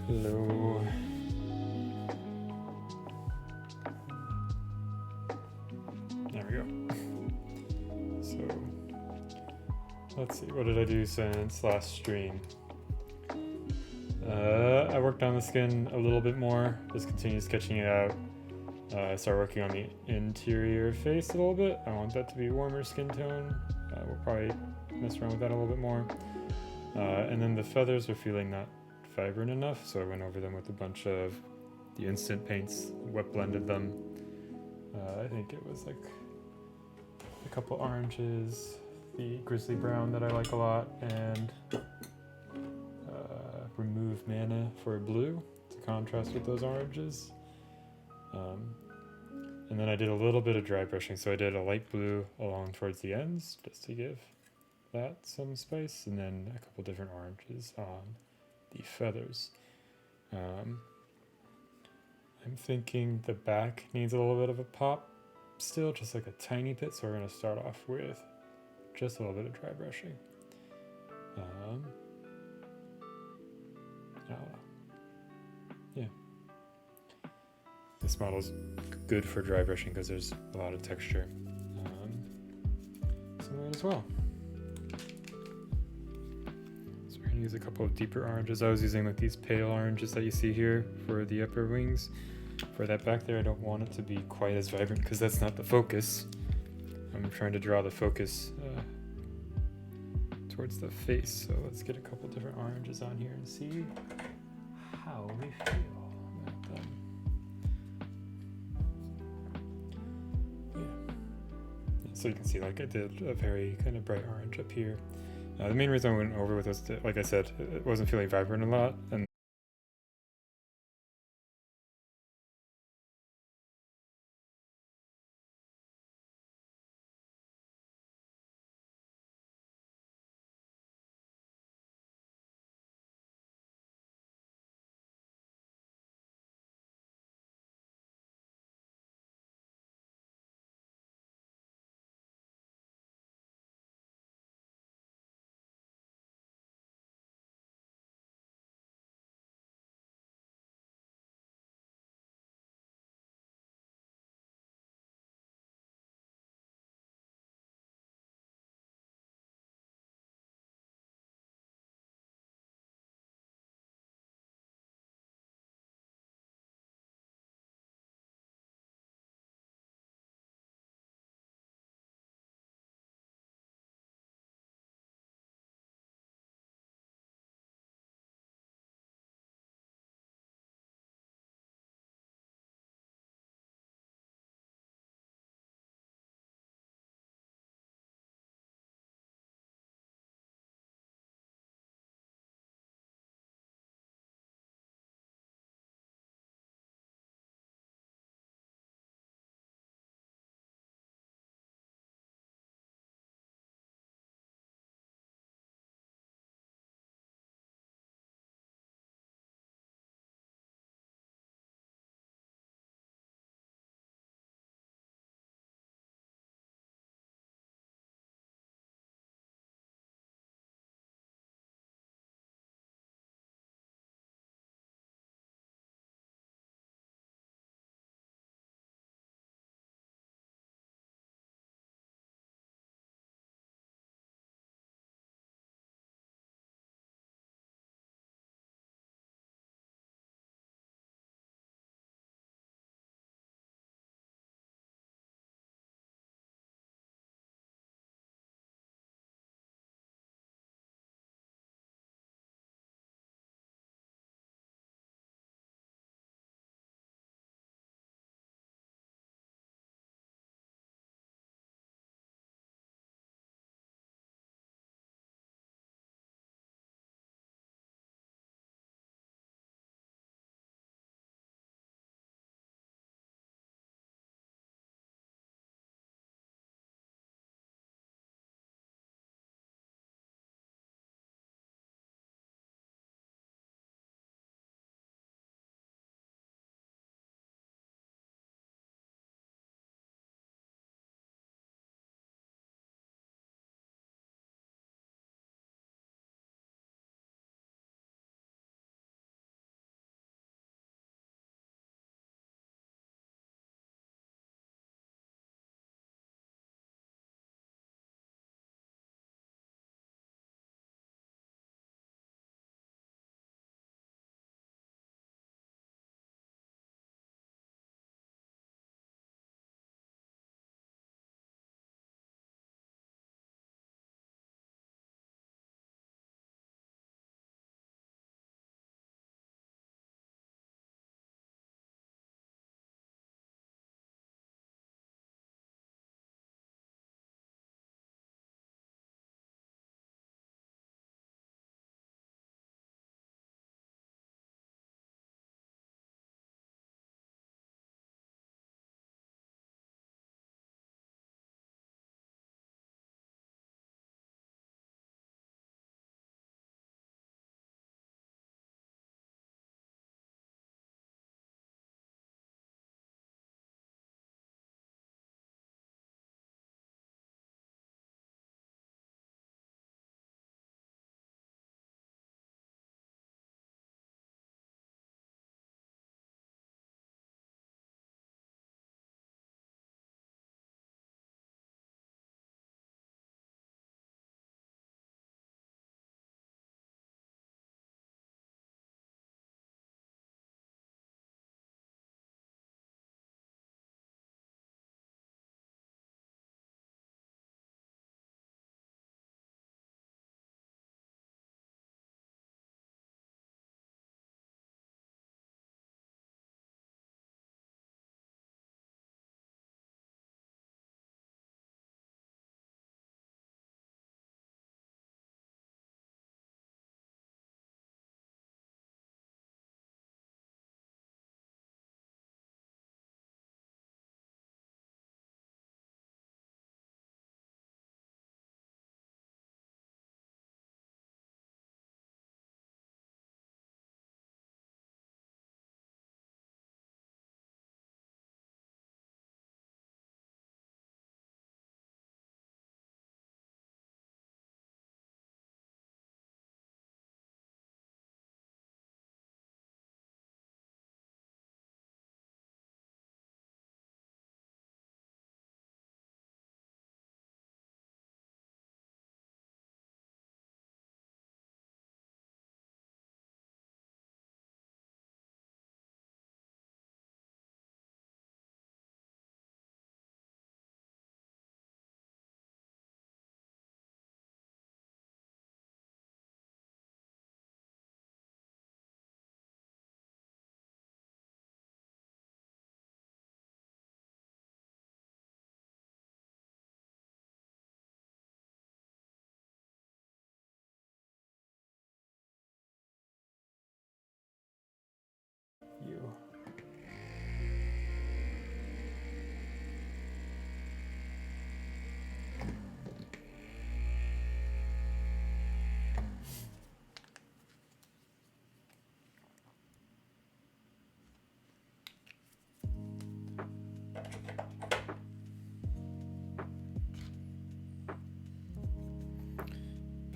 Hello. There we go. So, let's see, what did I do since last stream? I worked on the skin a little bit more, just continued sketching it out. I started working on the interior face a little bit. I want that to be warmer skin tone. We'll probably mess around with that a little bit more. And then the feathers were feeling not vibrant enough, so I went over them with a bunch of the instant paints, wet blended them. I think it was like a couple oranges, the grizzly brown that I like a lot, and remove mana for blue to contrast with those oranges. And then I did a little bit of dry brushing, so I did a light blue along towards the ends just to give that some spice, and then a couple different oranges on the feathers. I'm thinking the back needs a little bit of a pop still, just like a tiny bit, so we're going to start off with just a little bit of dry brushing. Yeah. This model's good for dry brushing because there's a lot of texture. Some of it as well. So we're gonna use a couple of deeper oranges. I was using like these pale oranges that you see here for the upper wings. For that back there, I don't want it to be quite as vibrant because that's not the focus. I'm trying to draw the focus towards the face. So let's get a couple different oranges on here and see how we feel about them. So you can see, like, I did a very kind of bright orange up here. The main reason I went over with was, like I said, it wasn't feeling vibrant a lot, and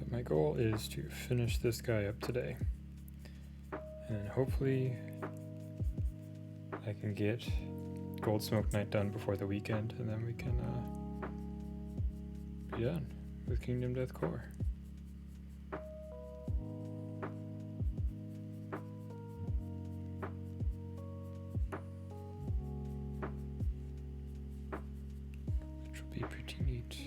my goal is to finish this guy up today. And hopefully I can get Gold Smoke Knight done before the weekend, and then we can be done with Kingdom Death Core. Which will be pretty neat.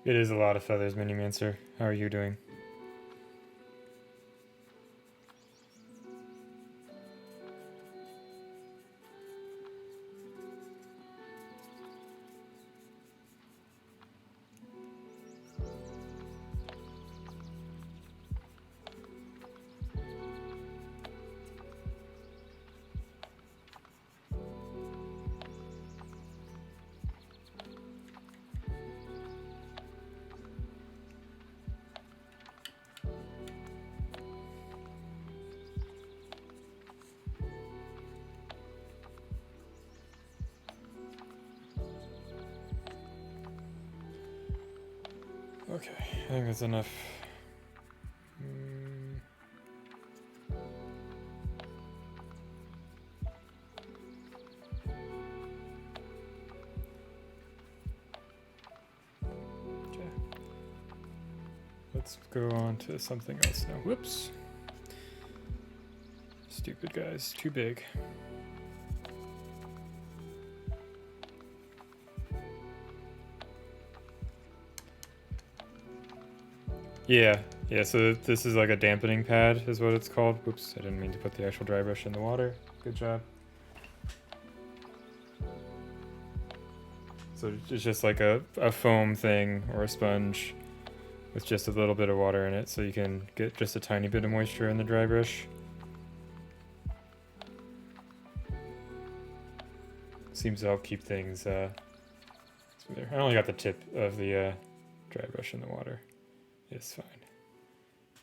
It is a lot of feathers, Minimancer. How are you doing? Okay, I think that's enough. Okay. Let's go on to something else now. Whoops. Stupid guys, too big. Yeah, so this is like a dampening pad is what it's called. Whoops, I didn't mean to put the actual dry brush in the water. Good job. So it's just like a foam thing or a sponge with just a little bit of water in it, so you can get just a tiny bit of moisture in the dry brush. Seems to help keep things smoother. I only got the tip of the dry brush in the water. It's fine.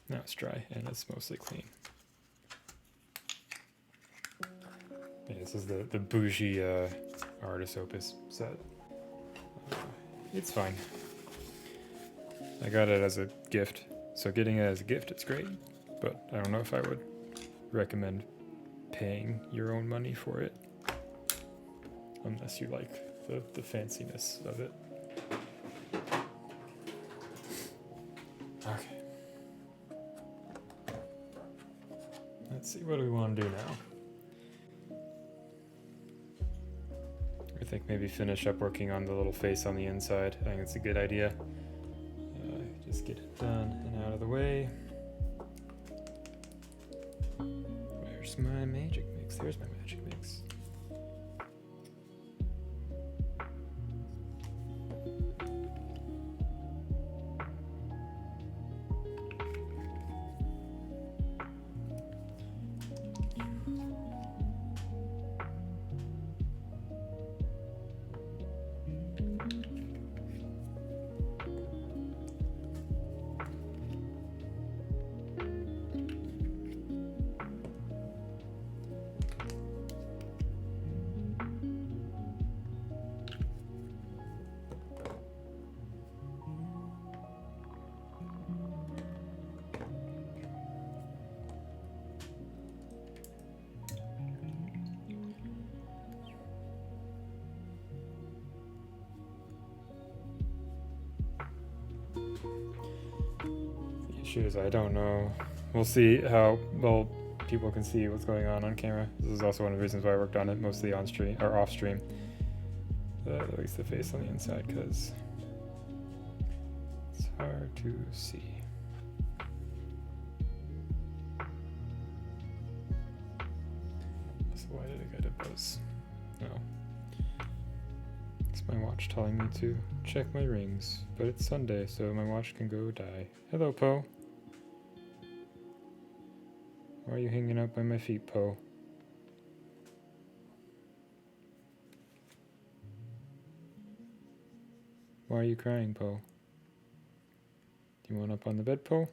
Now it's dry and it's mostly clean. Yeah, this is the bougie Artis Opus set. It's fine. I got it as a gift, so getting it as a gift, it's great. But I don't know if I would recommend paying your own money for it, unless you like the fanciness of it. Okay. Let's see, what do we want to do now? I think maybe finish up working on the little face on the inside. I think it's a good idea. Just get it done and out of the way. Where's my magic mix? There's my magic mix. Issues, I don't know. We'll see how well people can see what's going on camera. This is also one of the reasons why I worked on it mostly on stream or off stream. At least the face on the inside, because it's hard to see. So why did I get a buzz? No. It's my watch telling me to check my rings, but it's Sunday, so my watch can go die. Hello, Poe. Why are you hanging out by my feet, Poe? Why are you crying, Poe? Do you want up on the bed, Poe?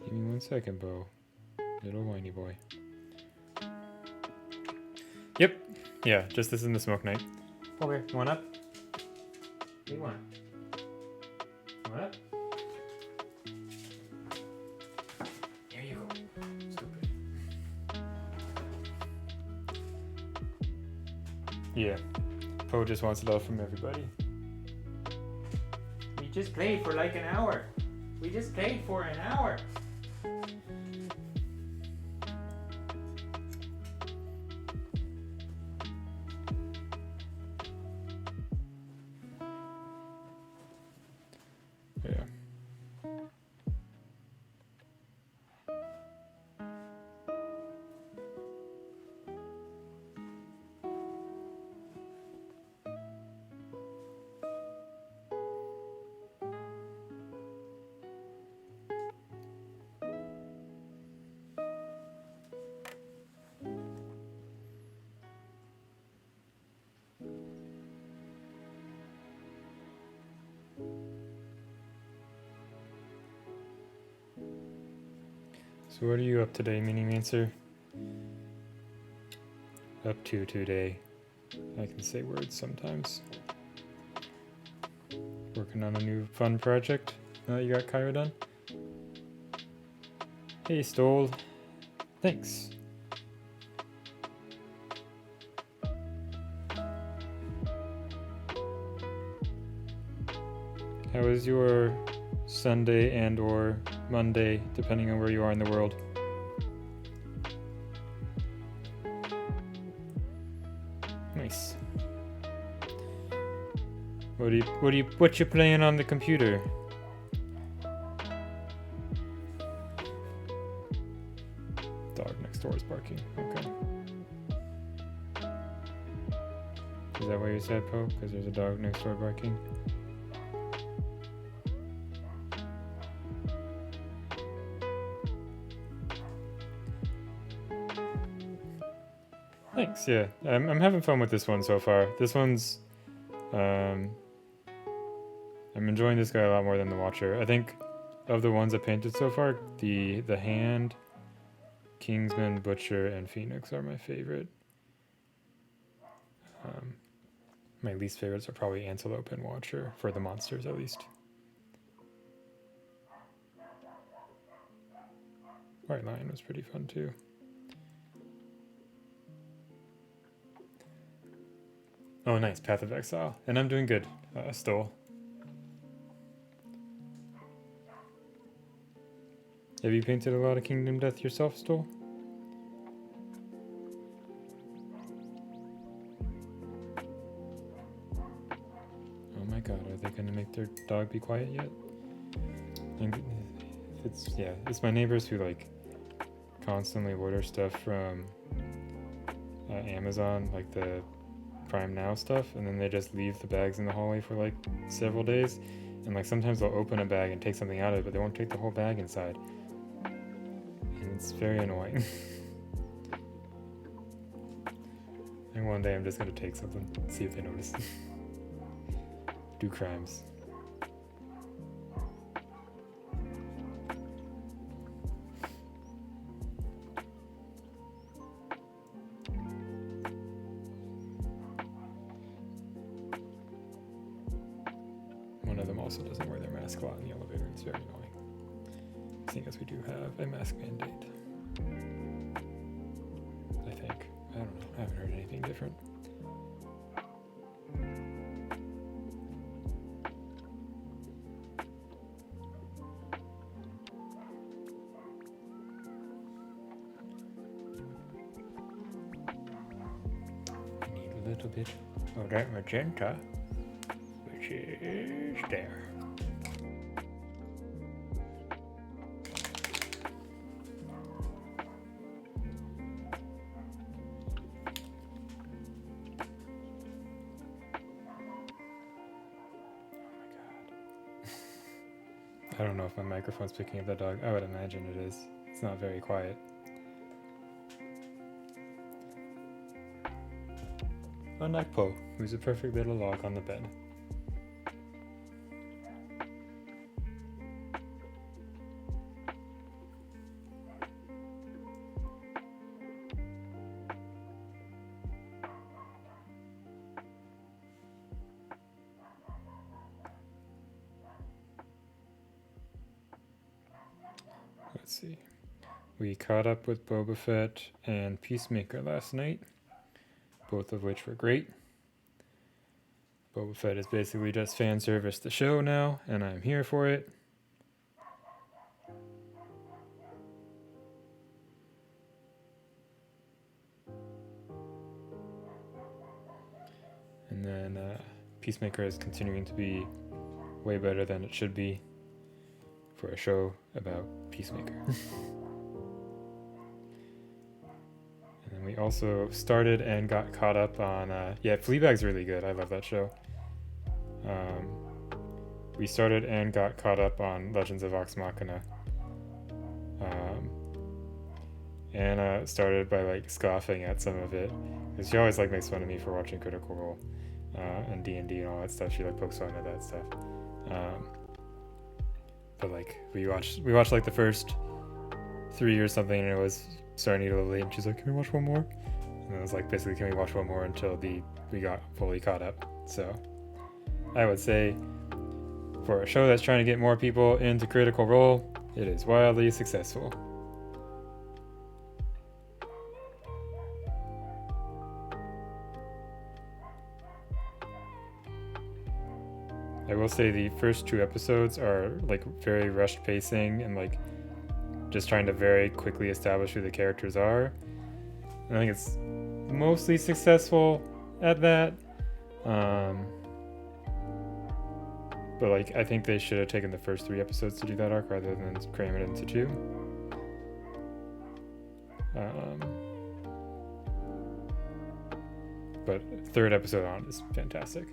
Give me 1 second, Poe. Little whiny boy. Yep. Yeah, just this in the smoke night. Okay, you want up? What do you want? You want up? Here you go. Stupid. Yeah. Poe just wants love from everybody. We just played for like an hour. We just played for an hour. So what are you up today, Minimancer? Up to today. I can say words sometimes. Working on a new fun project now that you got Cairo done. Hey, Stole. Thanks. How is your Sunday and or Monday, depending on where you are in the world? Nice. What you playing on the computer? Dog next door is barking. Okay. Is that why you said, Poe? Because there's a dog next door barking? Thanks, yeah. I'm having fun with this one so far. This one's... I'm enjoying this guy a lot more than the Watcher. I think of the ones I painted so far, the Hand, Kingsman, Butcher, and Phoenix are my favorite. My least favorites are probably Antelope and Watcher, for the monsters at least. White Lion was pretty fun too. Oh, nice. Path of Exile. And I'm doing good, Stole. Have you painted a lot of Kingdom Death yourself, Stole? their dog be quiet yet. And it's my neighbors who like constantly order stuff from Amazon, like the Prime Now stuff, and then they just leave the bags in the hallway for like several days. And like sometimes they'll open a bag and take something out of it, but they won't take the whole bag inside. And it's very annoying. And one day I'm just gonna take something, see if they notice. Do crimes. One of them also doesn't wear their mask a lot in the elevator. It's very annoying. Seeing as we do have a mask mandate. I think. I don't know. I haven't heard anything different. I need a little bit of that magenta, which is there. I don't know if my microphone's picking up that dog. I would imagine it is. It's not very quiet. Unlike Poe, who's a perfect little log on the bed. Let's see. We caught up with Boba Fett and Peacemaker last night, both of which were great. Boba Fett is basically just fan service the show now, and I'm here for it. And then Peacemaker is continuing to be way better than it should be for a show about Peacemaker. And then we also started and got caught up on Fleabag's really good. I love that show. We started and got caught up on Legends of Vox Machina. Anna started by like scoffing at some of it, because she always like makes fun of me for watching Critical Role and D&D and all that stuff. She like pokes fun at that stuff. But like we watched like the first 3 or something, and it was starting to get a little late, and she's like, "Can we watch one more?" And I was like, basically, can we watch one more until we got fully caught up? So I would say for a show that's trying to get more people into Critical Role, it is wildly successful. I will say the first 2 episodes are like very rushed pacing and like just trying to very quickly establish who the characters are. And I think it's mostly successful at that. But like I think they should have taken the first 3 episodes to do that arc rather than cram it into 2. But 3rd episode on is fantastic.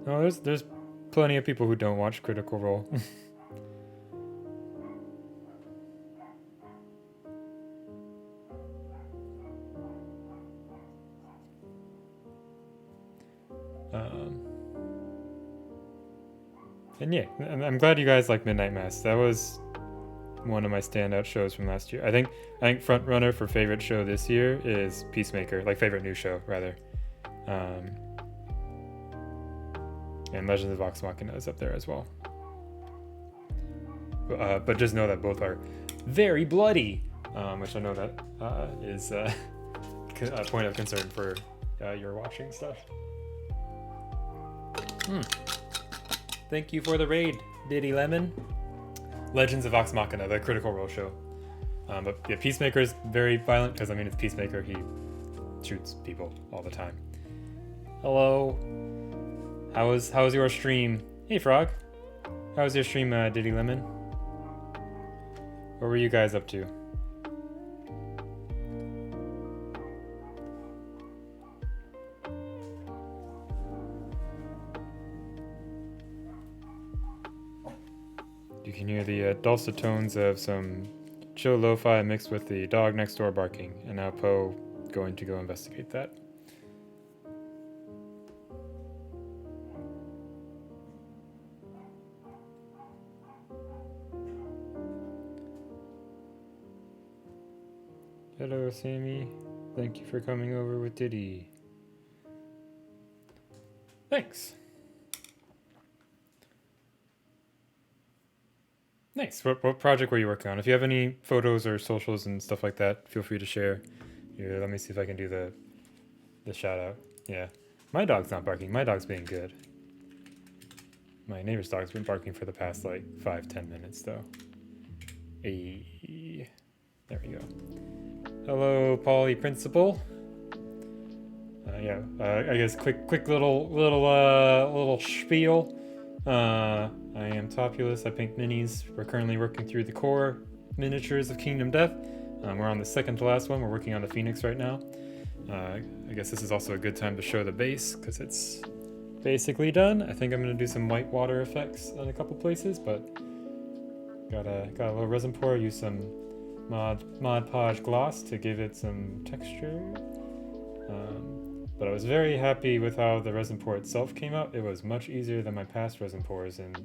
No, there's plenty of people who don't watch Critical Role. And yeah, I'm glad you guys like Midnight Mass. That was one of my standout shows from last year. I think front runner for favorite show this year is Peacemaker, like favorite new show rather. And Legends of Vox Machina is up there as well. But just know that both are very bloody, which I know that is a point of concern for your watching stuff. Thank you for the raid, Diddy Lemon. Legends of Vox Machina, the Critical Role show. But yeah, Peacemaker is very violent because, I mean, it's Peacemaker. He shoots people all the time. Hello. How was your stream? Hey Frog. How was your stream, Diddy Lemon? What were you guys up to? You can hear the dulcet tones of some chill lo-fi mixed with the dog next door barking, and now Poe going to go investigate that. Hello, Sammy. Thank you for coming over with Diddy. Thanks. Nice. What project were you working on? If you have any photos or socials and stuff like that, feel free to share. Here, let me see if I can do the shout out. Yeah. My dog's not barking. My dog's being good. My neighbor's dog's been barking for the past like 5-10 minutes though. Hey. There we go. Hello, Polly Principal. I guess quick little spiel. I am Topulus. I paint minis. We're currently working through the core miniatures of Kingdom Death. We're on the second to last one. We're working on the Phoenix right now. I guess this is also a good time to show the base because it's basically done. I think I'm gonna do some white water effects in a couple places, but got a little resin pour. Use some Mod Podge gloss to give it some texture. But I was very happy with how the resin pour itself came out. It was much easier than my past resin pours, and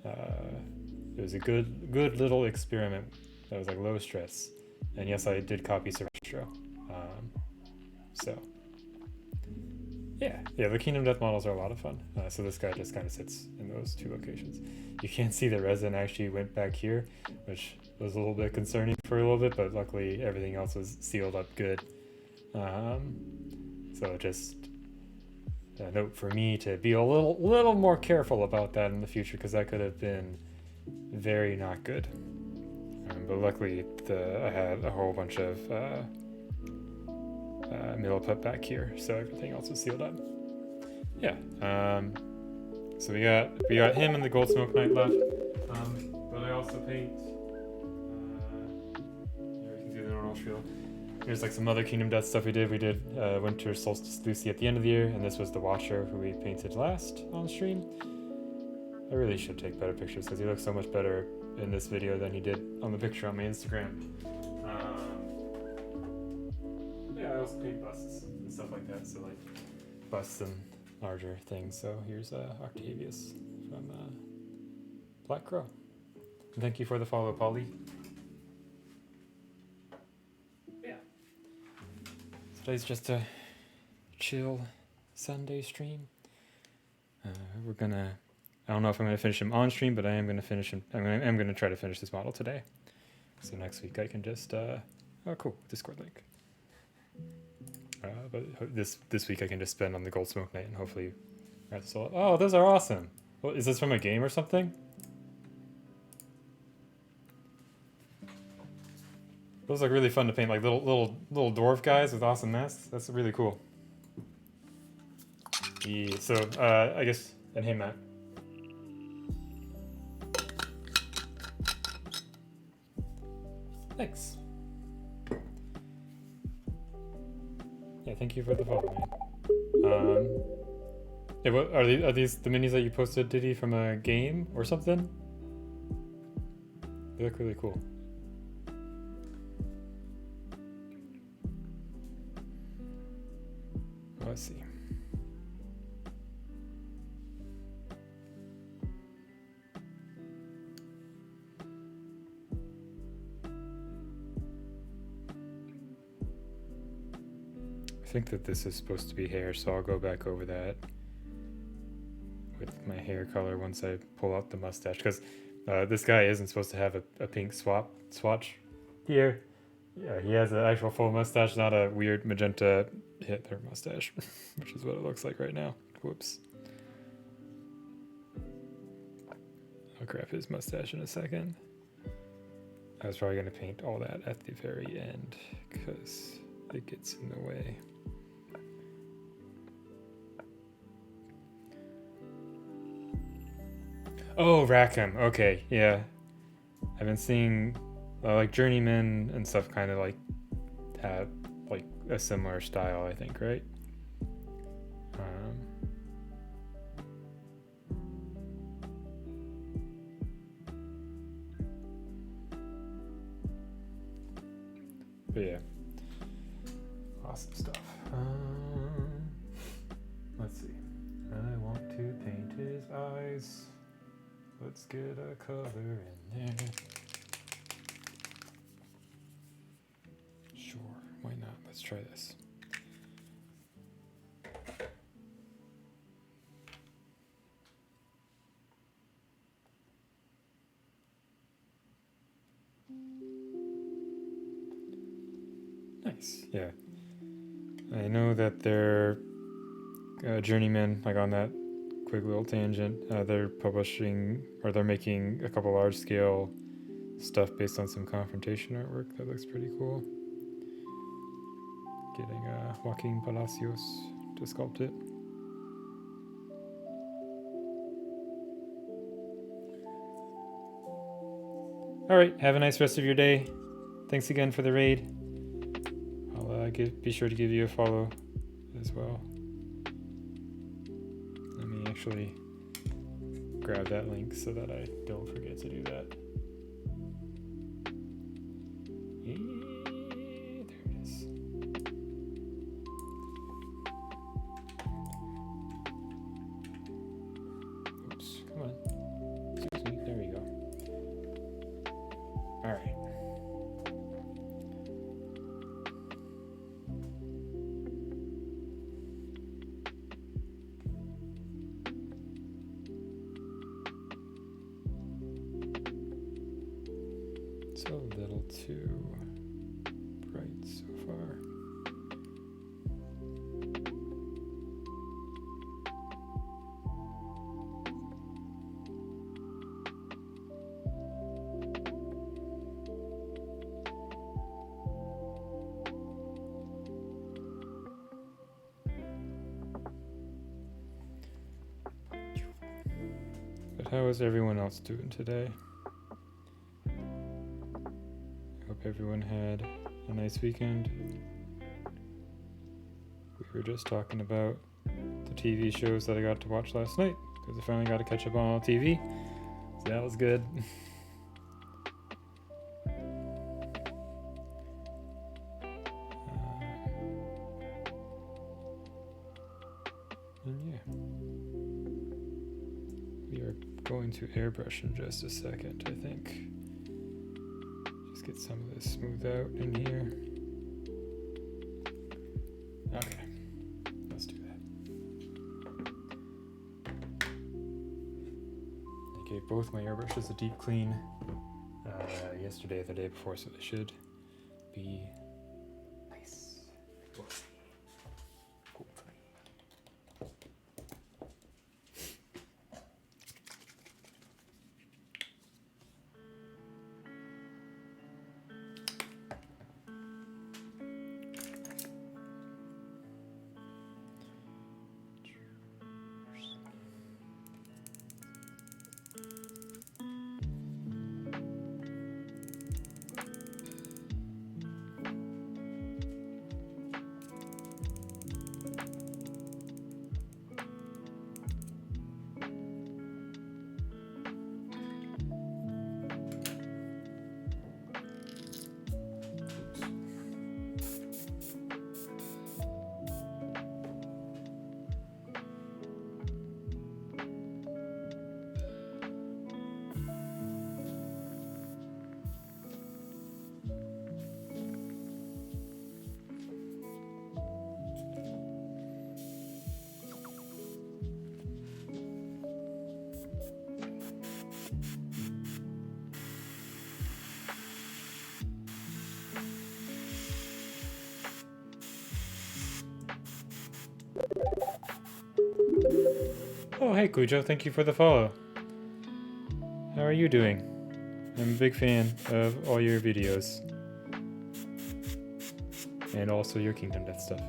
it was a good little experiment that was like low stress. And yes, I did copy Sinestro. So yeah, the Kingdom Death models are a lot of fun. So this guy just kind of sits in those two locations. You can't see the resin actually went back here, which was a little bit concerning for a little bit, but luckily everything else was sealed up good. So just a note for me to be a little more careful about that in the future, because that could have been very not good. But luckily I had a whole bunch of middle put back here, so everything else was sealed up. Yeah. So we got him and the Gold Smoke Knight left. But I also paint. Here we can do the normal spiel. Here's like some other Kingdom Death stuff we did. We did Winter Solstice Lucy at the end of the year, and this was the Watcher who we painted last on stream. I really should take better pictures because he looks so much better in this video than he did on the picture on my Instagram. Yeah, I also paint busts and stuff like that, so like busts and larger things. So here's Octavius from Black Crow. And thank you for the follow, Polly. Yeah. Today's just a chill Sunday stream. We're gonna. I don't know if I'm gonna finish him on stream, but I am gonna finish him. I'm gonna try to finish this model today. So next week I can just. Oh, cool! Discord link. But this week I can just spend on the Gold Smoke Knight and hopefully. Oh, those are awesome! Well, is this from a game or something? Those look really fun to paint, like little dwarf guys with awesome masks. That's really cool. Yeah, so I guess, and hey Matt. Thanks. Yeah, thank you for the follow, man. Yeah, what are these the minis that you posted, Diddy, from a game or something? They look really cool. Let's see. I think that this is supposed to be hair, so I'll go back over that with my hair color once I pull out the mustache, because this guy isn't supposed to have a pink swatch here. Yeah, he has an actual full mustache, not a weird magenta Hitler mustache, which is what it looks like right now. Whoops. I'll grab his mustache in a second. I was probably going to paint all that at the very end because it gets in the way. Oh, Rackham. Okay, yeah. I've been seeing like Journeyman and stuff kind of like have like a similar style, I think, right? But yeah, awesome stuff. Let's see. I want to paint his eyes. Let's get a color in there. Sure, why not? Let's try this. Nice, yeah. I know that they're Journeyman, like on that quick little tangent, they're publishing, or they're making a couple large scale stuff based on some confrontation artwork that looks pretty cool. Getting Joaquin Palacios to sculpt it. Alright, have a nice rest of your day. Thanks again for the raid. I'll be sure to give you a follow as well. Let me actually grab that link so that I don't forget to do that. Yeah, there it is. Oops, come on. Excuse me, there we go. All right. It's a little too bright so far. But how is everyone else doing today? Hope everyone had a nice weekend. We were just talking about the TV shows that I got to watch last night because I finally got to catch up on all TV. So that was good. And yeah, we are going to airbrush in just a second, I think. Just get some of this smoothed out in here. Okay, let's do that. I gave both my airbrushes a deep clean yesterday or the day before, so they should be nice. We'll see. Hopefully. Oh, hey Cujo, thank you for the follow. How are you doing? I'm a big fan of all your videos. And also your Kingdom Death stuff.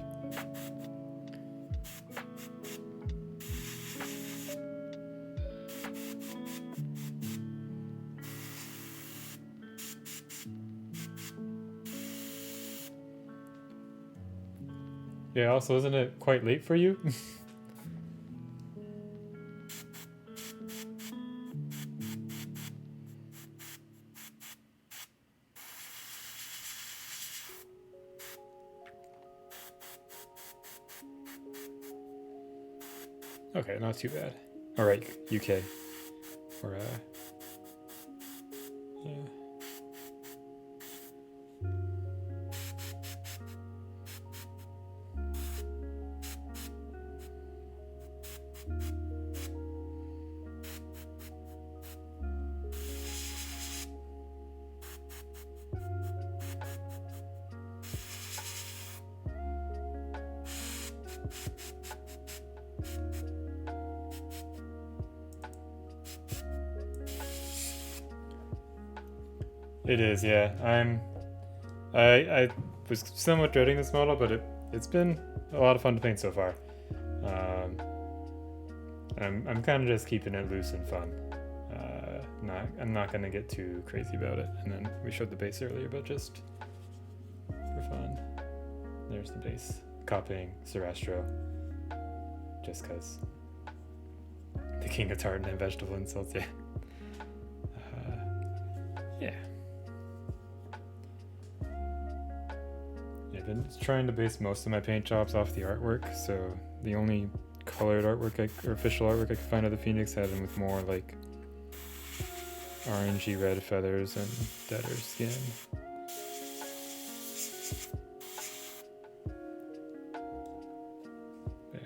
Yeah, also, isn't it quite late for you? Okay, not too bad. Alright, UK. Or, yeah. It is, yeah. I was somewhat dreading this model, but it's been a lot of fun to paint so far. I'm kind of just keeping it loose and fun. I'm not gonna get too crazy about it. And then we showed the base earlier, but just for fun. There's the base, copying Sarastro, just cause the king of tartan and vegetable insults. Yeah. Yeah. I've been trying to base most of my paint jobs off the artwork, so the only colored artwork or official artwork I could find of the Phoenix had him with more like orangey red feathers and deader skin. Yeah.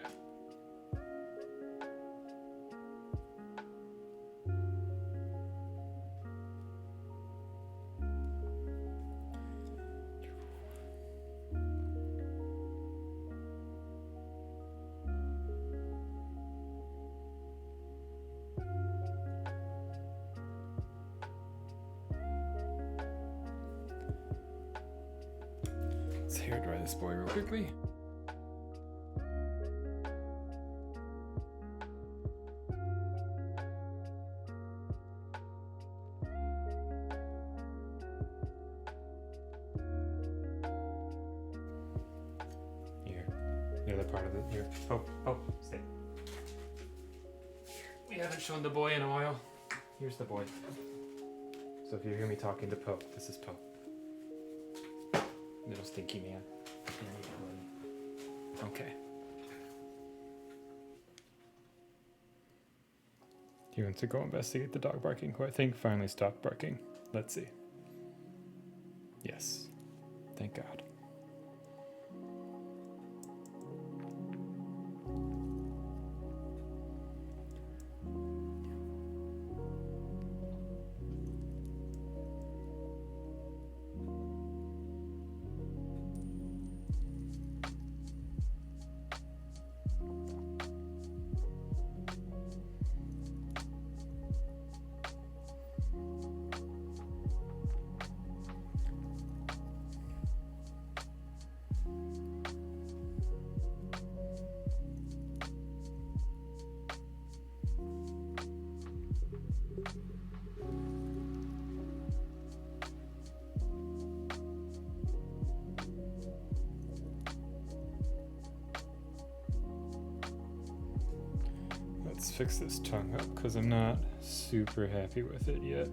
Let's hair dry this boy real quickly. Here, the other part of it. Here, stay. We haven't shown the boy in a while. Here's the boy. So if you hear me talking to Poe, this is Poe. Little stinky man. Okay. He wants to go investigate the dog barking, who I think finally stopped barking. Let's see. Yes. Thank God. Let's fix this tongue up because I'm not super happy with it yet.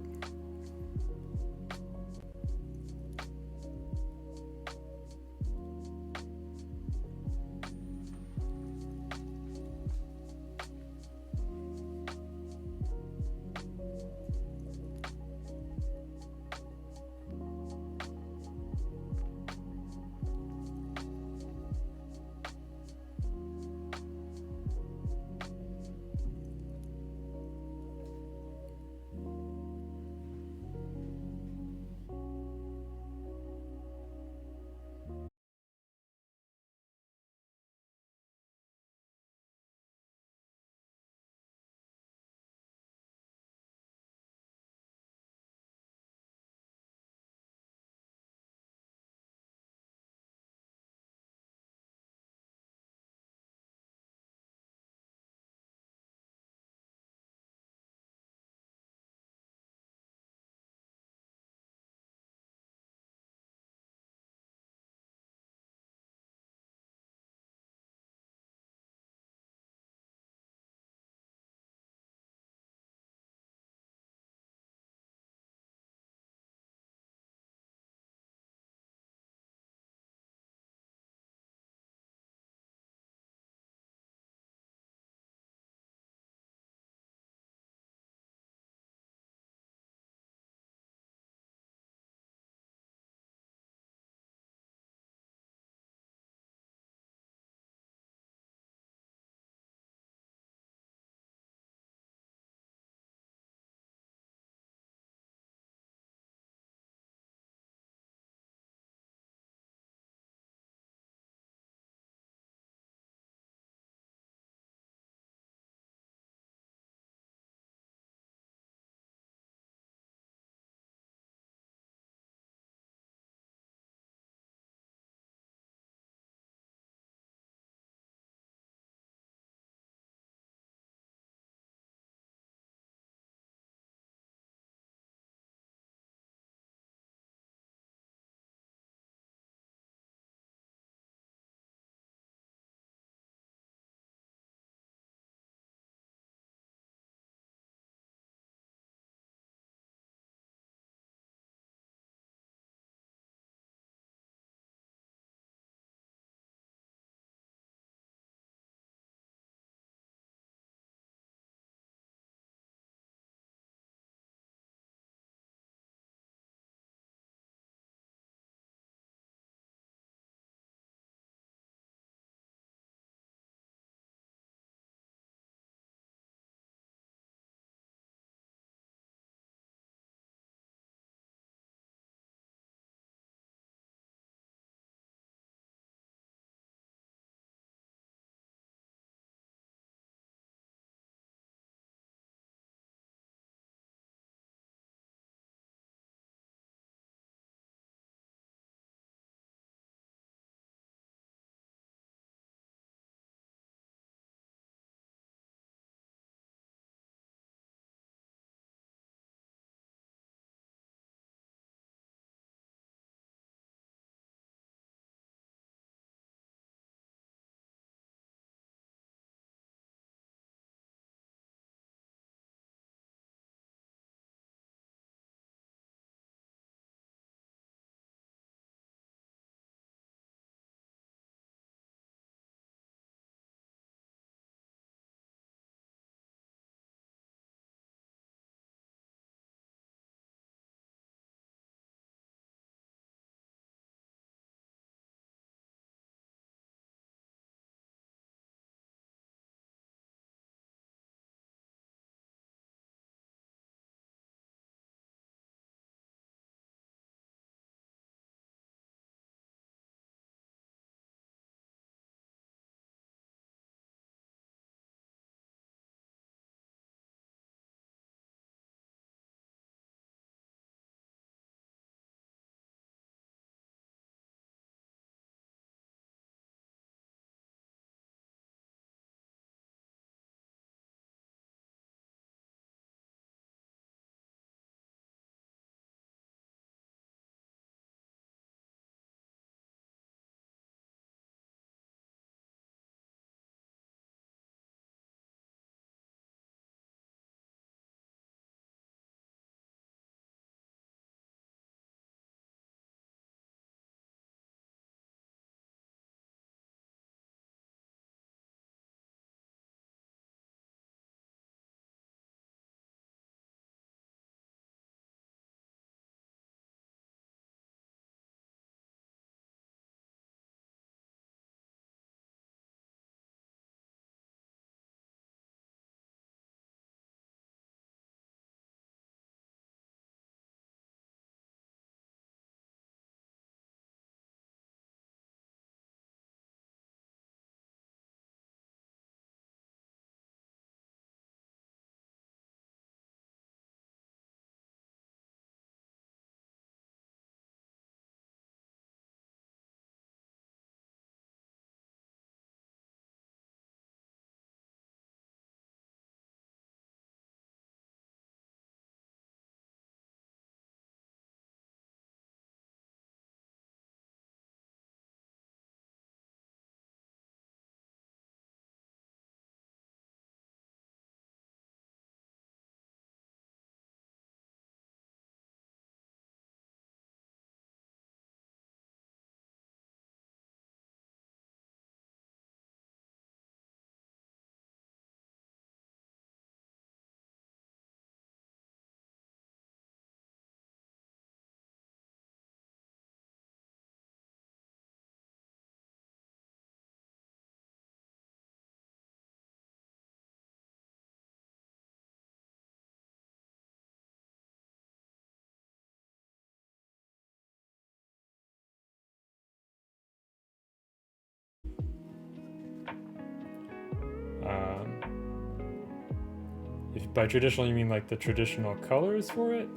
if by traditional you mean like the traditional colors for it,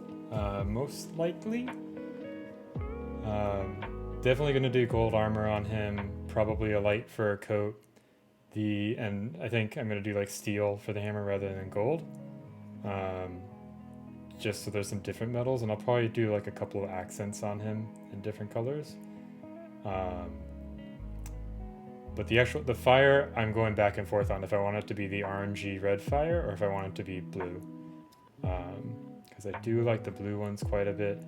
most likely. Definitely gonna do gold armor on him, probably a light fur coat. And I think I'm gonna do like steel for the hammer rather than gold. Just so there's some different metals, and I'll probably do like a couple of accents on him in different colors. But the fire, I'm going back and forth on if I want it to be the orangey red fire or if I want it to be blue. Because I do like the blue ones quite a bit,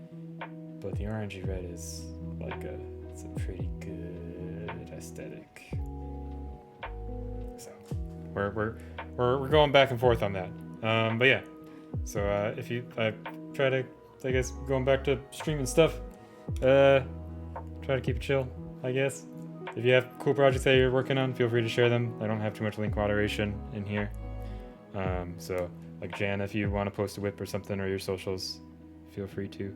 but the orangey red is it's a pretty good aesthetic. So we're going back and forth on that. But yeah, so I try to, I guess, going back to streaming stuff, try to keep it chill, I guess. If you have cool projects that you're working on, feel free to share them. I don't have too much link moderation in here. So like Jan, if you want to post a whip or something, or your socials, feel free to.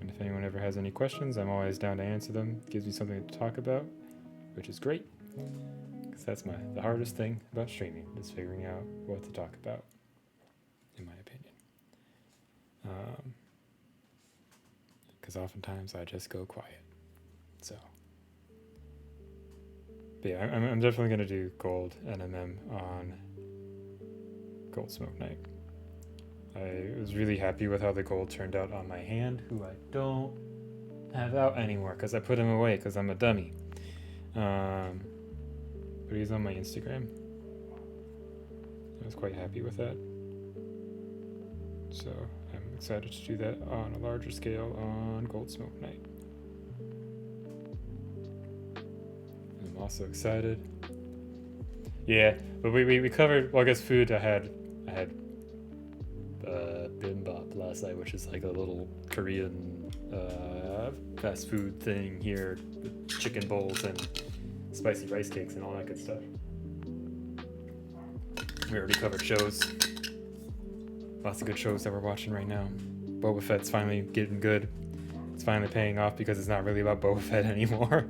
And if anyone ever has any questions, I'm always down to answer them. It gives me something to talk about, which is great. Because that's the hardest thing about streaming, is figuring out what to talk about, in my opinion. Because oftentimes I just go quiet. So, but yeah, I'm definitely gonna do gold NMM on Gold Smoke Knight. I was really happy with how the gold turned out on my hand, who I don't have out anymore because I put him away because I'm a dummy. But he's on my Instagram. I was quite happy with that. So I'm excited to do that on a larger scale on Gold Smoke Knight. I'm also excited. Yeah, but we covered, well, I guess food. I had bibimbap last night, which is like a little Korean fast food thing here, with chicken bowls and spicy rice cakes and all that good stuff. We already covered shows. Lots of good shows that we're watching right now. Boba Fett's finally getting good. It's finally paying off because it's not really about Boba Fett anymore.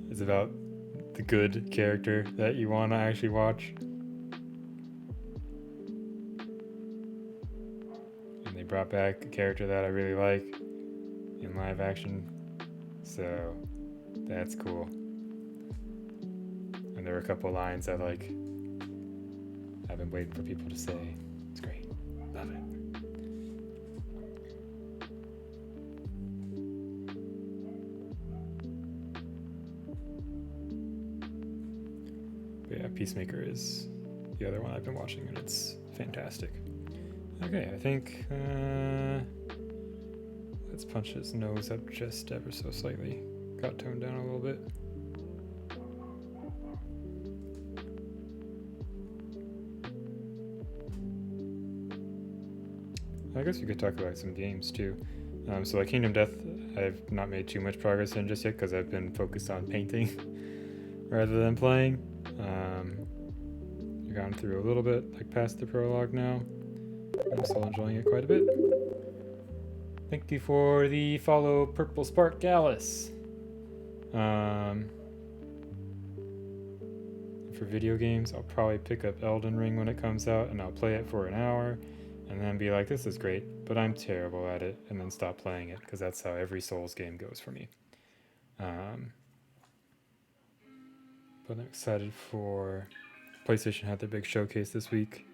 It's about the good character that you want to actually watch. And they brought back a character that I really like in live action. So that's cool. And there were a couple of lines that I've been waiting for people to say. It's great. Love it. But yeah, Peacemaker is the other one I've been watching, and it's fantastic. Okay, I think let's punch his nose up just ever so slightly. Got toned down a little bit. I guess we could talk about some games too. So like Kingdom Death, I've not made too much progress in just yet because I've been focused on painting rather than playing. I've gone through a little bit, like past the prologue now. I'm still enjoying it quite a bit. Thank you for the follow, Purple Spark Gallus. For video games, I'll probably pick up Elden Ring when it comes out, and I'll play it for an hour, and then be like, this is great, but I'm terrible at it, and then stop playing it, because that's how every Souls game goes for me. But I'm excited for PlayStation had their big showcase this week.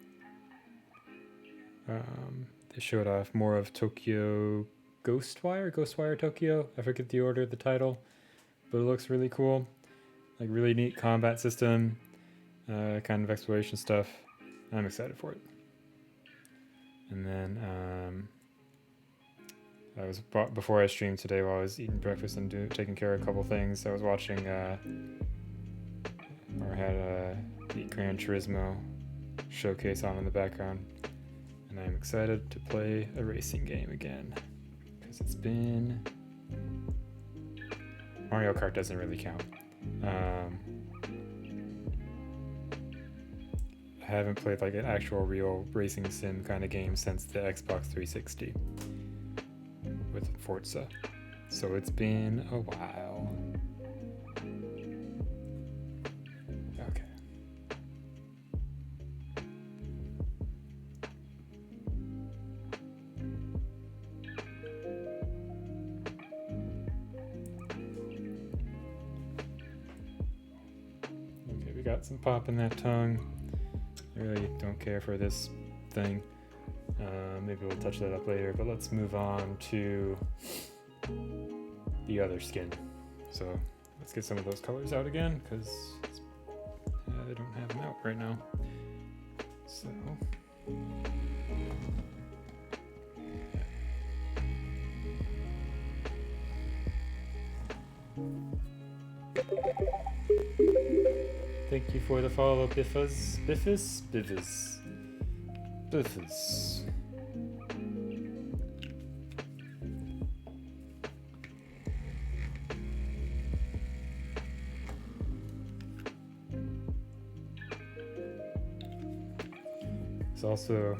They showed off more of Tokyo Ghostwire Tokyo. I forget the order of the title, but it looks really cool. Like really neat combat system, kind of exploration stuff. I'm excited for it. And then before I streamed today, while I was eating breakfast and taking care of a couple things, I was watching or had the Gran Turismo showcase on in the background, and I'm excited to play a racing game again because it's been Mario Kart doesn't really count. I haven't played like an actual real racing sim kind of game since the Xbox 360 with Forza, so it's been a while. got some pop in that tongue. I really don't care for this thing. Maybe we'll touch that up later, but let's move on to the other skin. So let's get some of those colors out again, because I don't have them out right now. So thank you for the follow, Biffus. Biffus. It's also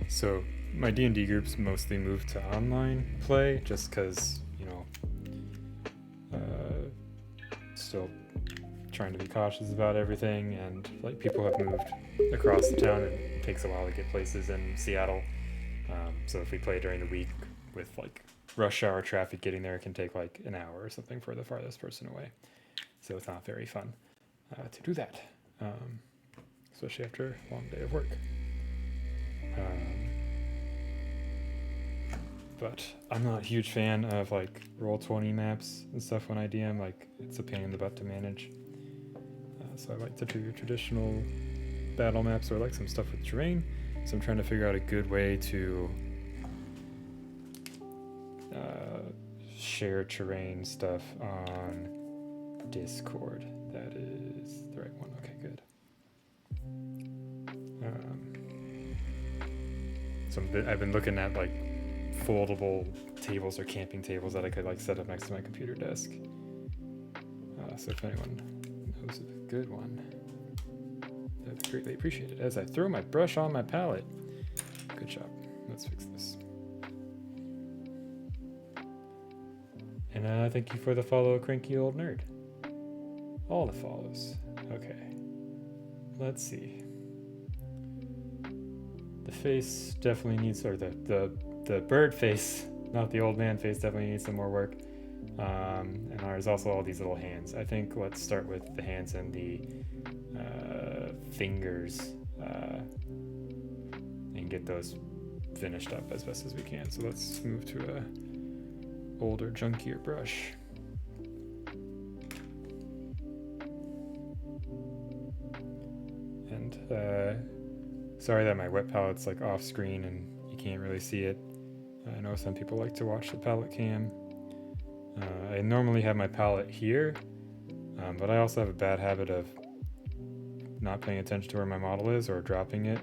so my D&D groups mostly moved to online play just because, you know, still trying to be cautious about everything, and like people have moved across the town and it takes a while to get places in Seattle. So if we play during the week with like rush hour traffic, getting there can take like an hour or something for the farthest person away. So it's not very fun to do that, especially after a long day of work. But I'm not a huge fan of like Roll20 maps and stuff when I DM. Like, it's a pain in the butt to manage. So I like to do traditional battle maps or like some stuff with terrain. So I'm trying to figure out a good way to share terrain stuff on Discord. That is the right one. Okay, good. So I've been looking at like foldable tables or camping tables that I could like set up next to my computer desk. So if anyone knows of a good one, that'd be greatly appreciated. As I throw my brush on my palette. Good job. Let's fix this. And thank you for the follow, Cranky Old Nerd. All the follows. Okay. Let's see. The face definitely needs, or the bird face, not the old man face, definitely needs some more work. And there's also all these little hands. I think let's start with the hands and the fingers and get those finished up as best as we can. So let's move to a older, junkier brush. And sorry that my wet palette's like off screen and you can't really see it. I know some people like to watch the palette cam. I normally have my palette here, but I also have a bad habit of not paying attention to where my model is or dropping it.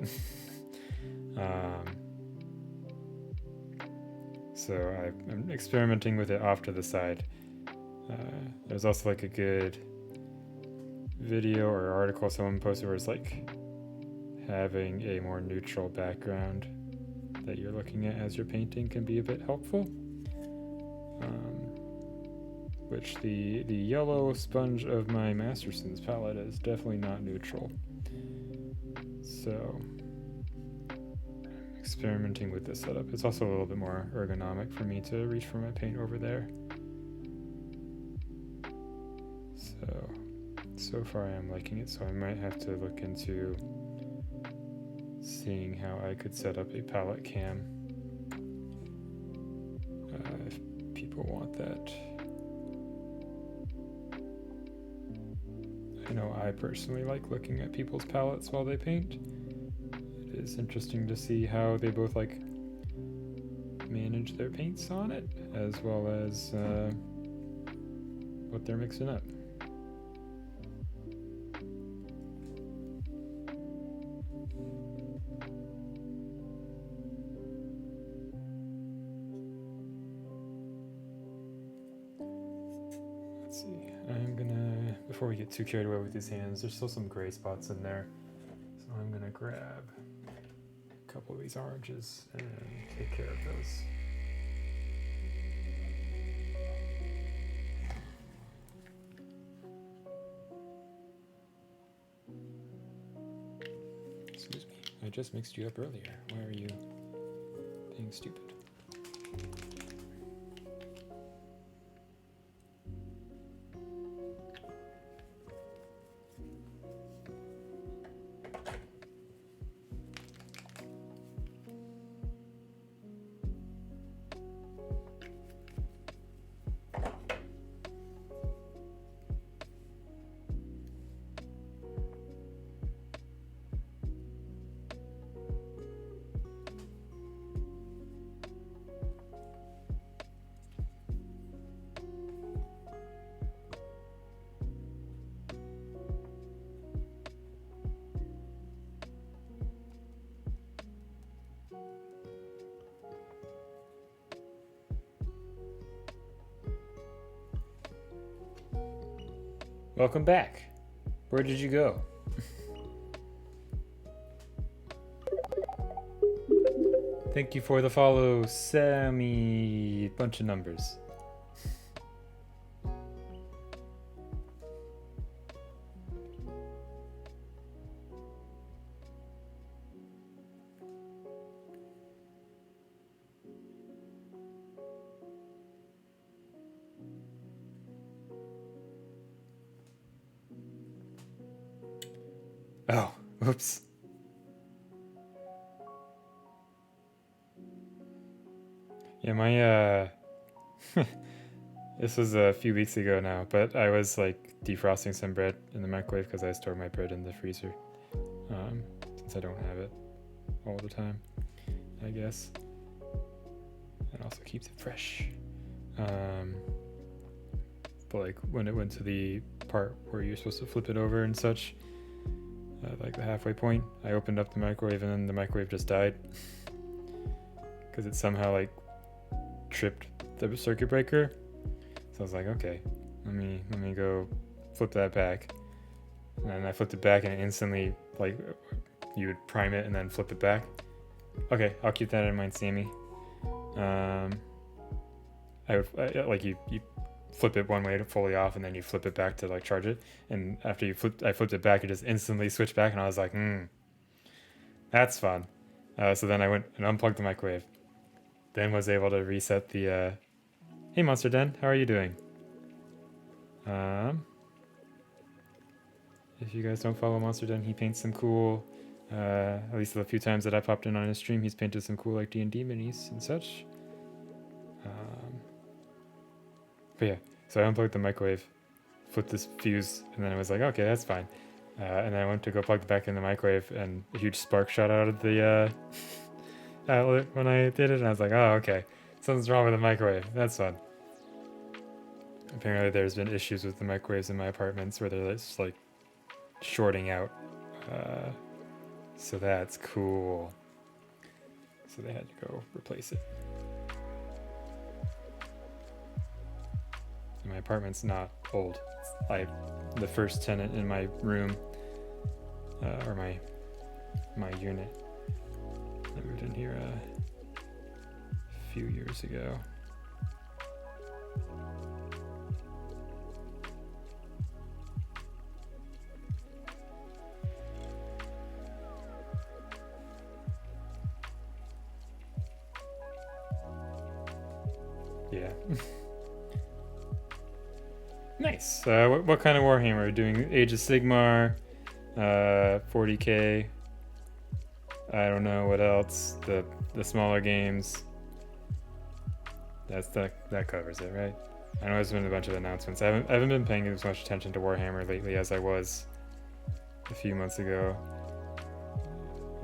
So I'm experimenting with it off to the side. There's also like a good video or article someone posted where it's like having a more neutral background that you're looking at as you're painting can be a bit helpful. Which the yellow sponge of my Masterson's palette is definitely not neutral. So I'm experimenting with this setup. It's also a little bit more ergonomic for me to reach for my paint over there. So far I am liking it, so I might have to look into seeing how I could set up a palette cam if people want that. I know I personally like looking at people's palettes while they paint. It is interesting to see how they both like manage their paints on it, as well as what they're mixing up. Let's see, I'm gonna, before we get too carried away with these hands, there's still some gray spots in there. So I'm gonna grab a couple of these oranges and take care of those. Excuse me, I just mixed you up earlier. Why are you being stupid? Welcome back. Where did you go? Thank you for the follow, Sammy. Bunch of numbers. Oh, oops. Yeah, my this was a few weeks ago now, but I was like defrosting some bread in the microwave because I store my bread in the freezer. Since I don't have it all the time, I guess. It also keeps it fresh. But like when it went to the part where you're supposed to flip it over and such, like the halfway point, I opened up the microwave and then the microwave just died because it somehow like tripped the circuit breaker. So I was like, okay, let me go flip that back. And then I flipped it back and it instantly, like, you would prime it and then flip it back. Okay, I'll keep that in mind, Sammy. Like you flip it one way to fully off and then you flip it back to like charge it. And after I flipped it back, it just instantly switched back and I was like, that's fun. So then I went and unplugged the microwave. Then was able to reset the, hey Monster Den, how are you doing? If you guys don't follow Monster Den, he paints some cool, at least the few times that I popped in on his stream, he's painted some cool like D&D minis and such. But yeah, so I unplugged the microwave, flipped this fuse, and then I was like, okay, that's fine. And then I went to go plug it back in the microwave, and a huge spark shot out of the outlet when I did it, and I was like, oh, okay, something's wrong with the microwave. That's fun. Apparently there's been issues with the microwaves in my apartments where they're just like shorting out. So that's cool. So they had to go replace it. And my apartment's not old. The first tenant in my room, or my unit, I moved in here a few years ago. Yeah. Nice. What kind of Warhammer are you doing? Age of Sigmar, 40k. I don't know what else. The smaller games. That covers it, right? I know there's been a bunch of announcements. I haven't been paying as much attention to Warhammer lately as I was a few months ago.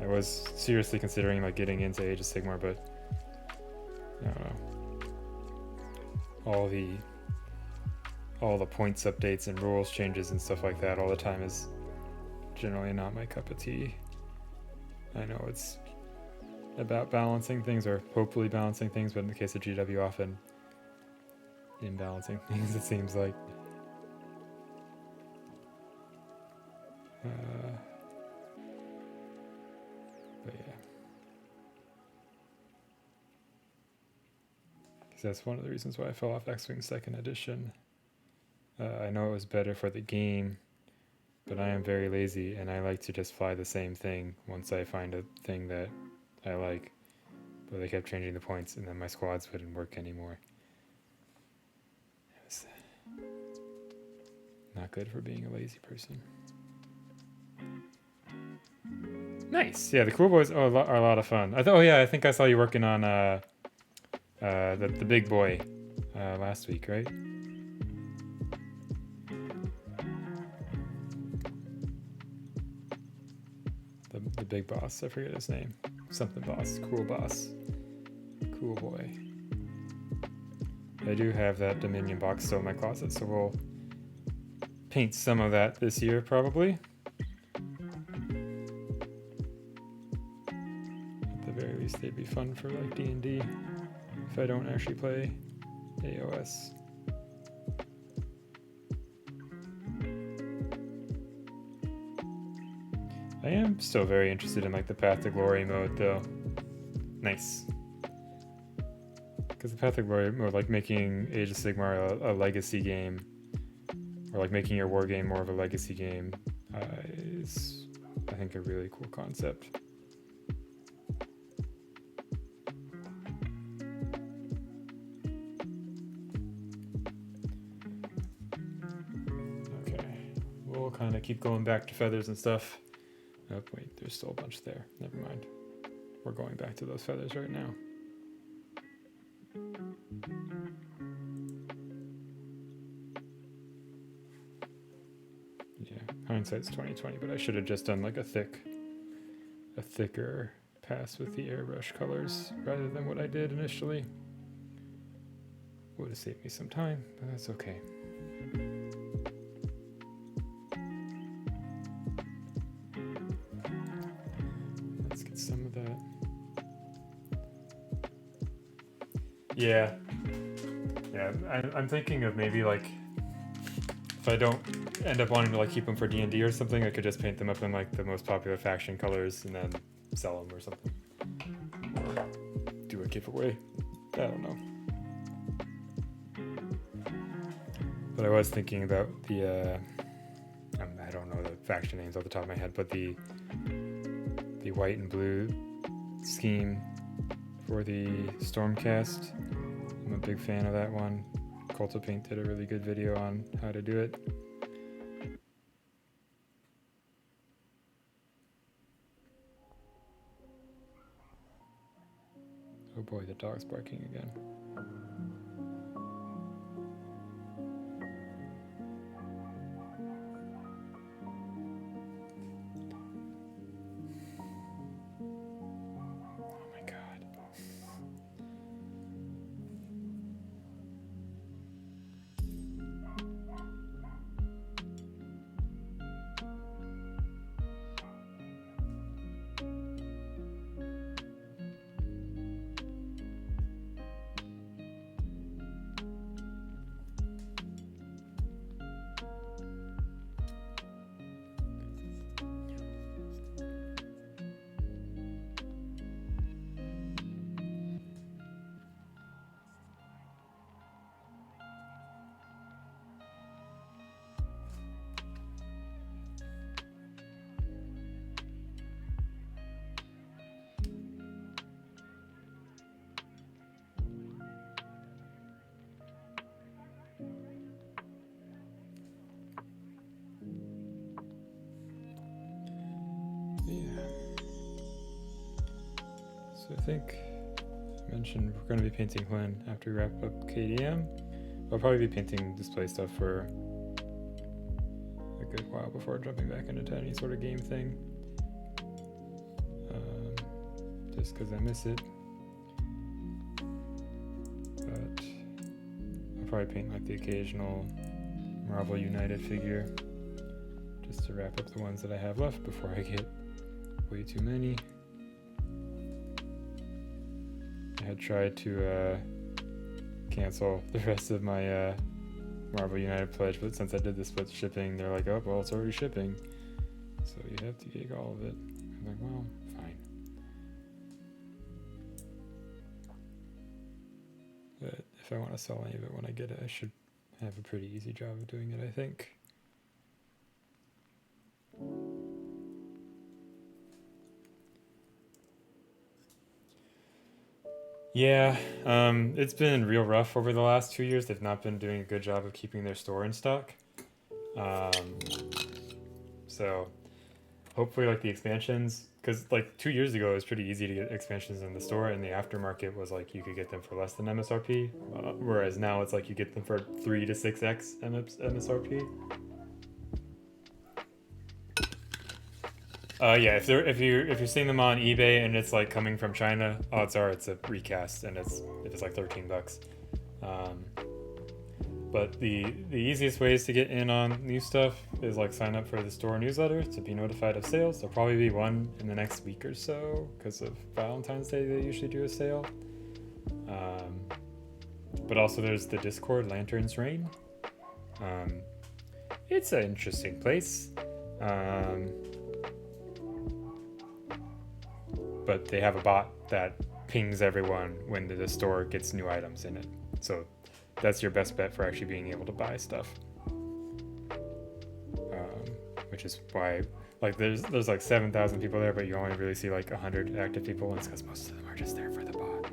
I was seriously considering like getting into Age of Sigmar, but I don't know. All the points updates and rules changes and stuff like that all the time is generally not my cup of tea. I know it's about balancing things, or hopefully balancing things, but in the case of GW, often imbalancing things, it seems like. But yeah. Because that's one of the reasons why I fell off X-Wing 2nd edition. I know it was better for the game, but I am very lazy and I like to just fly the same thing once I find a thing that I like. But they kept changing the points and then my squads wouldn't work anymore. It was not good for being a lazy person. Nice. Yeah, the Cool Boys are a lot of fun. I think I saw you working on the big boy last week, right? The big boss, I forget his name. Something boss, cool boss. Cool boy. I do have that Dominion box still in my closet, so we'll paint some of that this year probably. At the very least, they'd be fun for like D&D if I don't actually play AOS. I am still very interested in like the Path to Glory mode though. Nice. Because the Path to Glory mode, like making Age of Sigmar a legacy game, or like making your war game more of a legacy game, is I think a really cool concept. We'll kind of keep going back to feathers and stuff. Oh wait, there's still a bunch there. Never mind. We're going back to those feathers right now. Yeah, hindsight's 2020, but I should have just done like a thicker pass with the airbrush colors rather than what I did initially. Would have saved me some time, but that's okay. Some of that. Yeah, I'm thinking of maybe like if I don't end up wanting to like keep them for D&D or something, I could just paint them up in like the most popular faction colors and then sell them or something, or do a giveaway. I don't know. But I was thinking about the I don't know the faction names off the top of my head, but the white and blue scheme for the Stormcast. I'm a big fan of that one. Cult of Paint did a really good video on how to do it. Oh boy, the dog's barking again. So I think I mentioned we're going to be painting Huen after we wrap up KDM. I'll probably be painting display stuff for a good while before jumping back into any sort of game thing. Just because I miss it. But I'll probably paint like the occasional Marvel United figure just to wrap up the ones that I have left before I get way too many. I had tried to cancel the rest of my Marvel United pledge, but since I did the split shipping, they're like, oh, well, it's already shipping, so you have to take all of it. I'm like, well, fine. But if I want to sell any of it when I get it, I should have a pretty easy job of doing it, I think. Yeah, it's been real rough over the last 2 years. They've not been doing a good job of keeping their store in stock. So hopefully like the expansions, because like 2 years ago it was pretty easy to get expansions in the store, and the aftermarket was like you could get them for less than MSRP, whereas now it's like you get them for 3 to 6x MSRP. Yeah, if you're seeing them on eBay and it's like coming from China, odds are it's a recast, and if it's like $13. But the easiest ways to get in on new stuff is like sign up for the store newsletter to be notified of sales. There'll probably be one in the next week or so because of Valentine's Day. They usually do a sale. But also there's the Discord, Lanterns Reign. It's an interesting place. but they have a bot that pings everyone when the store gets new items in it. So that's your best bet for actually being able to buy stuff. Which is why, like, there's like 7,000 people there, but you only really see like 100 active people, and it's because most of them are just there for the bot.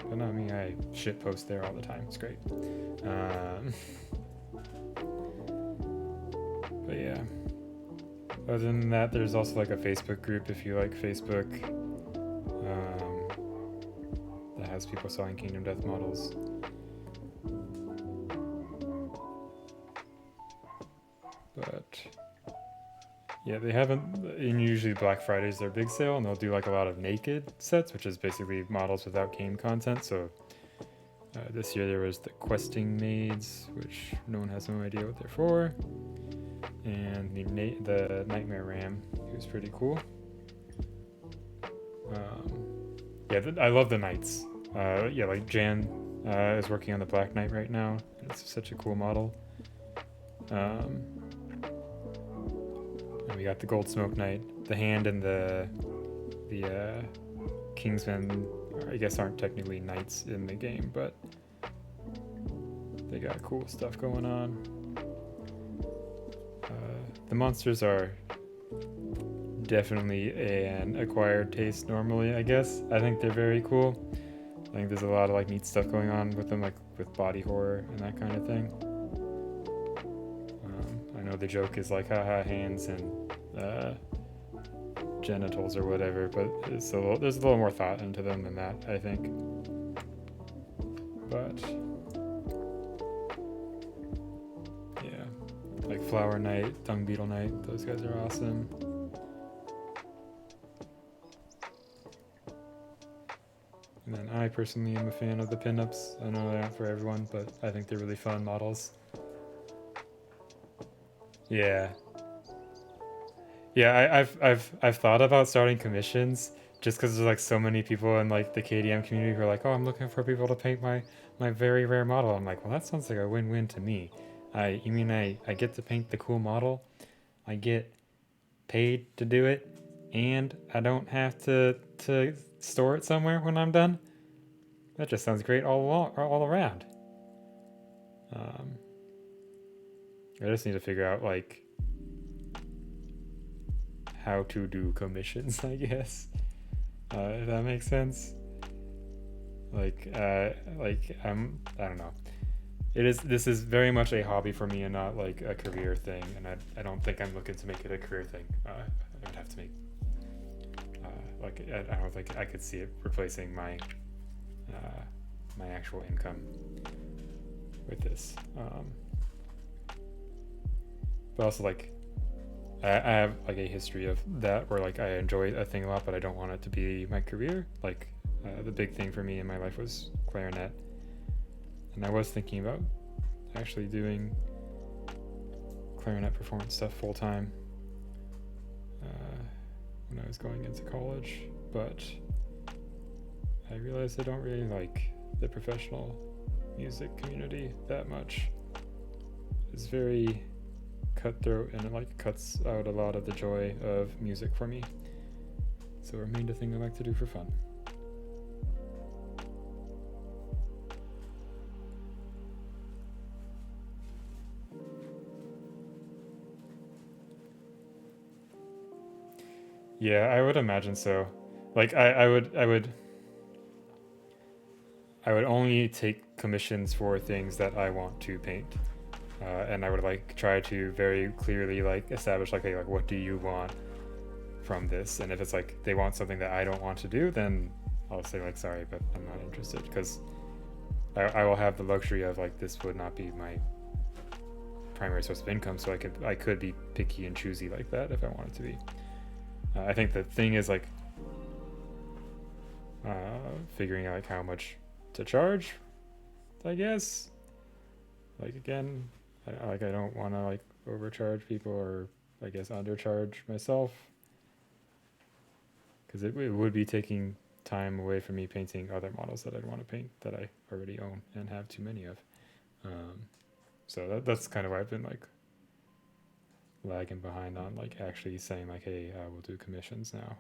But not me, I shit post there all the time. It's great. But yeah. Other than that, there's also like a Facebook group if you like Facebook. That has people selling Kingdom Death models. But yeah, they haven't. And usually Black Friday's their big sale, and they'll do like a lot of naked sets, which is basically models without game content. So this year there was the Questing Maids, which no one has no idea what they're for, and the Nightmare Ram, who's pretty cool. Yeah, I love the knights. Yeah, like Jan is working on the Black Knight right now. It's such a cool model. And we got the Gold Smoke Knight. The Hand and the Kingsmen, I guess, aren't technically knights in the game, but they got cool stuff going on. The monsters are definitely an acquired taste normally, I guess. I think they're very cool. I think there's a lot of like neat stuff going on with them, like with body horror and that kind of thing. I know the joke is like haha hands and genitals or whatever, but there's a little more thought into them than that, I think. But yeah, like Flower Knight, Dung Beetle Knight, those guys are awesome. And then I personally am a fan of the pinups. I know they're not for everyone, but I think they're really fun models. Yeah. Yeah, I've thought about starting commissions just because there's like so many people in like the KDM community who are like, oh, I'm looking for people to paint my very rare model. I'm like, well, that sounds like a win-win to me. You mean I get to paint the cool model, I get paid to do it, and I don't have to store it somewhere when I'm done? That just sounds great all around. I just need to figure out like how to do commissions, I guess. If that makes sense. I don't know. This is very much a hobby for me and not like a career thing, and I don't think I'm looking to make it a career thing. I would have to make I don't think I could see it replacing my my actual income with this. But also like I have like a history of that where like I enjoy a thing a lot, but I don't want it to be my career. Like the big thing for me in my life was clarinet, and I was thinking about actually doing clarinet performance stuff full time when I was going into college, but I realized I don't really like the professional music community that much. It's very cutthroat, and it like cuts out a lot of the joy of music for me. So it remained a thing I like to do for fun. Yeah, I would imagine so. Like I would only take commissions for things that I want to paint. And I would like try to very clearly like establish like, hey, like what do you want from this? And if it's like they want something that I don't want to do, then I'll say like sorry, but I'm not interested, because I will have the luxury of like this would not be my primary source of income, so I could be picky and choosy like that if I wanted to be. I think the thing is like figuring out like how much to charge, I guess. Like again, I don't want to like overcharge people, or I guess undercharge myself, because it would be taking time away from me painting other models that I'd want to paint that I already own and have too many of. So that's kind of why I've been like lagging behind on like actually saying like, hey, we'll do commissions now.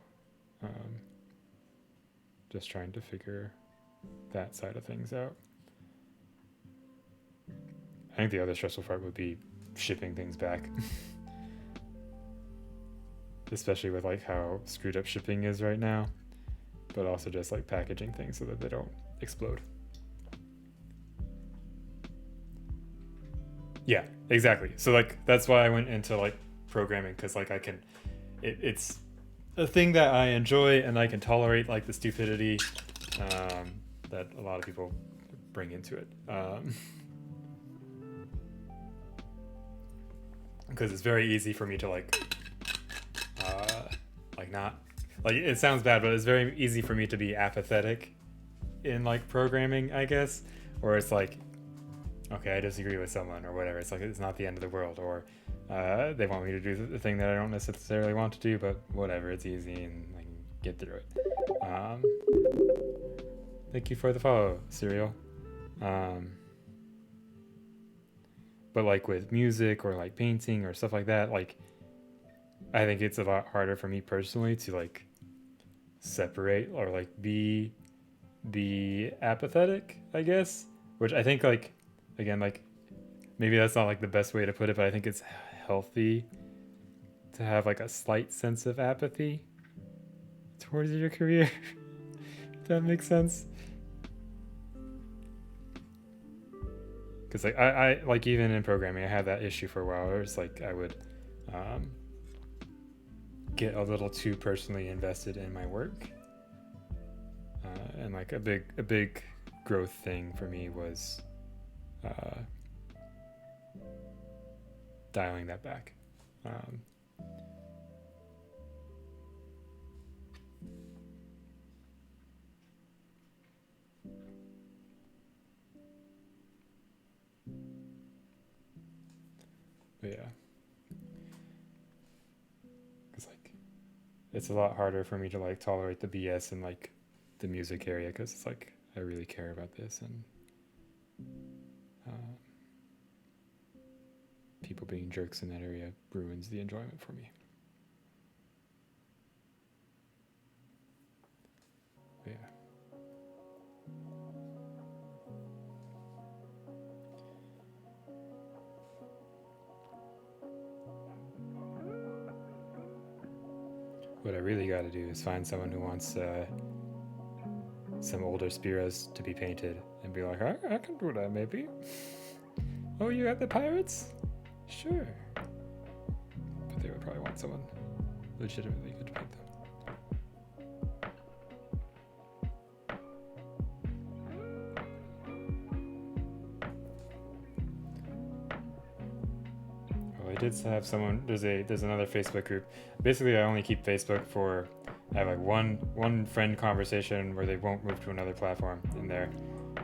Just trying to figure that side of things out. I think the other stressful part would be shipping things back. Especially with like how screwed up shipping is right now, but also just like packaging things so that they don't explode. Yeah, exactly. So like that's why I went into like programming, because like I can, it's a thing that I enjoy and I can tolerate like the stupidity that a lot of people bring into it. Because it's very easy for me to like not like, it sounds bad, but it's very easy for me to be apathetic in like programming, I guess, or it's like, okay, I disagree with someone or whatever. It's like, it's not the end of the world, or they want me to do the thing that I don't necessarily want to do, but whatever, it's easy and I can get through it. Thank you for the follow, Serial. But like with music or like painting or stuff like that, like I think it's a lot harder for me personally to like separate or like be apathetic, I guess, which I think like, again, like maybe that's not like the best way to put it, but I think it's healthy to have like a slight sense of apathy towards your career. If that makes sense. Because like I like, even in programming I had that issue for a while where it's like I would get a little too personally invested in my work, and like a big growth thing for me was dialing that back. But yeah, because like it's a lot harder for me to like tolerate the BS in like the music area, because it's like I really care about this, and people being jerks in that area ruins the enjoyment for me. But yeah. What I really got to do is find someone who wants some older Spiras to be painted and be like, I can do that maybe. Oh, you got the pirates? Sure. But they would probably want someone legitimately good to paint them. Well, I did have someone, there's another Facebook group. Basically I only keep Facebook for, I have like one friend conversation where they won't move to another platform in there,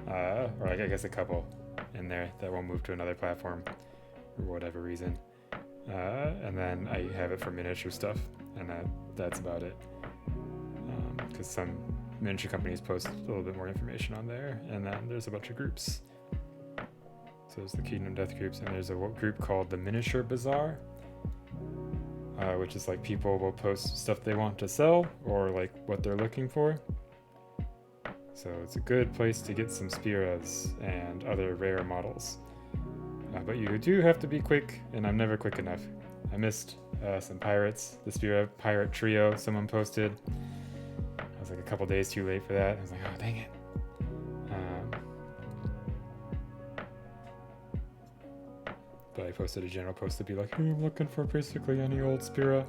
or like I guess a couple in there that won't move to another platform for whatever reason, and then I have it for miniature stuff, and that's about it, because some miniature companies post a little bit more information on there, and then there's a bunch of groups. So there's the Kingdom Death groups, and there's a group called the Miniature Bazaar, which is like people will post stuff they want to sell or like what they're looking for. So it's a good place to get some Spiras and other rare models. But you do have to be quick, and I'm never quick enough. I missed some pirates. The Spira Pirate Trio someone posted. I was like a couple days too late for that. I was like, oh, dang it. But I posted a general post to be like, hey, I'm looking for basically any old Spira.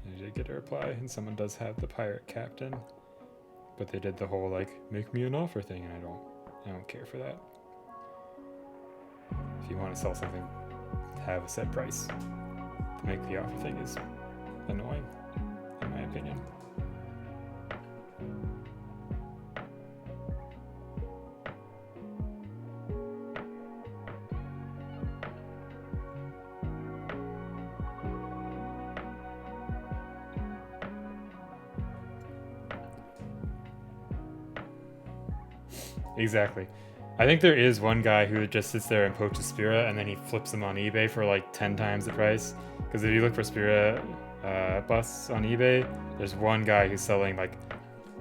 I did get a reply, and someone does have the pirate captain, but they did the whole like make me an offer thing, and I don't care for that. If you want to sell something, have a set price. To make the offer thing is annoying, in my opinion. exactly. I think there is one guy who just sits there and poaches Spira, and then he flips them on eBay for like 10 times the price. Because if you look for Spira busts on eBay, there's one guy who's selling like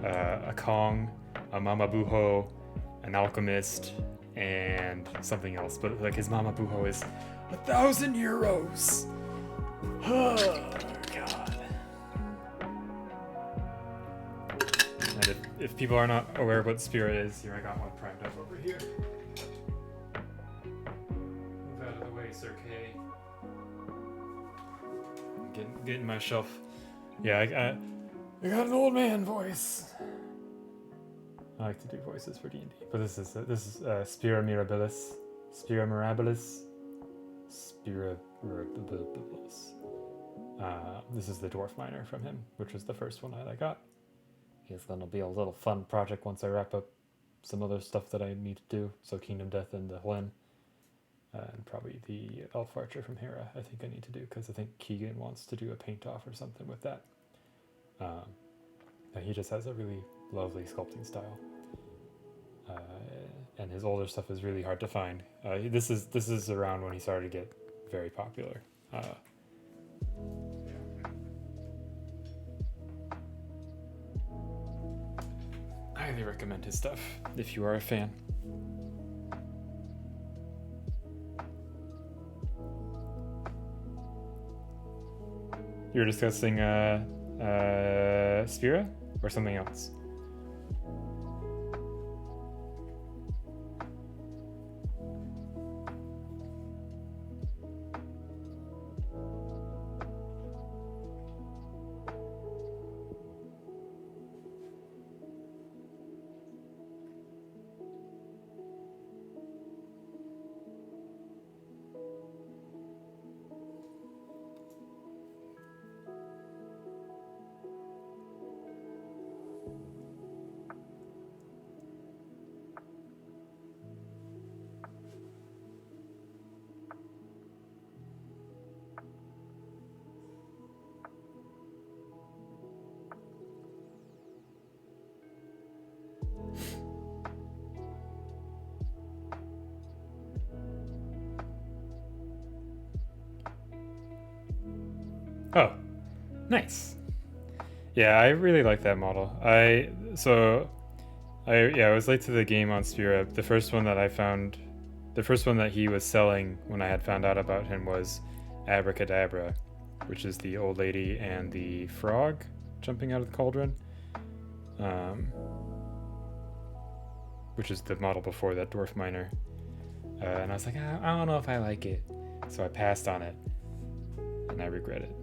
a Kong, a Mama Buho, an Alchemist, and something else. But like his Mama Buho is 1,000 euros. Oh god. And if people are not aware of what Spira is, here I got one primed up over here. Move out of the way, Sir K. Getting my shelf. Yeah, I got an old man voice. I like to do voices for D&D, but this is Spira Mirabilis. Spira Mirabilis. Spira Mirabilis. This is the Dwarf Miner from him, which was the first one I got. It's gonna be a little fun project once I wrap up some other stuff that I need to do. So Kingdom Death and the Hlen. And probably the Elf Archer from Hera I think I need to do, because I think Keegan wants to do a paint off or something with that. He just has a really lovely sculpting style. And his older stuff is really hard to find. This is around when he started to get very popular. I highly recommend his stuff if you are a fan. You were discussing Spira or something else? Oh, nice. Yeah, I really like that model. I was late to the game on Spira. The first one that he was selling when I had found out about him was Abracadabra, which is the old lady and the frog jumping out of the cauldron. Which is the model before that Dwarf Miner. And I was like, I don't know if I like it. So I passed on it. And I regret it.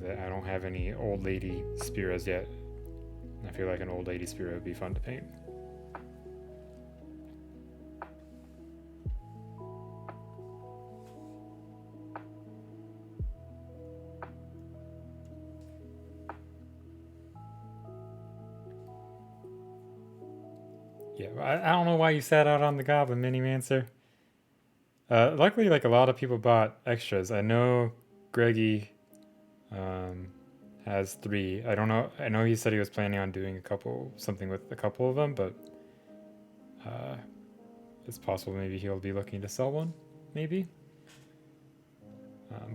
I don't have any old lady Spiras yet. I feel like an old lady Spira would be fun to paint. Yeah, I don't know why you sat out on the Goblin Minimancer. Luckily, like a lot of people bought extras. I know Greggy has 3. I don't know. I know he said he was planning on doing something with a couple of them, but it's possible maybe he'll be looking to sell one, maybe.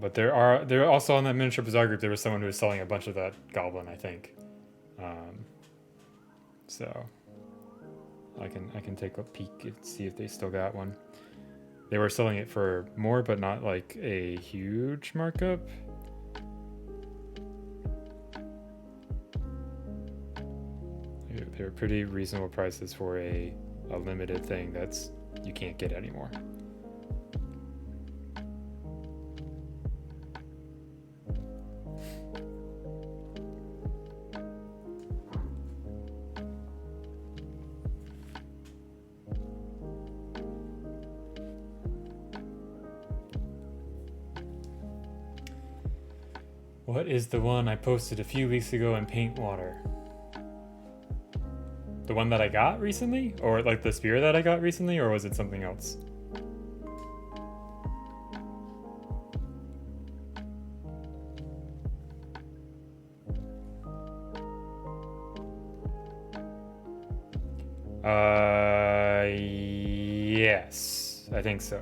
But there are also on that miniature bazaar group. There was someone who was selling a bunch of that goblin, I think. So I can take a peek and see if they still got one. They were selling it for more, but not like a huge markup. They're pretty reasonable prices for a limited thing that's you can't get anymore. What is the one I posted a few weeks ago in Paintwater? The one that I got recently? Or like the spear that I got recently? Or was it something else? Yes, I think so.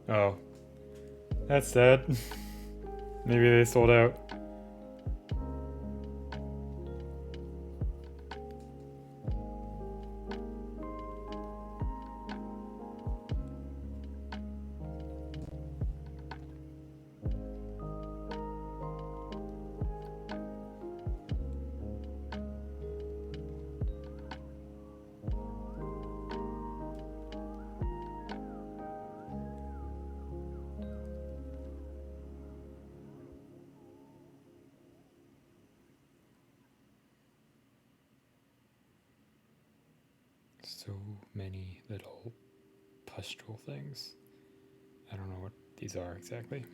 Oh, that's sad. Maybe they sold out. So many little pustule things. I don't know what these are exactly.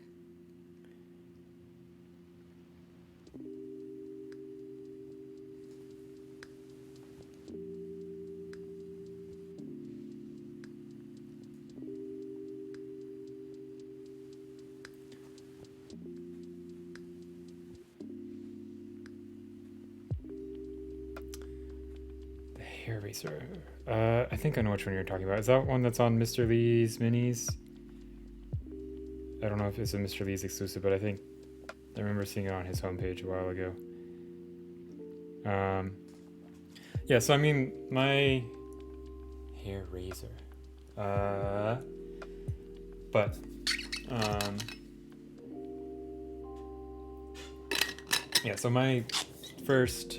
The hair eraser. I think I know which one you're talking about. Is that one that's on Mr. Lee's minis? I don't know if it's a Mr. Lee's exclusive, but I think I remember seeing it on his homepage a while ago. Yeah, so I mean, my hair razor. But, yeah, so my first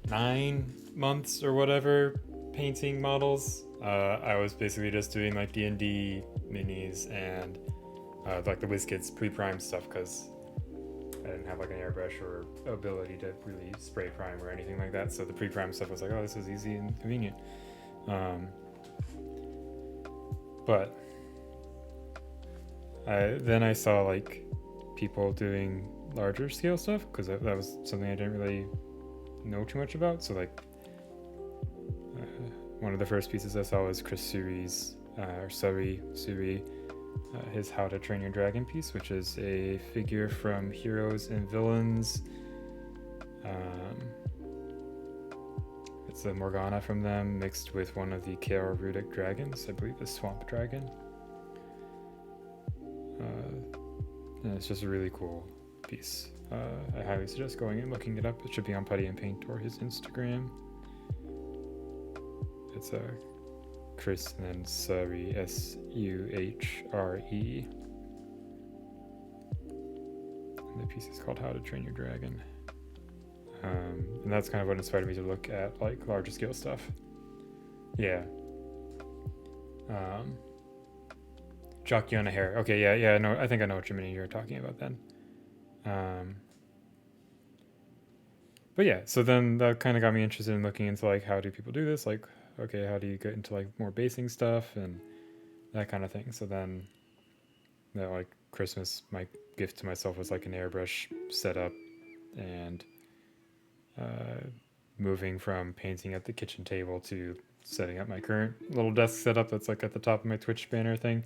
9 months or whatever painting models, I was basically just doing like D&D minis and like the WizKids pre-prime stuff because I didn't have like an airbrush or ability to really spray prime or anything like that. So the pre-prime stuff was like, oh, this is easy and convenient. But then I saw like people doing larger scale stuff because that was something I didn't really know too much about. So like one of the first pieces I saw was Chris Suri's Suri, his How to Train Your Dragon piece, which is a figure from Heroes and Villains. It's the Morgana from them mixed with one of the Chaos Rudic dragons, I believe the Swamp Dragon. And it's just a really cool piece. I highly suggest going and looking it up. It should be on Putty and Paint or his Instagram. It's Chris and then Suhre, Suhre. And the piece is called How to Train Your Dragon. And that's kind of what inspired me to look at like larger scale stuff. Yeah. Jockey on a Hare. Okay, yeah, no, I think I know what mini you're talking about then. But yeah, so then that kind of got me interested in looking into like how do people do this? Like, okay, how do you get into like more basing stuff and that kind of thing? So then that like Christmas, my gift to myself was like an airbrush setup and moving from painting at the kitchen table to setting up my current little desk setup that's like at the top of my Twitch banner thing.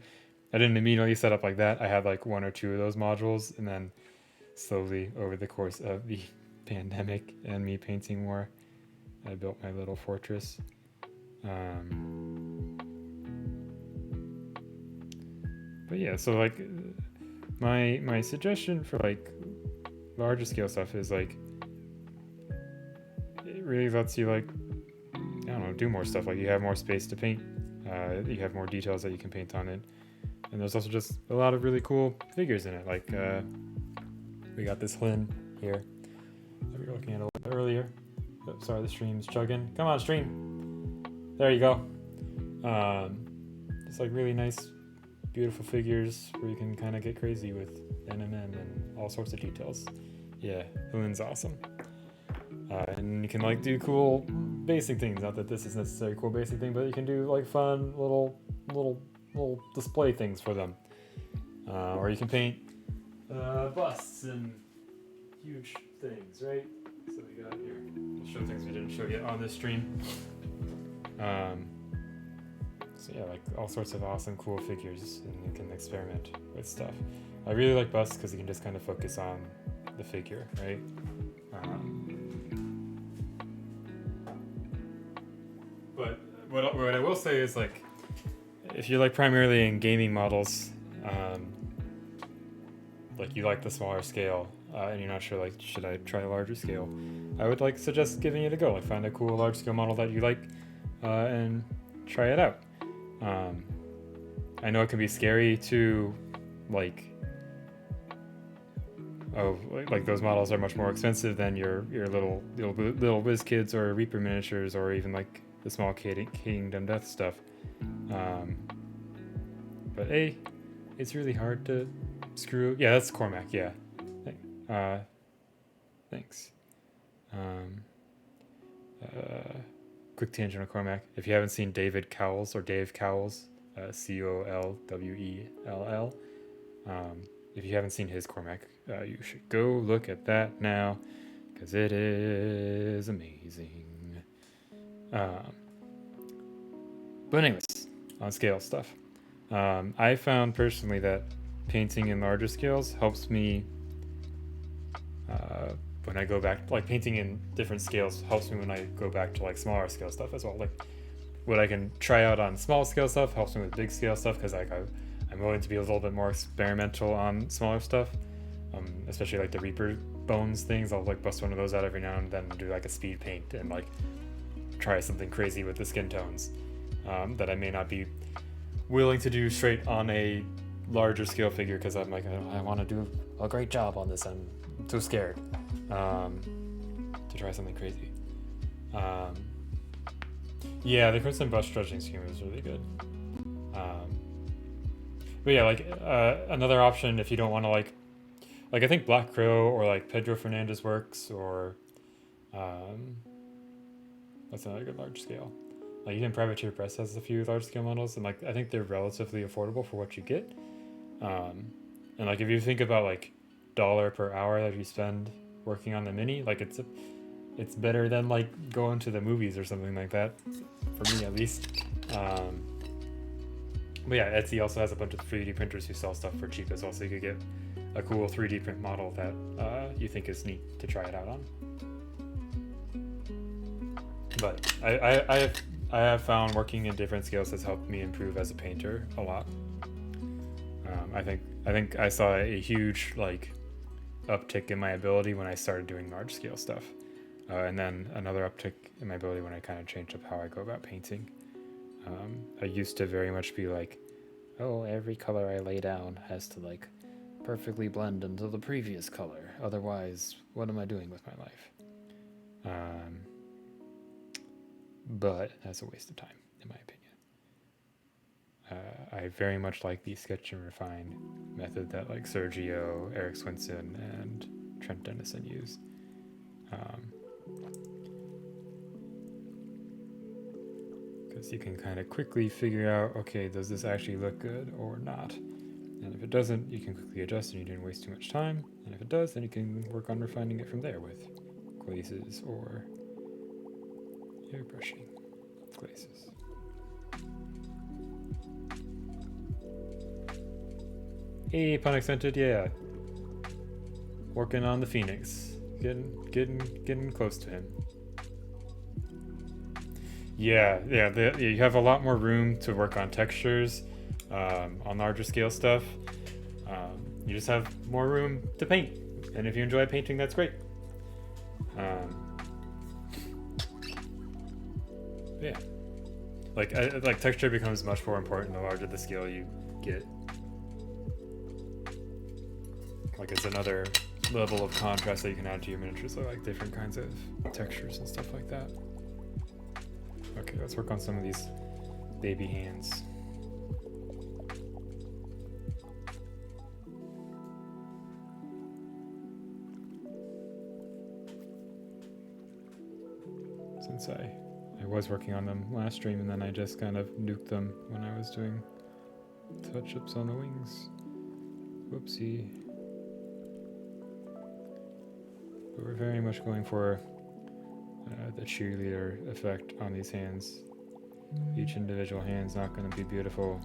I didn't immediately set up like that. I had like 1 or 2 of those modules, and then slowly over the course of the pandemic and me painting more, I built my little fortress. But yeah, so like my suggestion for like larger scale stuff is like it really lets you like I don't know, do more stuff. Like you have more space to paint, you have more details that you can paint on it, and there's also just a lot of really cool figures in it. Like we got this Hlyn here that we were looking at a little bit earlier. Oh, sorry, the stream's chugging. Come on, stream. There you go. It's like really nice beautiful figures where you can kind of get crazy with NMM and all sorts of details. Yeah, Balloon's awesome. And you can like do cool basic things. Not that this is necessarily a cool basic thing, but you can do like fun little display things for them. Or you can paint busts and huge things, right? So we got here. We'll show things we didn't show yet on this stream. So yeah, like all sorts of awesome, cool figures, and you can experiment with stuff. I really like busts because you can just kind of focus on the figure, right? But what I will say is, like, if you're like primarily in gaming models, like you like the smaller scale, and you're not sure like should I try a larger scale, I would like suggest giving it a go. Like find a cool large scale model that you like, and try it out. I know it can be scary to like. Like those models are much more expensive than your little Whiz Kids or Reaper miniatures, or even like the small Kingdom Death stuff. But it's really hard to screw. Yeah, that's Cormac. Yeah. Thanks. Quick tangent on Cormac. If you haven't seen David Cowles or Dave Cowles, Cowell, if you haven't seen his Cormac, you should go look at that now, because it is amazing. But anyways, on scale stuff. I found personally that painting in larger scales helps me when I go back, like painting in different scales helps me when I go back to like smaller scale stuff as well. Like what I can try out on small scale stuff helps me with big scale stuff, because like I'm willing to be a little bit more experimental on smaller stuff, especially like the Reaper bones things. I'll like bust one of those out every now and then and do like a speed paint and like try something crazy with the skin tones that I may not be willing to do straight on a larger scale figure, because I'm like, I want to do a great job on this. I'm too scared to try something crazy. Yeah, the Crimson Brush Dredging Scheme is really good. But yeah, like another option if you don't want to like I think Black Crow or like Pedro Fernandez works, or that's another good large scale. Like even Privateer Press has a few large scale models, and like I think they're relatively affordable for what you get. And like if you think about like $1 per hour that you spend working on the mini, like it's better than like going to the movies or something like that, for me at least. But yeah, Etsy also has a bunch of 3D printers who sell stuff for cheap as well, so you could get a cool 3D print model that you think is neat to try it out on. But I have found working in different scales has helped me improve as a painter a lot. I think I saw a huge like uptick in my ability when I started doing large scale stuff, and then another uptick in my ability when I kind of changed up how I go about painting. I used to very much be like, oh, every color I lay down has to like perfectly blend into the previous color. Otherwise, what am I doing with my life? But that's a waste of time, in my opinion. I very much like the sketch and refine method that like Sergio, Eric Swinson, and Trent Dennison use. Because you can kind of quickly figure out, okay, does this actually look good or not? And if it doesn't, you can quickly adjust and you didn't waste too much time. And if it does, then you can work on refining it from there with glazes or airbrushing glazes. Hey, pun accented, yeah. Working on the Phoenix. Getting close to him. Yeah, you have a lot more room to work on textures on larger scale stuff. You just have more room to paint, and if you enjoy painting, that's great. Yeah, like texture becomes much more important the larger the scale you get. Like it's another level of contrast that you can add to your miniatures, so like different kinds of textures and stuff like that. Okay, let's work on some of these baby hands. since I was working on them last stream and then I just kind of nuked them when I was doing touch-ups on the wings. Whoopsie. But we're very much going for the cheerleader effect on these hands. Each individual hand's not going to be beautiful.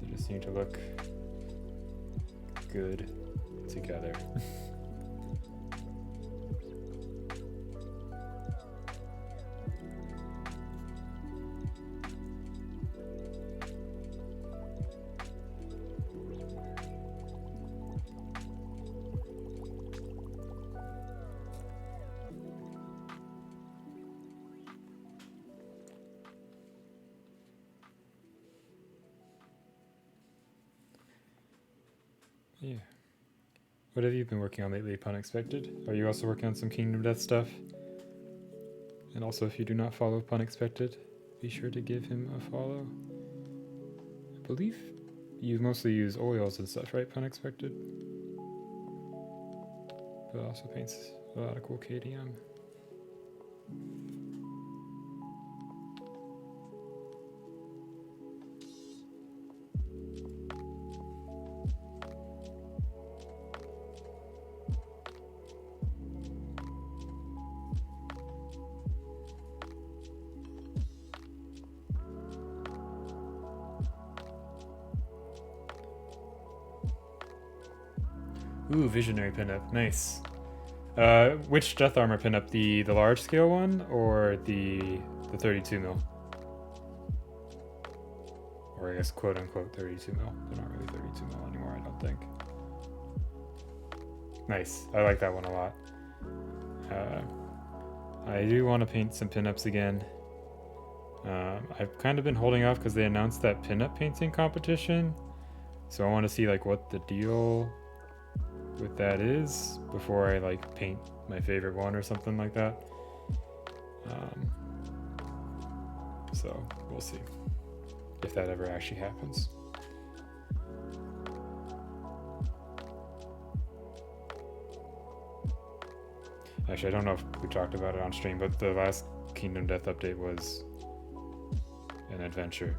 They just need to look good together. Yeah. What have you been working on lately, Punexpected? Are you also working on some Kingdom Death stuff? And also, if you do not follow Punexpected, be sure to give him a follow. I believe you mostly use oils and stuff, right, Punexpected? But also paints a lot of cool KDM. Ooh, Visionary pinup, nice. Which Death Armor pinup? The large scale one or the 32 mil? Or I guess quote unquote 32 mil. They're not really 32 mil anymore, I don't think. Nice, I like that one a lot. I do want to paint some pinups again. I've kind of been holding off because they announced that pinup painting competition. So I want to see like what the deal with that is before I like paint my favorite one or something like that. So we'll see if that ever actually happens. Actually, I don't know if we talked about it on stream, but the last Kingdom Death update was an adventure.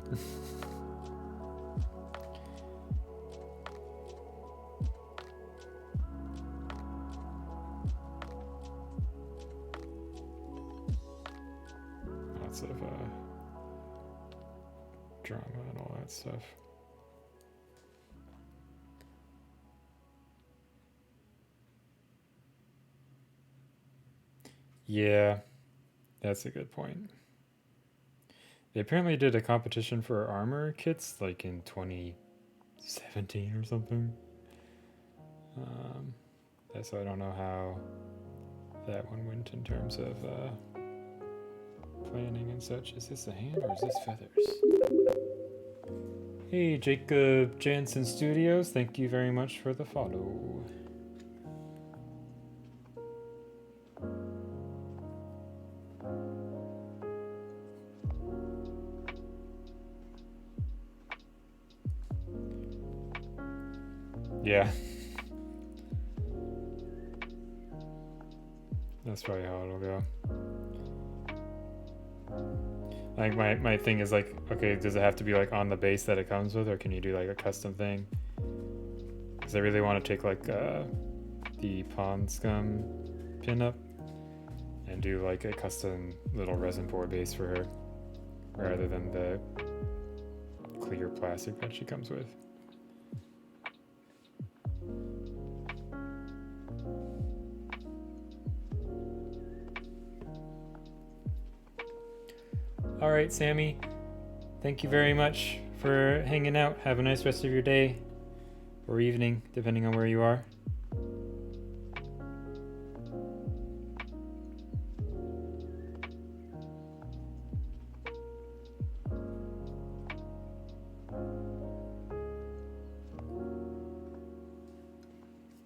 Lots of drama and all that stuff. Yeah, that's a good point. They apparently did a competition for armor kits like in 2017 or something. So I don't know how that one went in terms of planning and such. Is this a hand or is this feathers? Hey, Jacob Jansen Studios, thank you very much for the follow. Yeah. That's probably how it'll go. Like my thing is like, okay, does it have to be like on the base that it comes with, or can you do like a custom thing? Because I really want to take like the Pond Scum pinup and do like a custom little resin pour base for her, rather than the clear plastic that she comes with. All right, Sammy, thank you very much for hanging out. Have a nice rest of your day or evening, depending on where you are.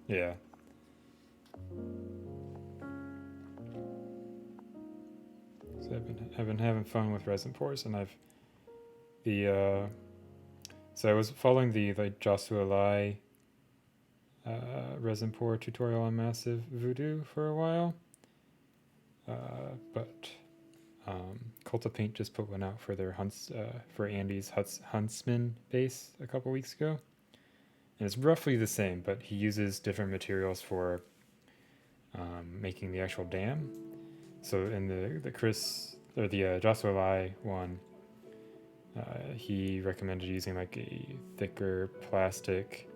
Yeah. So I've been having fun with resin pours, and so I was following the Joshua Lai resin pour tutorial on Massive Voodoo for a while, but Cult of Paint just put one out for their for Andy's Huntsman base a couple weeks ago, and it's roughly the same, but he uses different materials for making the actual dam. So in the Chris or the Joshua Lai one, he recommended using like a thicker plastic,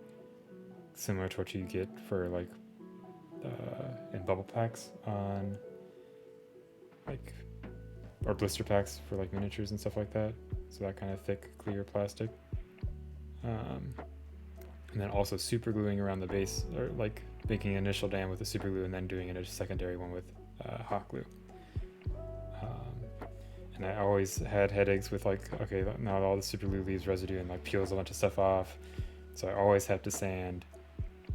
similar to what you get for like in bubble packs on like, or blister packs for like miniatures and stuff like that. So that kind of thick, clear plastic. And then also super gluing around the base, or like making an initial dam with the super glue and then doing a secondary one with hot glue. And I always had headaches with like, okay, now all the super glue leaves residue and like peels a bunch of stuff off. So I always have to sand.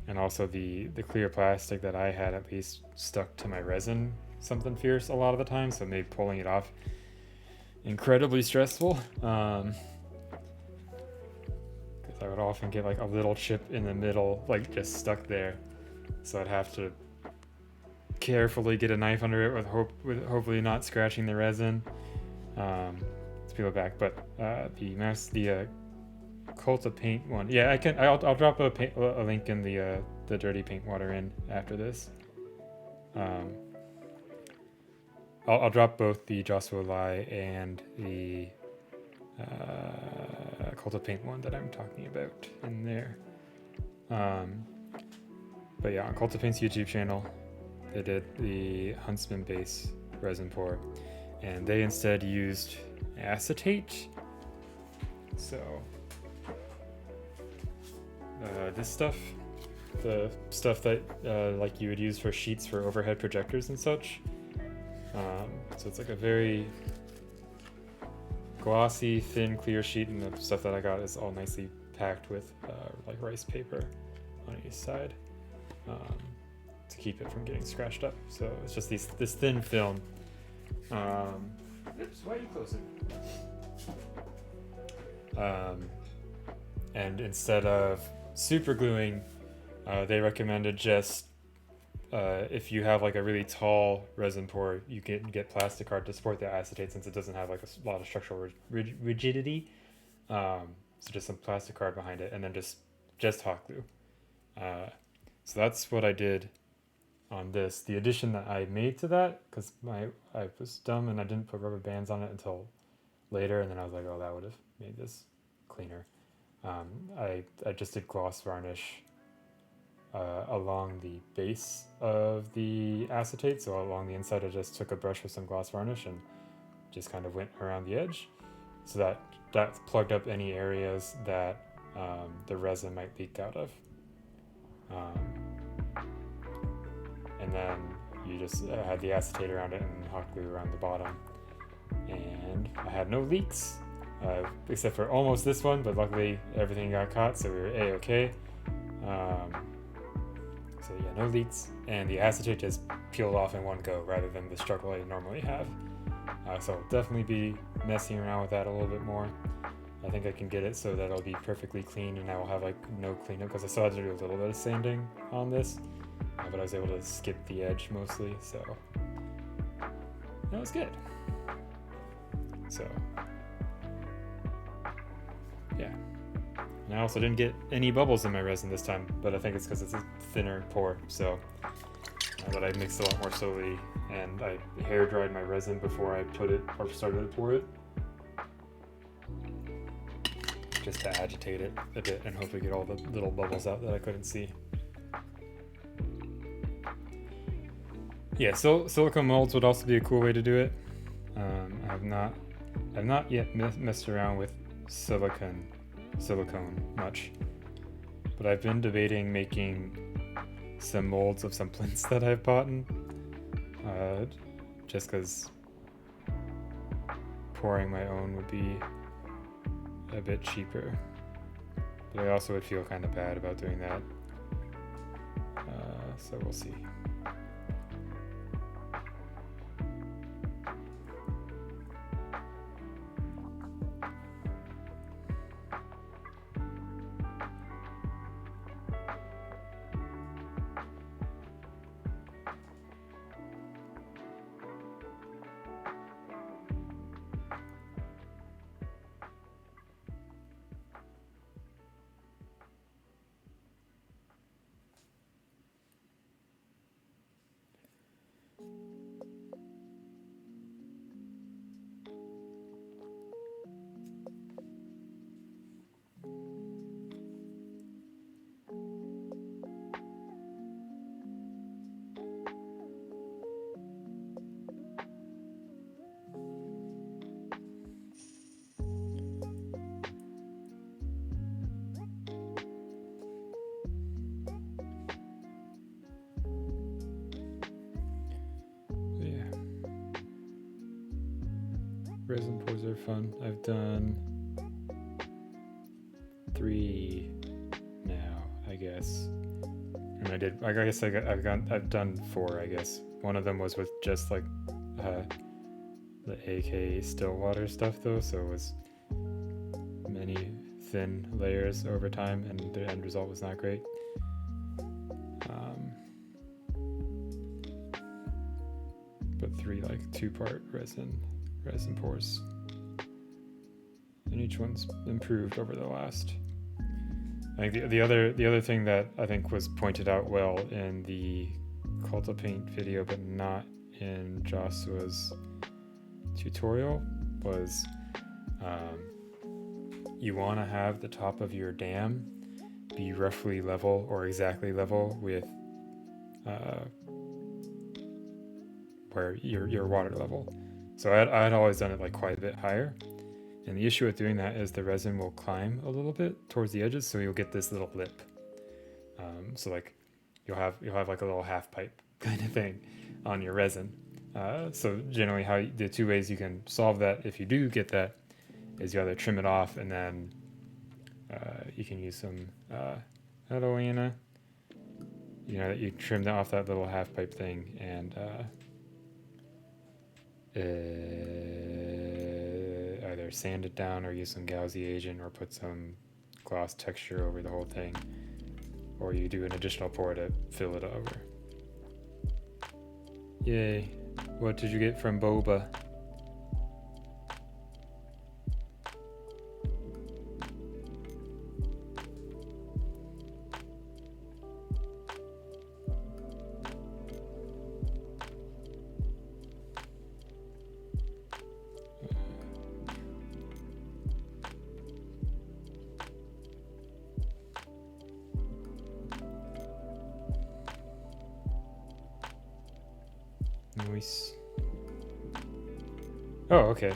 And also the clear plastic that I had at least stuck to my resin something fierce a lot of the time, so it made pulling it off incredibly stressful. Because I would often get like a little chip in the middle, like just stuck there. So I'd have to carefully get a knife under it with hopefully not scratching the resin to peel it back. But the Cult of Paint one, yeah, I'll drop a link in the dirty paint water in after this. I'll drop both the Joshua Lai and the Cult of Paint one that I'm talking about in there. But yeah, on Cult of Paint's YouTube channel, they did the Huntsman base resin pour, and they instead used acetate. So this stuff, the stuff that like you would use for sheets for overhead projectors and such. So it's like a very glossy, thin, clear sheet, and the stuff that I got is all nicely packed with like rice paper on each side to keep it from getting scratched up. So it's just this thin film. Oops, why are you closing? And instead of super gluing, they recommended just if you have like a really tall resin pour, you can get plastic card to support the acetate since it doesn't have like a lot of structural rigidity. So just some plastic card behind it, and then just hot glue. So that's what I did on this. The addition that I made to that, because I was dumb and I didn't put rubber bands on it until later, and then I was like, oh, that would have made this cleaner. I just did gloss varnish along the base of the acetate, so along the inside I just took a brush with some gloss varnish and just kind of went around the edge, so that plugged up any areas that the resin might leak out of. And then you just had the acetate around it and hot glue around the bottom, and I had no leaks except for almost this one, but luckily everything got caught, so we were a-okay. So yeah, no leaks, and the acetate just peeled off in one go rather than the struggle I normally have. So I'll definitely be messing around with that a little bit more. I think I can get it so that it'll be perfectly clean, and I will have like no cleanup, because I still had to do a little bit of sanding on this, but I was able to skip the edge mostly, so that was good. So yeah. And I also didn't get any bubbles in my resin this time, but I think it's because it's a thinner pour, so but I mixed a lot more slowly, and I hair dried my resin before I put it or started to pour it, just to agitate it a bit and hopefully get all the little bubbles out that I couldn't see. Yeah, silicone molds would also be a cool way to do it. I've not yet messed around with silicone much, but I've been debating making some molds of some plinths that I've bought just because pouring my own would be a bit cheaper, but I also would feel kind of bad about doing that, so we'll see. resin pours are fun. I've done 3 now, I guess. And I've done 4, I guess. One of them was with just like the AK Stillwater stuff though, so it was many thin layers over time, and the end result was not great. But 3 like 2-part resin pours, and each one's improved over the last. I think the other thing that I think was pointed out well in the Culta Paint video, but not in Joshua's tutorial, was you want to have the top of your dam be roughly level or exactly level with where your water level. So I had always done it like quite a bit higher, and the issue with doing that is the resin will climb a little bit towards the edges, so you'll get this little lip. So like you'll have like a little half pipe kind of thing on your resin. So generally the 2 ways you can solve that if you do get that is you either trim it off, and then you can use some hello Anna, that you trim off that little half pipe thing, and either sand it down or use some Gauzy agent or put some gloss texture over the whole thing, or you do an additional pour to fill it over. Yay. What did you get from Boba? Nice. Oh, okay.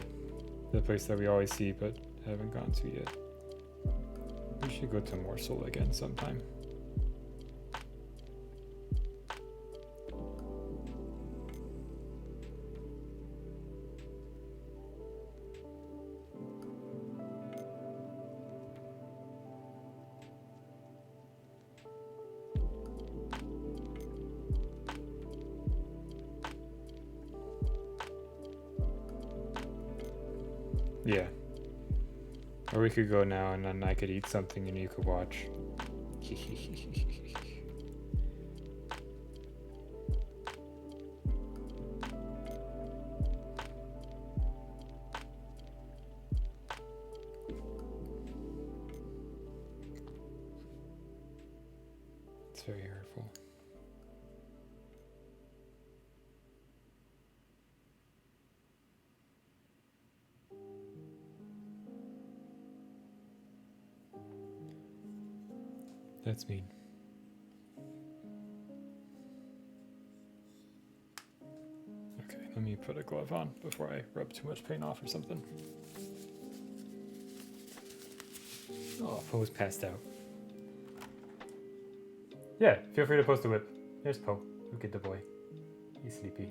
The place that we always see but haven't gone to yet. We should go to Morsel again sometime. Yeah. Or we could go now and then I could eat something and you could watch. It's very hurtful. That's mean. Okay, let me put a glove on before I rub too much paint off or something. Oh, Poe's passed out. Yeah, feel free to post a whip. There's Poe. Look at the boy. He's sleepy.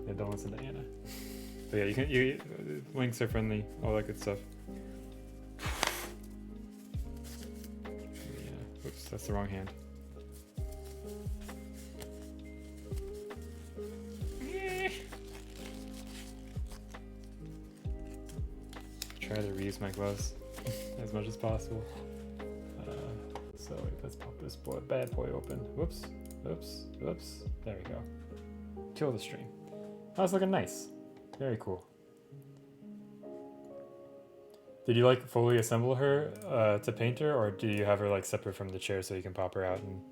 Yeah, don't listen to Anna. But yeah, links are friendly, all that good stuff. Oops, that's the wrong hand. Try to reuse my gloves as much as possible. So let's pop this bad boy open. Whoops, whoops, whoops. There we go. Kill the stream. Oh, it's looking nice. Very cool. Did you like fully assemble her to paint her, or do you have her like separate from the chair so you can pop her out and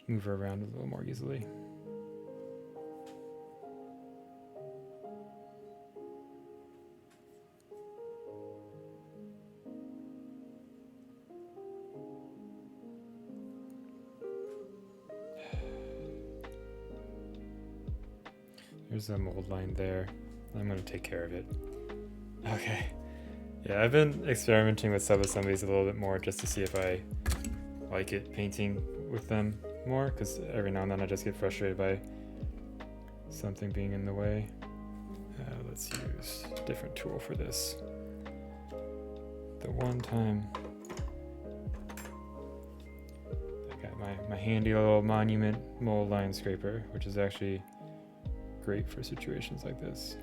move her around a little more easily? There's a mold line there. I'm gonna take care of it. Okay. Yeah, I've been experimenting with sub-assemblies a little bit more just to see if I like it painting with them more, because every now and then I just get frustrated by something being in the way. Let's use a different tool for this. The one time I got my handy little Monument mold line scraper, which is actually great for situations like this.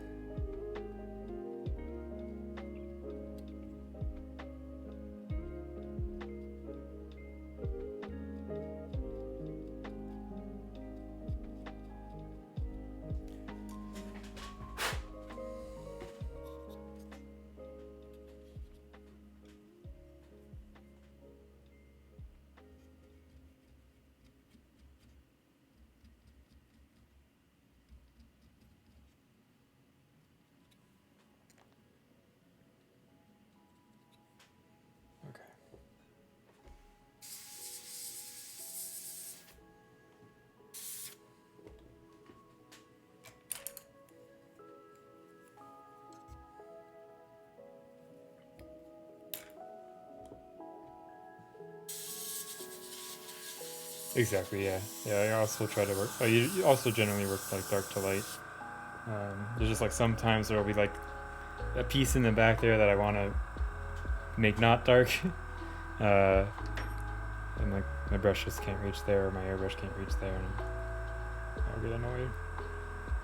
Exactly, yeah. Yeah, I also try to work. You also generally work like dark to light. There's just like sometimes there will be like a piece in the back there that I want to make not dark, and like my brush just can't reach there, or my airbrush can't reach there, and I'll get annoyed.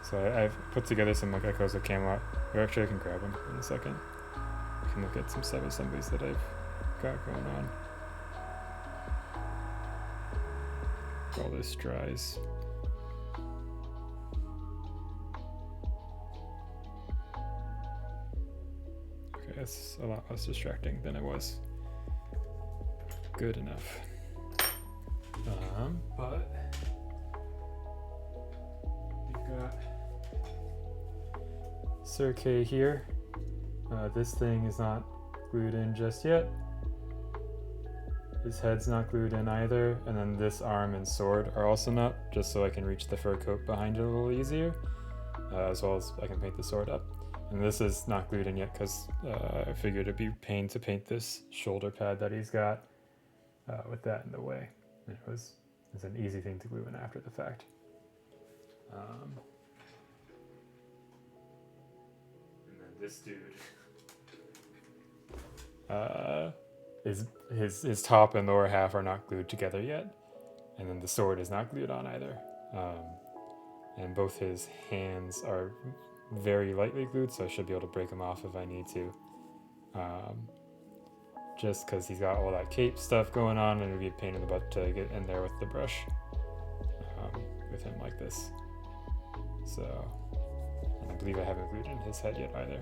So I've put together some like echoes of Camelot. Or actually, I can grab them in a second. I can look at some sub-assemblies that I've got going on. All this dries. Okay, that's a lot less distracting than it was. Good enough. But we've got Cirque here. This thing is not glued in just yet. His head's not glued in either, and then this arm and sword are also not, just so I can reach the fur coat behind it a little easier, as well as I can paint the sword up. And this is not glued in yet because I figured it'd be a pain to paint this shoulder pad that he's got with that in the way. And it's an easy thing to glue in after the fact. And then this dude. His top and lower half are not glued together yet, and then the sword is not glued on either. And both his hands are very lightly glued, so I should be able to break them off if I need to. Just because he's got all that cape stuff going on, and it'd be a pain in the butt to get in there with the brush with him like this. So, and I believe I haven't glued in his head yet either.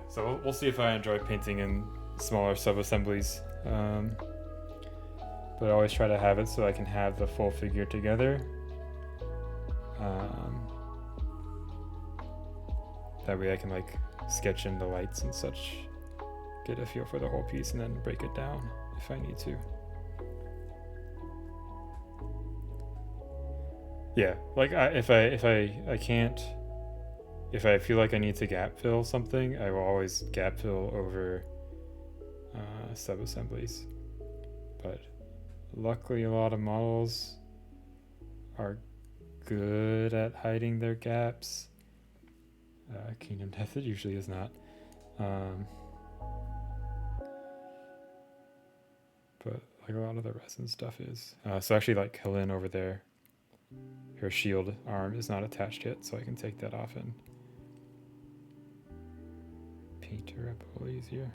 So we'll see if I enjoy painting in smaller sub-assemblies, but I always try to have it so I can have the full figure together. That way I can like sketch in the lights and such, get a feel for the whole piece, and then break it down if I need to. Yeah, like if I can't. If I feel like I need to gap fill something, I will always gap fill over sub-assemblies. But luckily a lot of models are good at hiding their gaps. Kingdom Death it usually is not. But like a lot of the resin stuff is. So actually like Helene over there, her shield arm is not attached yet, so I can take that off and paint her up a little easier.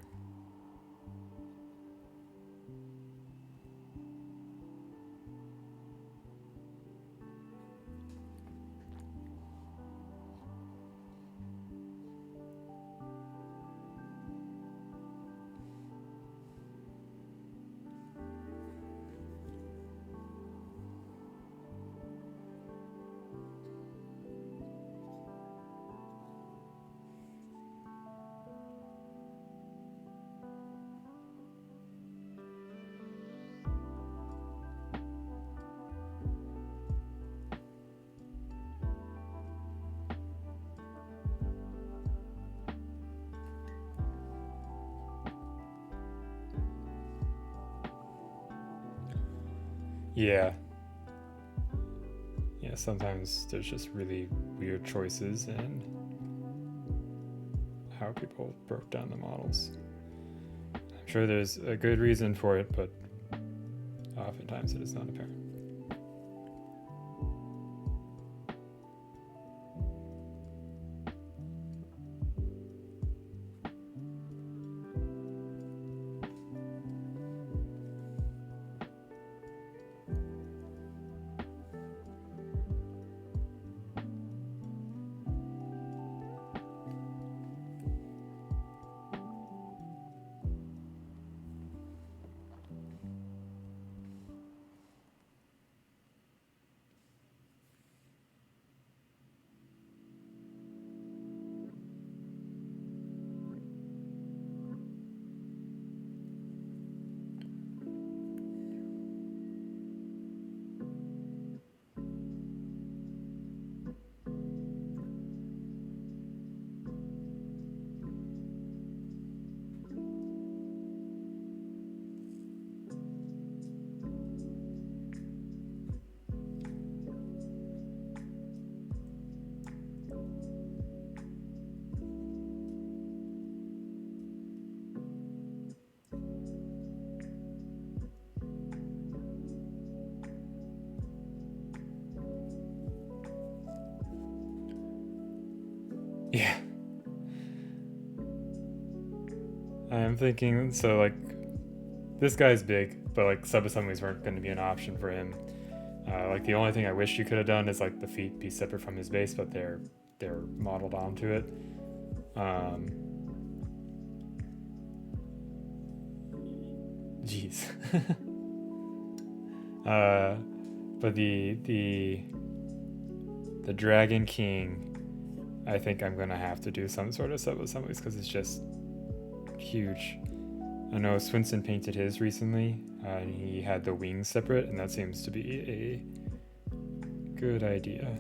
Yeah. Yeah, sometimes there's just really weird choices in how people broke down the models. I'm sure there's a good reason for it, but oftentimes it is not apparent. Yeah. I'm thinking, so like, this guy's big, but like sub-assemblies weren't going to be an option for him. Like the only thing I wish you could have done is like the feet be separate from his base, but they're modeled onto it. Jeez. But the Dragon King, I think I'm gonna have to do some sort of sub-assemblies because it's just huge. I know Swinson painted his recently, and he had the wings separate, and that seems to be a good idea.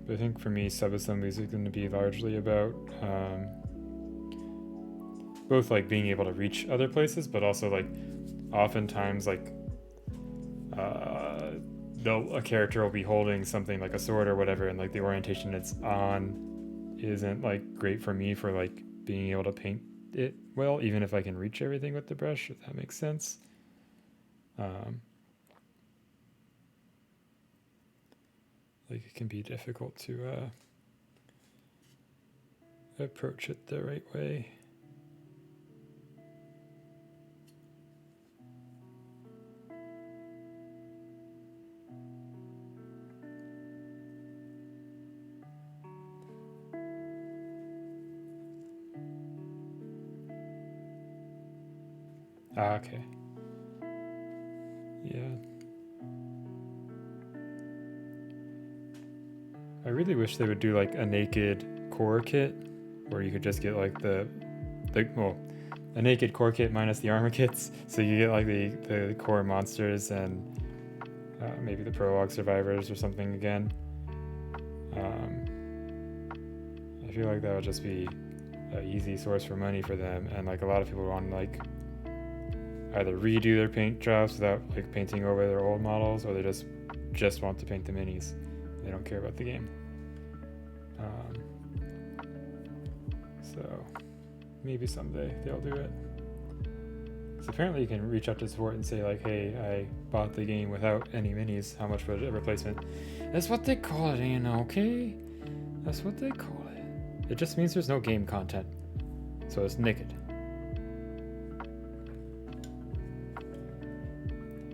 But I think for me, sub-assemblies are going to be largely about both like being able to reach other places, but also like oftentimes like a character will be holding something like a sword or whatever, and like the orientation it's on isn't like great for me for like being able to paint it well, even if I can reach everything with the brush, if that makes sense. Like it can be difficult to approach it the right way. Okay. Yeah. I really wish they would do like a naked core kit where you could just get like a naked core kit minus the armor kits, so you get like the core monsters and maybe the prologue survivors or something again. I feel like that would just be an easy source for money for them, and like a lot of people want to like either redo their paint jobs without like painting over their old models, or they just want to paint the minis. They don't care about the game. So maybe someday they'll do it. Because apparently you can reach out to support and say like, hey, I bought the game without any minis. How much would a replacement? That's what they call it, Anna, okay? That's what they call it. It just means there's no game content. So it's naked.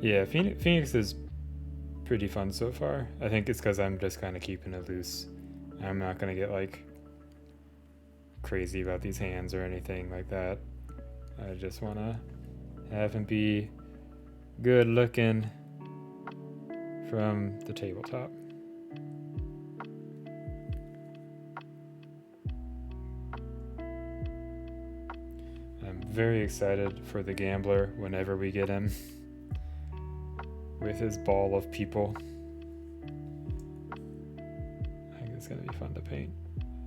Yeah, Phoenix is pretty fun so far. I think it's because I'm just kind of keeping it loose. I'm not going to get like crazy about these hands or anything like that. I just want to have him be good looking from the tabletop. very excited for the Gambler whenever we get him with his ball of people. I think it's going to be fun to paint,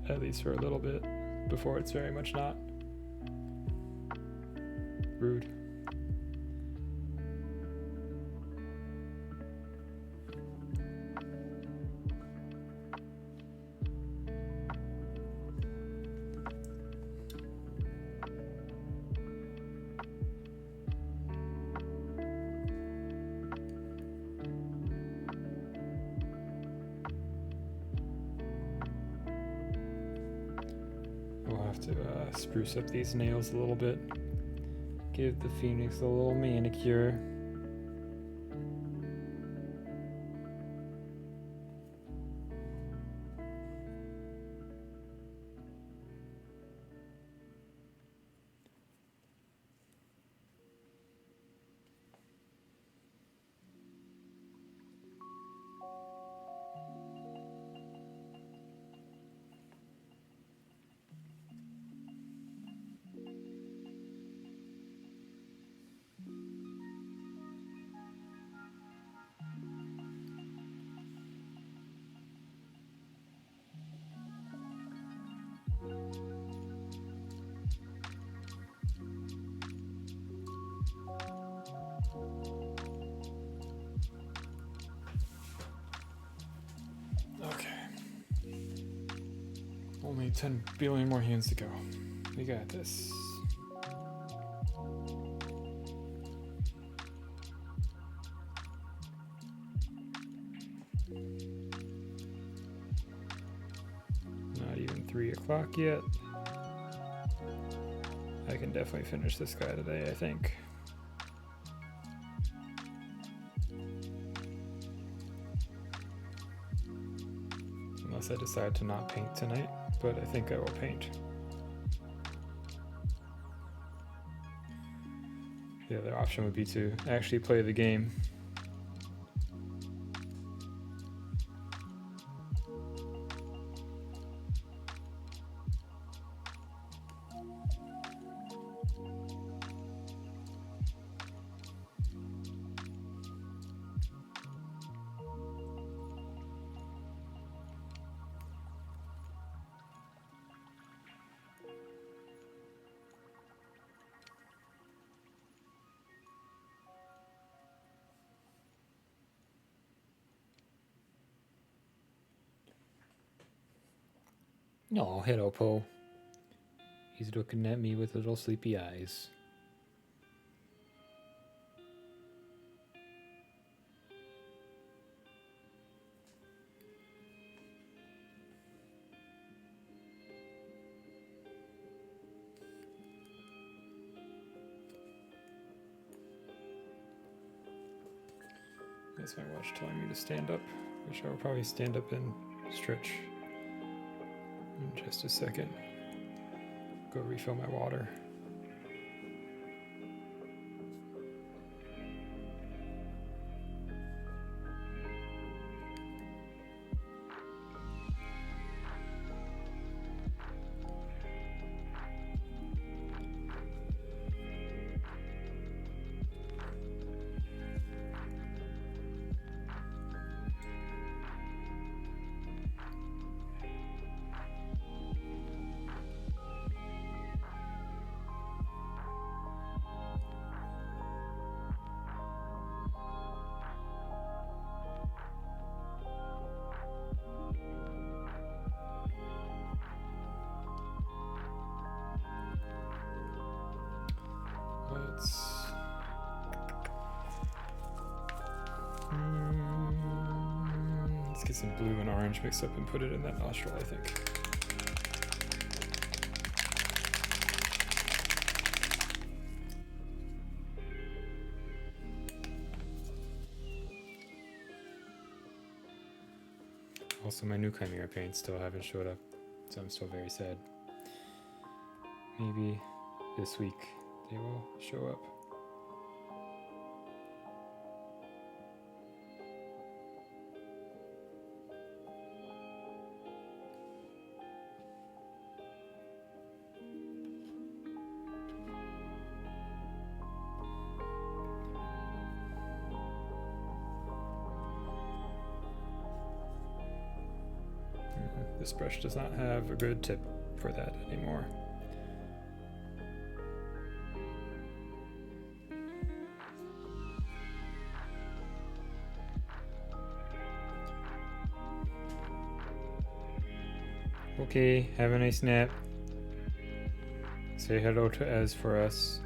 at least for a little bit, before it's very much not. Rude. We'll have to spruce up these nails a little bit. Give the Phoenix a little manicure. Only 10 billion more hands to go. We got this. Not even 3 o'clock yet. I can definitely finish this guy today, I think. Unless I decide to not paint tonight, but I think I will paint. The other option would be to actually play the game. Oh, hello, Poe. He's looking at me with little sleepy eyes. I guess my watch telling me to stand up, which I will probably stand up and stretch. In just a second. Go refill my water. Let's get some blue and orange mixed up and put it in that nostril, I think. Also, my new Chimera paints still haven't showed up, so I'm still very sad. Maybe this week they will show up. This brush does not have a good tip for that anymore. Okay, have a nice nap. Say hello to Ez for us.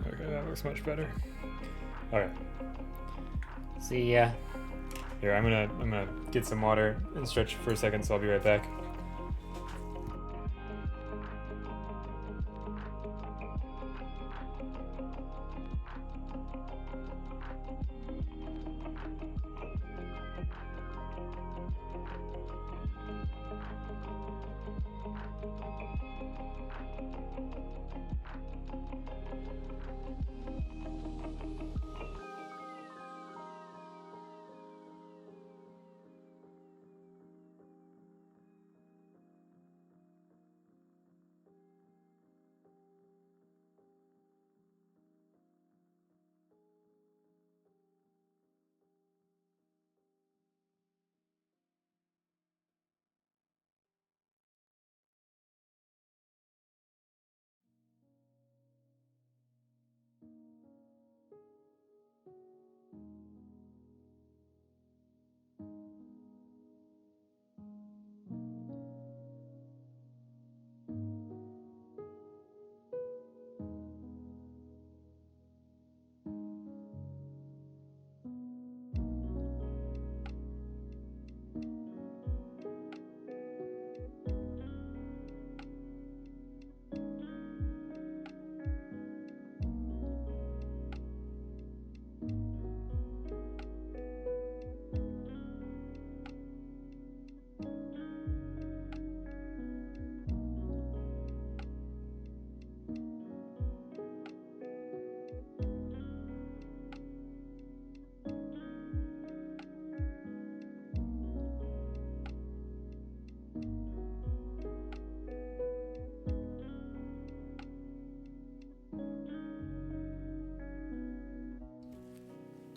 Okay, that looks much better. Okay. See ya. Here, I'm gonna get some water and stretch for a second, so I'll be right back.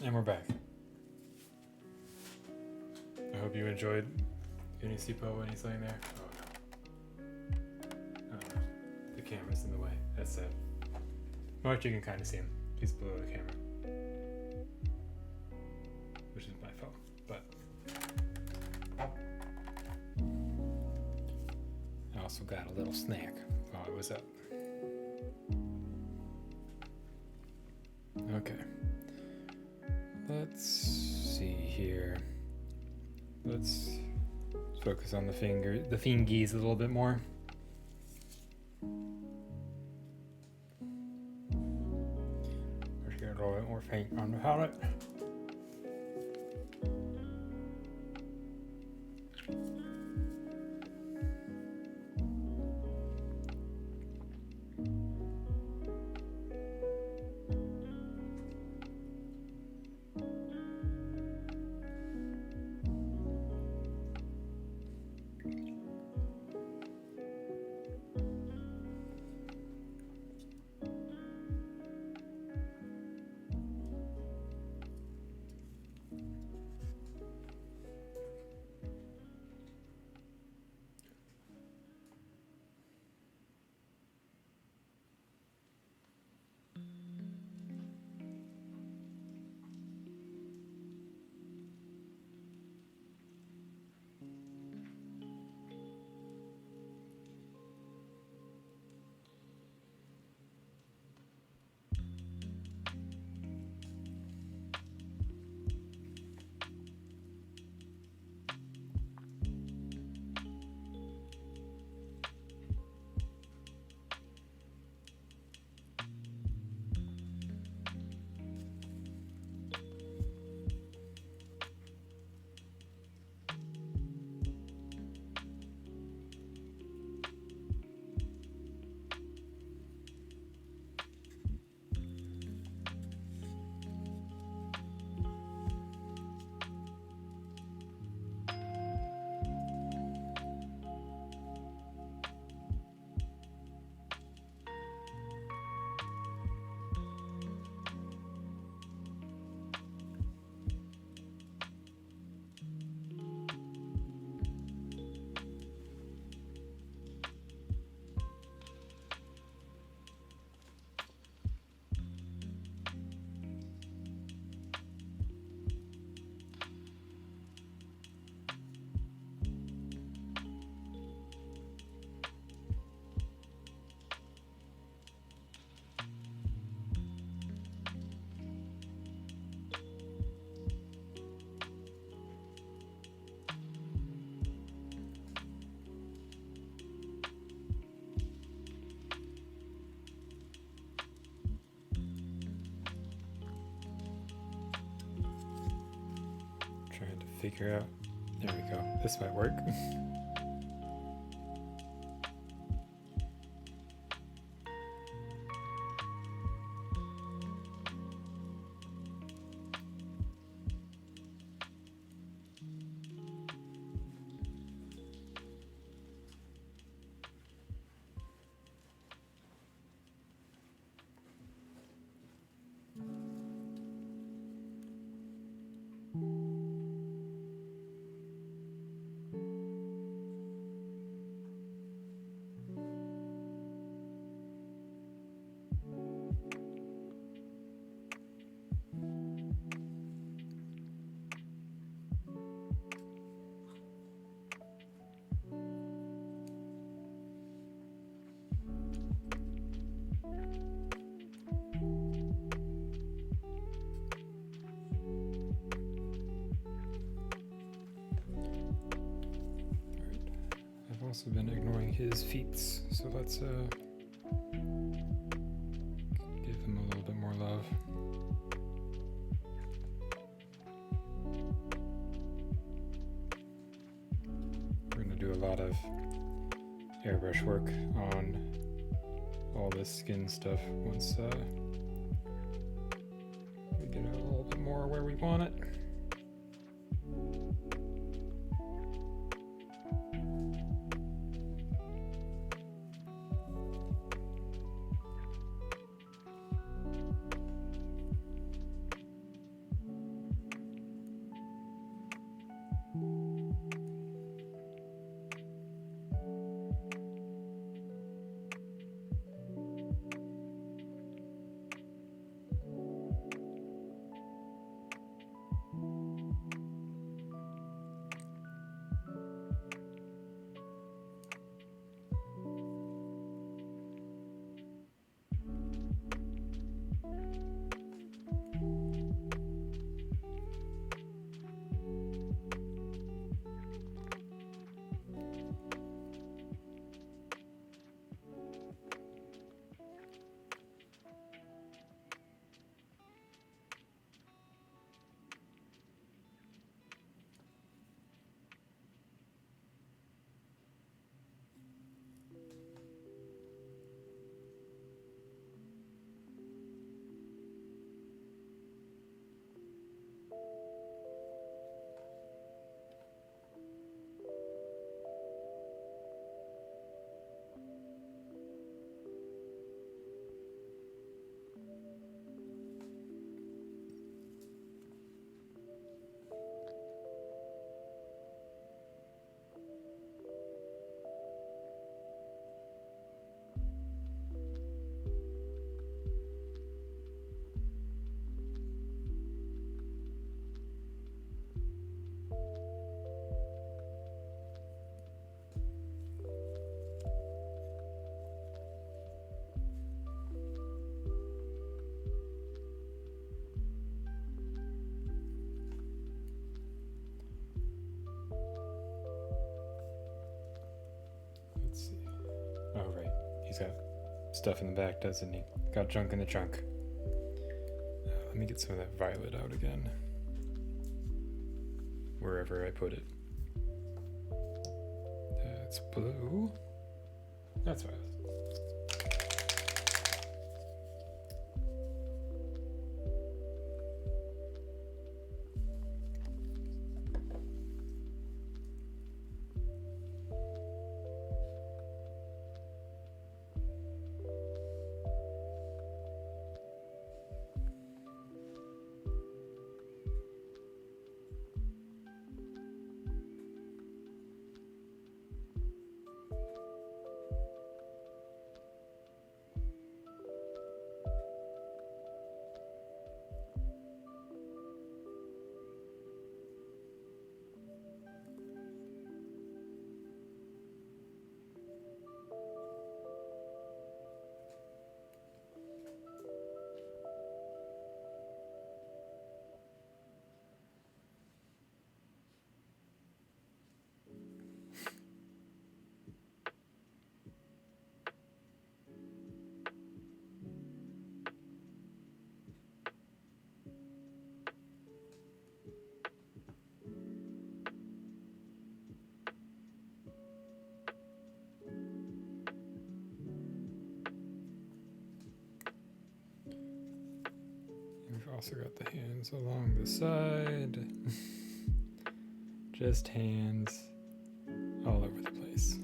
And we're back. I hope you enjoyed Unisipo when he's laying there. Oh no. The camera's in the way. That's sad. But you can kind of see him. He's below the camera. Which is my fault. But I also got a little snack while I was up. Okay. Let's see here. Let's focus on the fingies a little bit more. Let's get a little bit more paint on the palette. figure out. There we go. This might work. Also been ignoring his feats, so let's give him a little bit more love. We're gonna do a lot of airbrush work on all this skin stuff once we get a little bit more where we want it. Oh, right. He's got stuff in the back, doesn't he? Got junk in the trunk. Let me get some of that violet out again. Wherever I put it. That's blue. That's violet. also got the hands along the side. Just hands all over the place.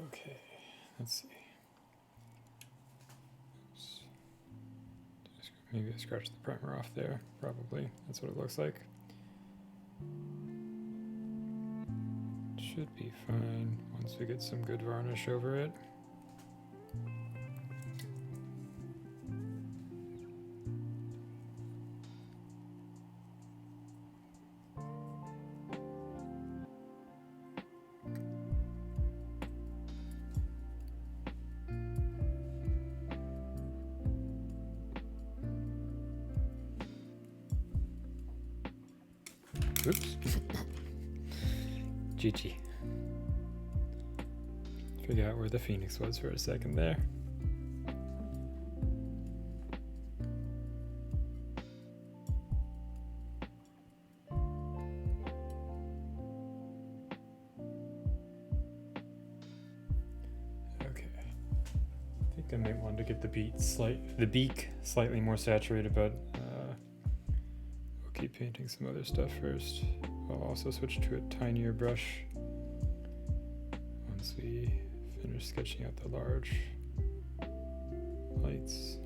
Okay, let's see. Oops. Maybe I scratched the primer off there. Probably. That's what it looks like. Should be fine once we get some good varnish over it. Oops. GG. Figure out where the Phoenix was for a second there. Okay. I think I might want to get the beak slightly more saturated, but we'll keep painting some other stuff first. I'll also switch to a tinier brush once we finish sketching out the large lights.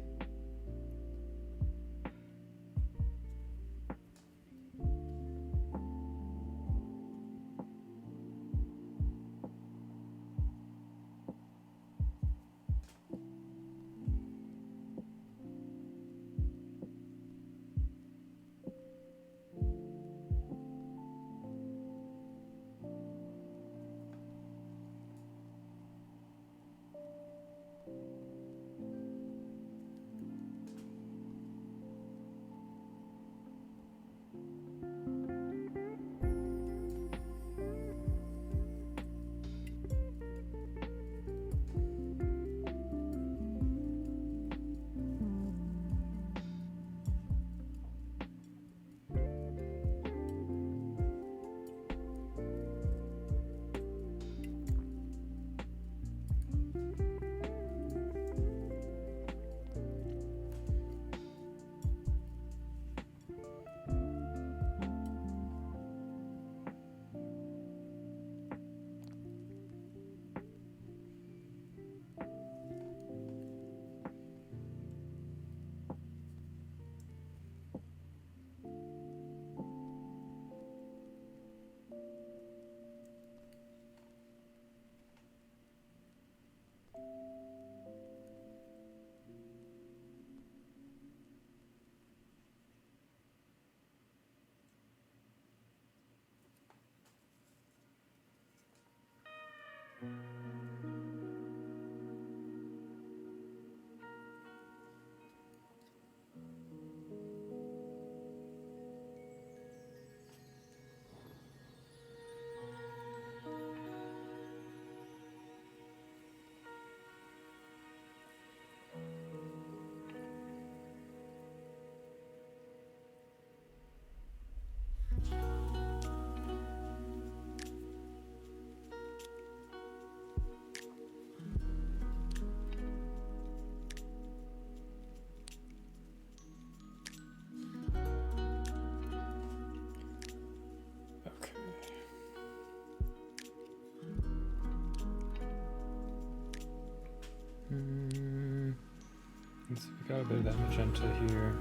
Got a bit of that magenta here.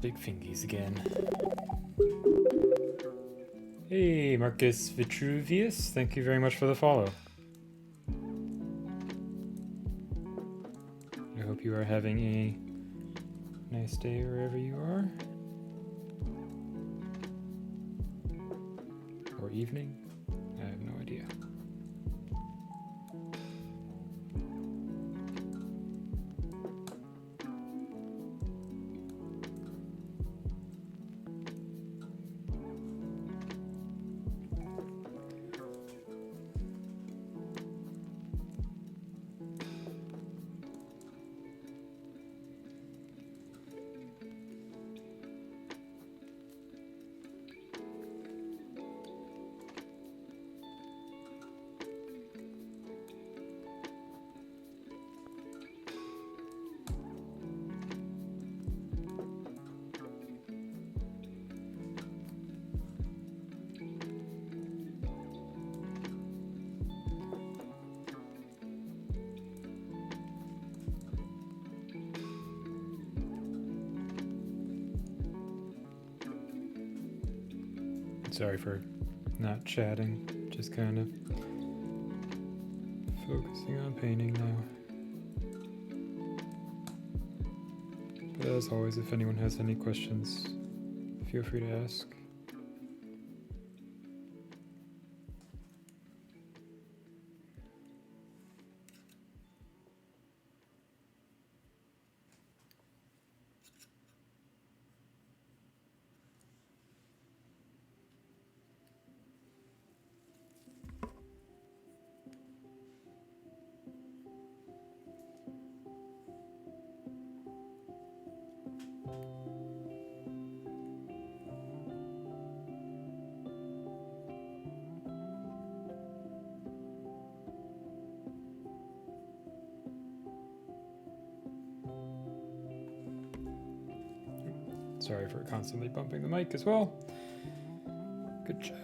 Big fingies again. Hey, Marcus Vitruvius, thank you very much for the follow. I hope you are having a nice day wherever you are. Or evening. I have no idea. Sorry for not chatting, just kind of focusing on painting now. But as always, if anyone has any questions, feel free to ask. Sorry for constantly bumping the mic as well. Good job.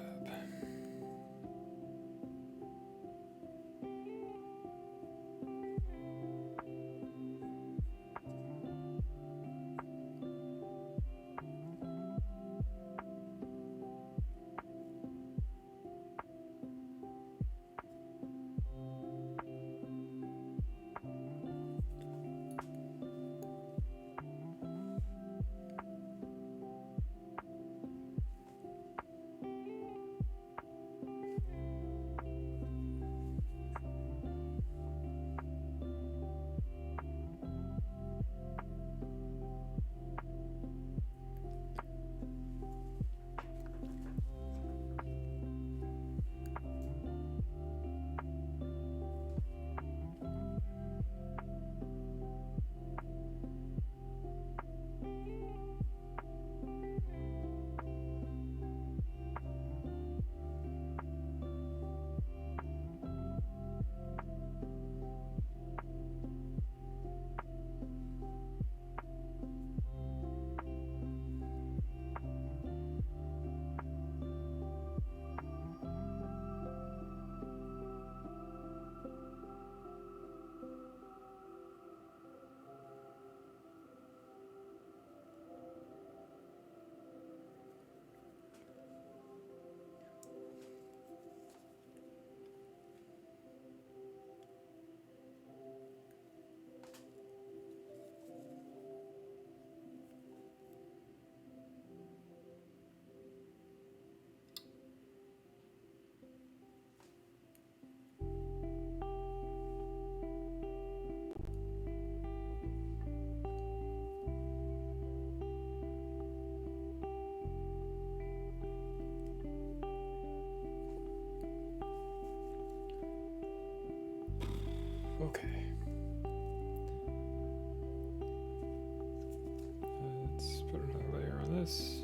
this.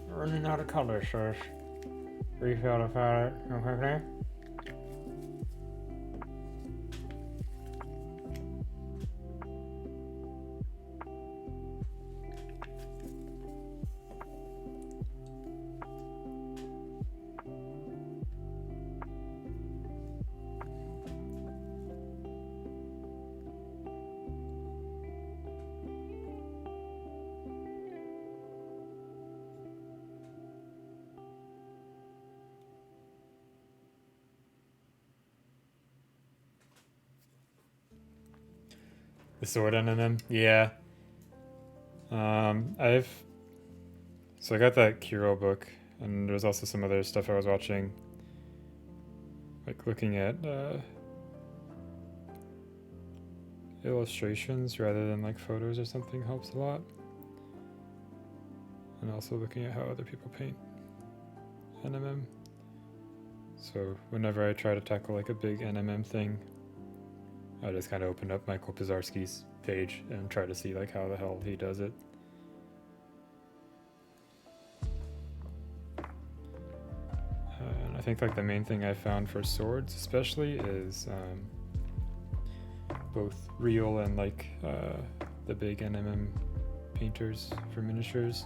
Running out of colors, so refill the palette real quickly. The sword NMM, yeah. So I got that Kiro book, and there's also some other stuff I was watching, like looking at illustrations rather than like photos or something helps a lot, and also looking at how other people paint NMM. So whenever I try to tackle like a big NMM thing, I just kind of open up Michael Pizarski's page and try to see like how the hell he does it. And I think like the main thing I found for swords especially is both real and like the big NMM painters for miniatures.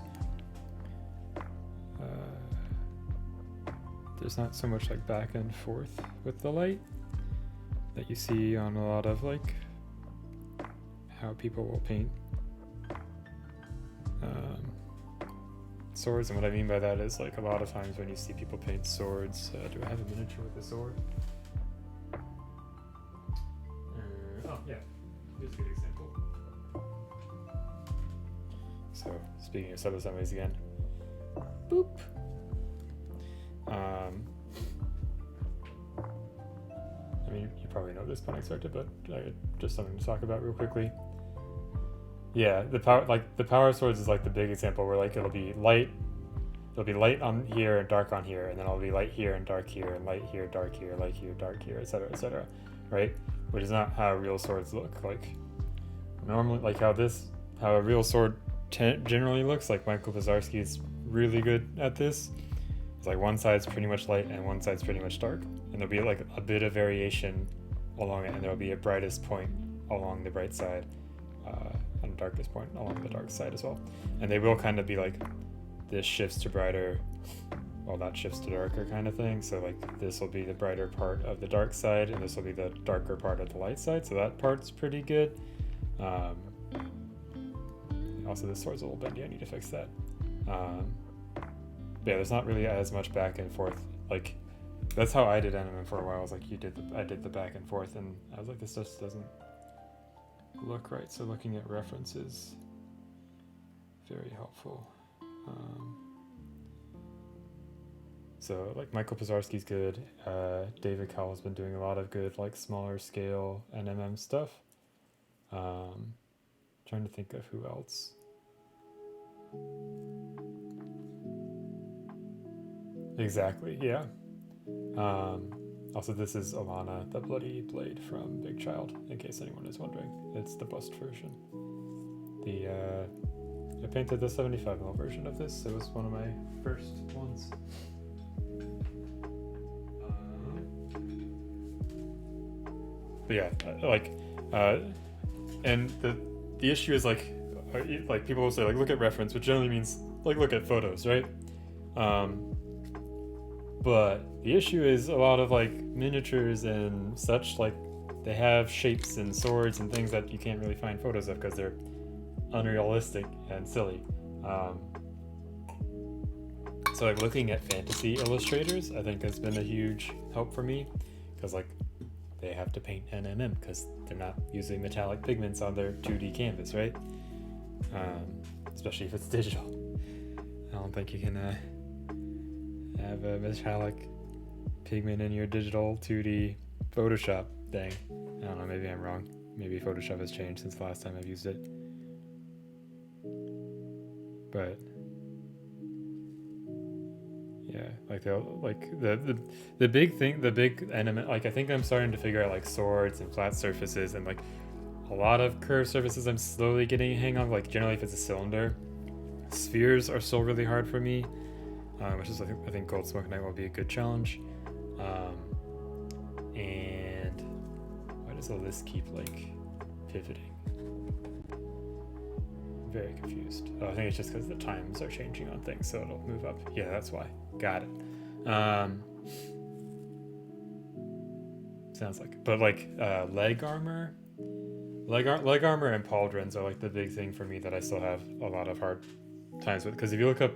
There's not so much like back and forth with the light that you see on a lot of like how people will paint swords. And what I mean by that is like a lot of times when you see people paint swords, do I have a miniature with a sword? Oh yeah, here's a good example. So speaking of sub-assemblies again, boop. I mean, you probably know this unexpected, but just something to talk about real quickly. Yeah, the power swords is like the big example where like it'll be light on here and dark on here, and then it'll be light here and dark here, and light here, dark here, light here, dark here, etc., right? Which is not how real swords look. Like normally, like how a real sword generally looks. Like Michael Pizarski is really good at this. It's like one side's pretty much light and one side's pretty much dark, and there'll be like a bit of variation along it, and there'll be a brightest point along the bright side and a darkest point along the dark side as well. And they will kind of be like this shifts to brighter, well, that shifts to darker kind of thing. So like this will be the brighter part of the dark side, and this will be the darker part of the light side. So that part's pretty good. Also, this sword's a little bendy. I need to fix that. Yeah, there's not really as much back and forth. Like that's how I did anime for a while. I was like, I did the back and forth, and I was like, this just doesn't look right. So looking at references, very helpful. So like Michael Pizarski's good. David Cowell has been doing a lot of good like smaller scale NMM stuff. Trying to think of who else. Exactly, yeah. Also, this is Alana, the Bloody Blade from Big Child, in case anyone is wondering. It's the bust version. I painted the 75mm version of this. It was one of my first ones. But yeah, and the issue is like people will say like look at reference, which generally means like look at photos, right? But the issue is a lot of like miniatures and such, like they have shapes and swords and things that you can't really find photos of because they're unrealistic and silly. So like looking at fantasy illustrators, I think has been a huge help for me because like they have to paint NMM because they're not using metallic pigments on their 2D canvas, right? Especially if it's digital. I don't think you can have metallic pigment in your digital 2D Photoshop. Dang. I don't know, maybe I'm wrong. Maybe Photoshop has changed since the last time I've used it. But yeah, like the big thing, the big element, like I think I'm starting to figure out like swords and flat surfaces and like a lot of curved surfaces I'm slowly getting a hang of. Like generally if it's a cylinder, spheres are still really hard for me, which is I think Gold Smoke Knight will be a good challenge. And why does all this keep like pivoting? Very confused. Oh, I think it's just because the times are changing on things, so it'll move up. Yeah, that's why. Got it. Sounds like, but like leg armor and pauldrons are like the big thing for me that I still have a lot of hard times with. Because if you look up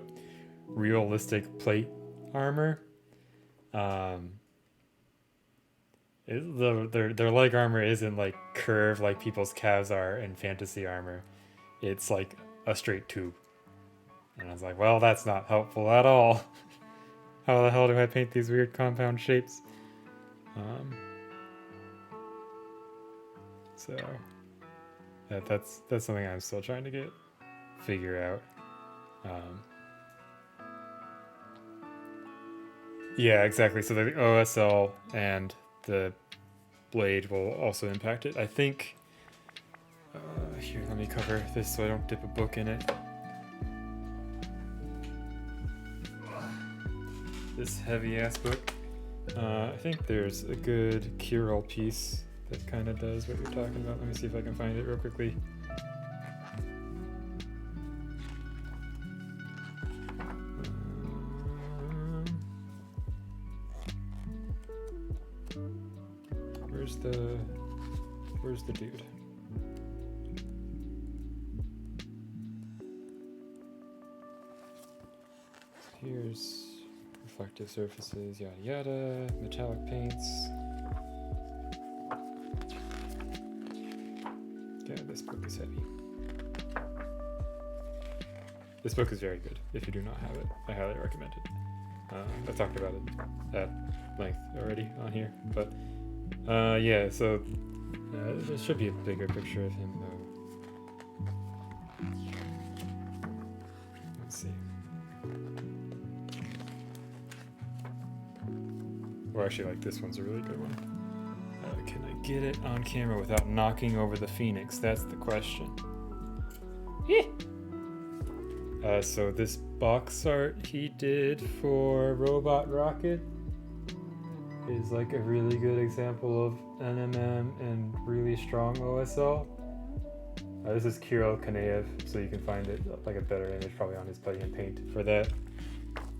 realistic plate armor, their leg armor isn't like curved like people's calves are in fantasy armor. It's like a straight tube. And I was like, well, that's not helpful at all. How the hell do I paint these weird compound shapes? So that's something I'm still trying to figure out. Yeah, exactly. So the OSL and the blade will also impact it. I think. Here, let me cover this so I don't dip a book in it. This heavy ass book. I think there's a good Kirill piece that kind of does what you're talking about. Let me see if I can find it real quickly. Where's the dude? Here's reflective surfaces, yada yada, metallic paints. Yeah, this book is heavy. This book is very good. If you do not have it, I highly recommend it. I talked about it at length already on here, but yeah, so there should be a bigger picture of him though. Let's see. Or actually, like this one's a really good one. Can I get it on camera without knocking over the Phoenix? That's the question. So this box art he did for Robot Rocket is like a really good example of NMM and really strong OSL. This is Kirill Kanaev, so you can find it like a better image probably on his Putty and Paint for that.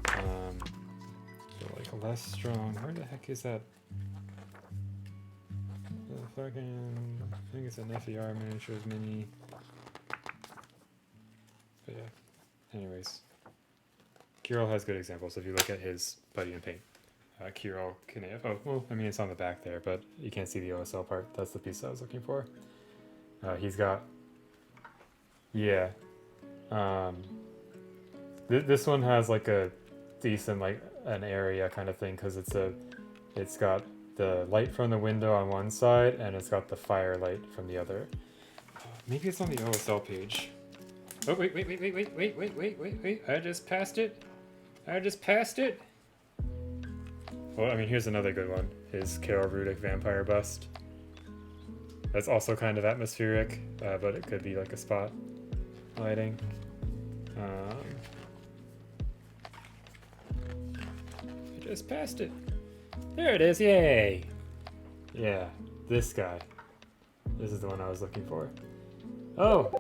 So like less strong. Where the heck is that? I think it's an FER Miniatures Mini. But yeah. Anyways, Kirill has good examples. If you look at his Putty and Paint, Kirill Kanaev. Oh, well, I mean it's on the back there, but you can't see the OSL part. That's the piece I was looking for. He's got, yeah. This one has like a decent like an area kind of thing because it's got the light from the window on one side and it's got the firelight from the other. Maybe it's on the OSL page. Oh wait! I just passed it. Well, I mean, here's another good one. His Karol Rudik vampire bust. That's also kind of atmospheric, but it could be like a spot lighting. I just passed it. There it is, yay! Yeah, this guy. This is the one I was looking for. Oh,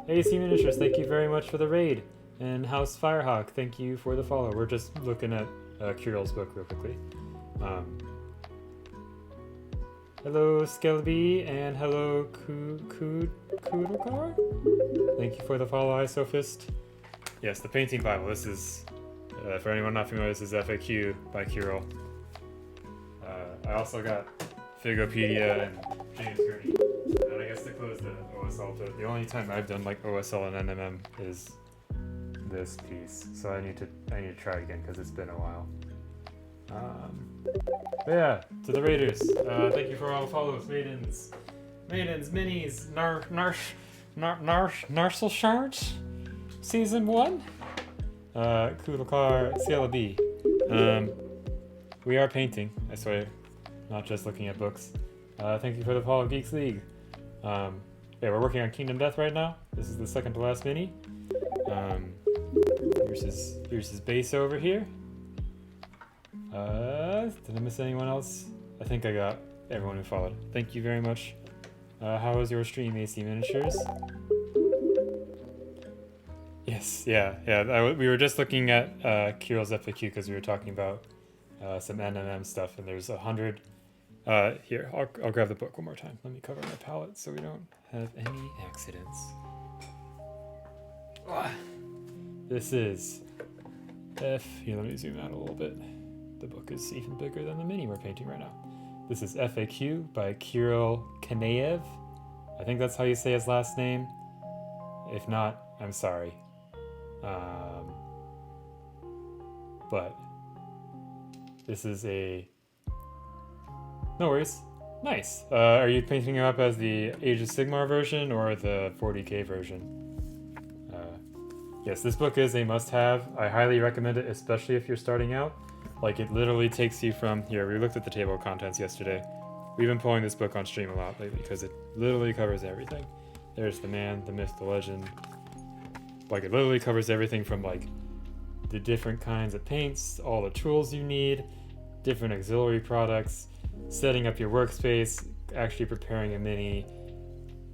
AC Miniatures, thank you very much for the raid. And House Firehawk, thank you for the follow. We're just looking at Kirill's book real quickly. Hello Skelby and hello Kudokar. Thank you for the follow, Isophist. Yes, the Painting Bible. This is, for anyone not familiar, this is FAQ by Kirill. I also got Figopedia and James Gurney. And I guess to close the OSL, the only time I've done like OSL and NMM is this piece. So I need to try again because it's been a while. But yeah, to the Raiders. Thank you for all the follows, maidens, minis, Narsal Shards, Season 1, Kulakar, Ciela B. We are painting, I swear, not just looking at books. Thank you for the follow, Geeks League. Yeah, we're working on Kingdom Death right now. This is the second to last mini. Here's his base over here. Did I miss anyone else? I think I got everyone who followed. Thank you very much. How was your stream, AC Miniatures? Yes, yeah. We were just looking at Kirill's FAQ because we were talking about some NMM stuff, and there's 100. Here, I'll grab the book one more time. Let me cover my palette so we don't have any accidents. This is Here, let me zoom out a little bit. The book is even bigger than the mini we're painting right now. This is FAQ by Kirill Kanaev. I think that's how you say his last name. If not, I'm sorry. But this is a... No worries. Nice. Are you painting him up as the Age of Sigmar version or the 40k version? Yes, this book is a must-have. I highly recommend it, especially if you're starting out. Like, it literally takes you from... Here, we looked at the table of contents yesterday. We've been pulling this book on stream a lot lately because it literally covers everything. There's the man, the myth, the legend. Like, it literally covers everything from, like, the different kinds of paints, all the tools you need, different auxiliary products, setting up your workspace, actually preparing a mini,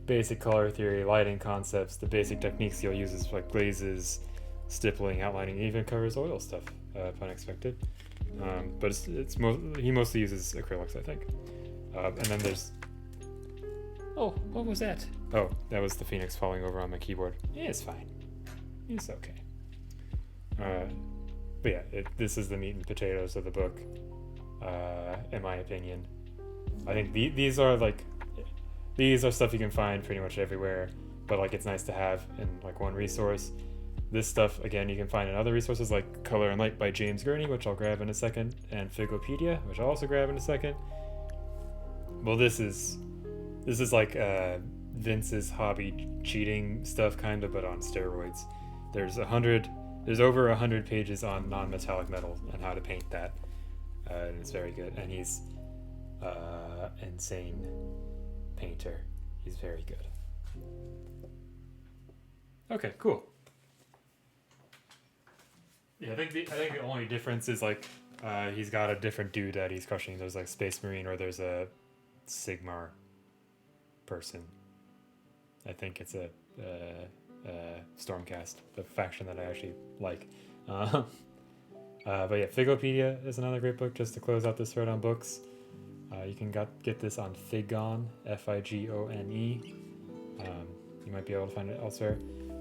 basic color theory, lighting concepts, the basic techniques you'll use is like glazes, stippling, outlining. It even covers oil stuff, if unexpected. But he mostly uses acrylics, I think. And then there's... Oh, what was that? Oh, that was the Phoenix falling over on my keyboard. Yeah, it's fine. It's okay. But yeah, this is the meat and potatoes of the book, in my opinion. I think these are stuff you can find pretty much everywhere, but like it's nice to have in like one resource. This stuff, again, you can find in other resources like Color and Light by James Gurney, which I'll grab in a second, and Figopedia, which I'll also grab in a second. Well, this is like Vince's hobby cheating stuff, kind of, but on steroids. There's over 100 pages on non-metallic metal and how to paint that, and it's very good. And he's insane painter. He's very good. Okay, cool. Yeah, I think the only difference is like he's got a different dude that he's crushing. There's like Space Marine, or there's a Sigmar person. I think it's a Stormcast, the faction that I actually like. But yeah, Figopedia is another great book just to close out this thread on books. You can get this on Figone, Figone. You might be able to find it elsewhere.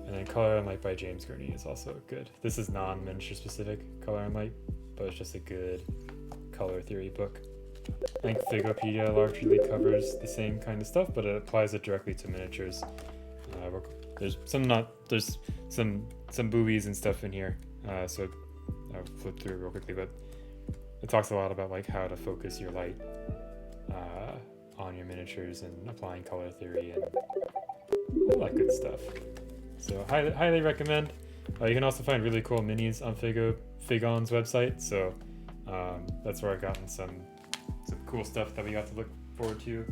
And then Color and Light by James Gurney is also good. This is non-miniature specific, Color and Light, but it's just a good color theory book. I think Figopedia largely covers the same kind of stuff, but it applies it directly to miniatures. There's some boobies and stuff in here, so I'll flip through real quickly, but it talks a lot about like how to focus your light on your miniatures and applying color theory and all that good stuff. So highly recommend. You can also find really cool minis on Figone's website, so that's where I've gotten some cool stuff that we got to look forward to.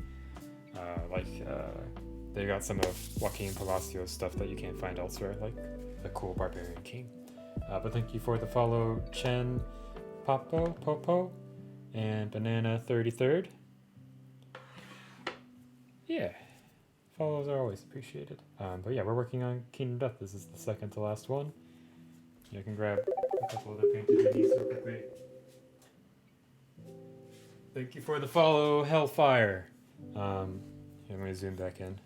They got some of Joaquin Palacios stuff that you can't find elsewhere, like the cool Barbarian King. But thank you for the follow, Chen Popo, and Banana 33rd. Yeah, follows are always appreciated. But yeah, we're working on Kingdom Death. This is the second to last one. You can grab a couple of the painted minis real quickly. Thank you for the follow, Hellfire. I'm going to zoom back in.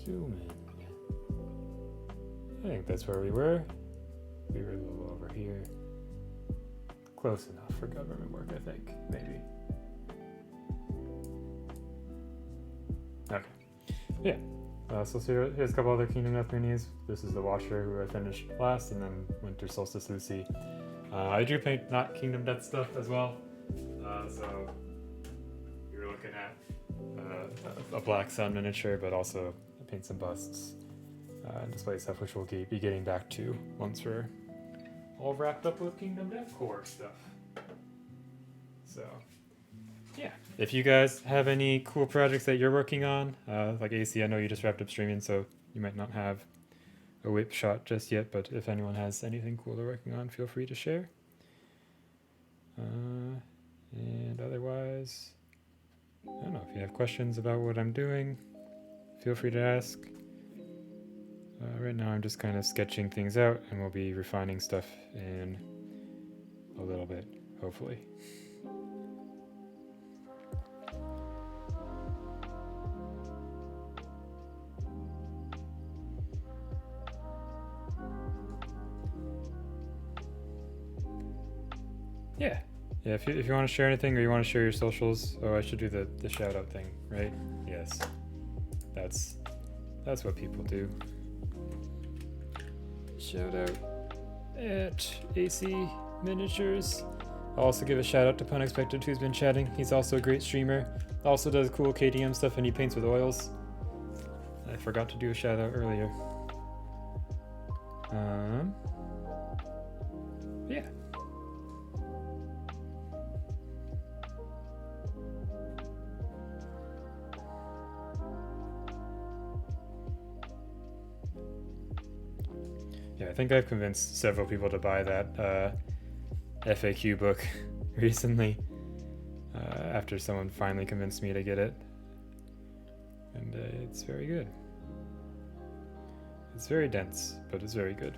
Zoom in. I think that's where we were. We were a little over here. Close enough for government work, I think. Maybe. Okay. Yeah. Here's a couple other Kingdom Death minis. This is the Washer, who I finished last, and then Winter Solstice Lucy. I do paint not Kingdom Death stuff as well. So you're looking at a Black Sun miniature, but also paint some busts and display stuff, which we'll be getting back to once we're all wrapped up with Kingdom Death core stuff. So yeah, if you guys have any cool projects that you're working on, like AC, I know you just wrapped up streaming, so you might not have a whip shot just yet, but if anyone has anything cool they're working on, feel free to share. And otherwise, I don't know, if you have questions about what I'm doing, feel free to ask. Right now I'm just kind of sketching things out, and we'll be refining stuff in a little bit, hopefully. Yeah, if you want to share anything, or you want to share your socials. Oh, I should do the shout out thing, right? Yes, that's what people do. Shout out at AC Miniatures. I'll also give a shout out to Punexpected, who's been chatting. He's also a great streamer. Also does cool KDM stuff, and he paints with oils. I forgot to do a shout out earlier. Yeah. Yeah, I think I've convinced several people to buy that FAQ book recently, after someone finally convinced me to get it. And it's very good. It's very dense, but it's very good.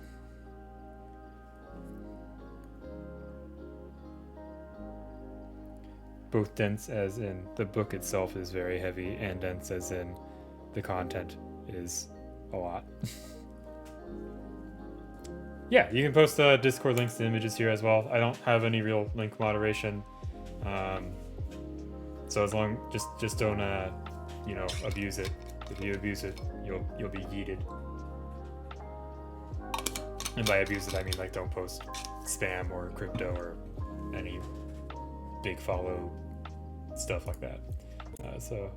Both dense as in the book itself is very heavy, and dense as in the content is a lot. Yeah, you can post Discord links to images here as well. I don't have any real link moderation, so as long just don't abuse it. If you abuse it, you'll be yeeted. And by abuse it, I mean like don't post spam or crypto or any big follow stuff like that. So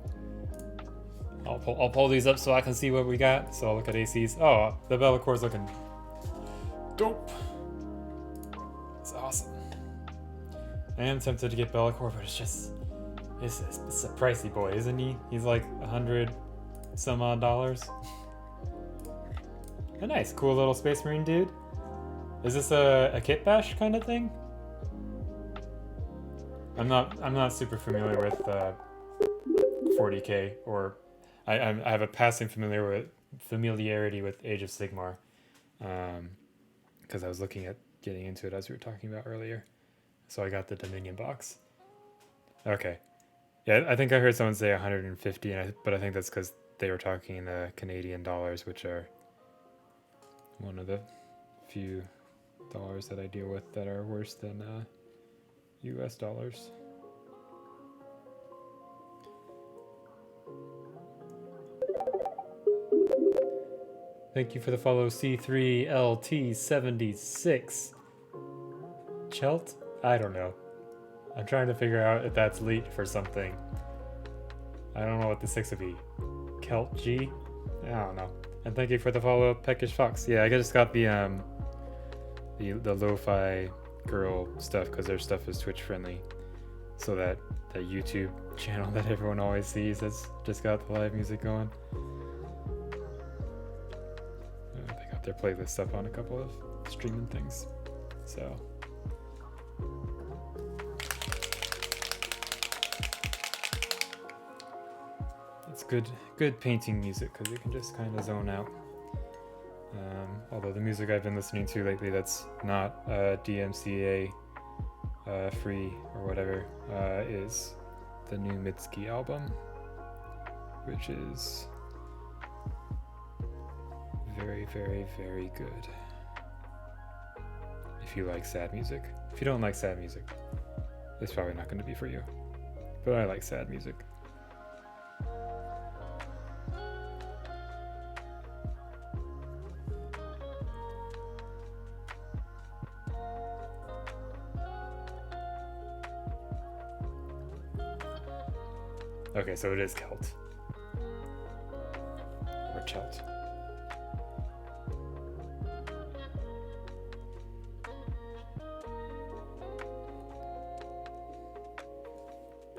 I'll pull these up so I can see what we got. So I'll look at ACs. Oh, the Bellacore's looking dope. It's awesome. I am tempted to get Bellacore, but it's a pricey boy, isn't he? He's like $100 some odd. A nice, cool little Space Marine dude. Is this a kit bash kind of thing? I'm not super familiar with 40K, or I have a passing familiarity with Age of Sigmar, because I was looking at getting into it as we were talking about earlier. So I got the Dominion box. Okay, yeah, I think I heard someone say 150, but I think that's because they were talking in the Canadian dollars, which are one of the few dollars that I deal with that are worse than US dollars. Thank you for the follow, C3LT76. Chelt? I don't know. I'm trying to figure out if that's leet for something. I don't know what the 6 would be. Kelt G? I don't know. And thank you for the follow, Peckish Fox. Yeah, I just got the lo-fi girl stuff because their stuff is Twitch friendly, so that YouTube channel that everyone always sees has just got the live music going. They got their playlist up on a couple of streaming things, so it's good painting music because you can just kind of zone out. Although the music I've been listening to lately that's not DMCA free or whatever is the new Mitski album, which is very, very, very good. If you like sad music. If you don't like sad music, it's probably not going to be for you. But I like sad music. Okay, so it is Celt. Or Chelt.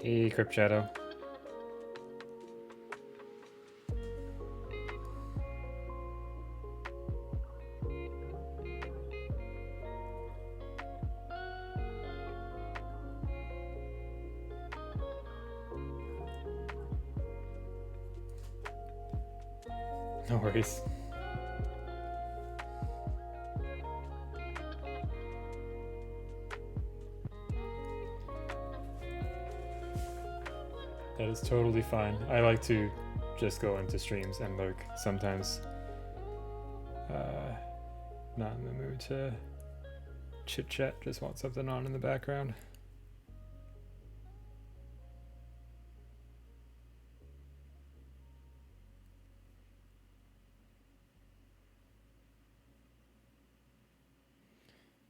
Hey, Crypt Shadow. No worries. That is totally fine. I like to just go into streams and lurk. Sometimes not in the mood to chit chat, just want something on in the background.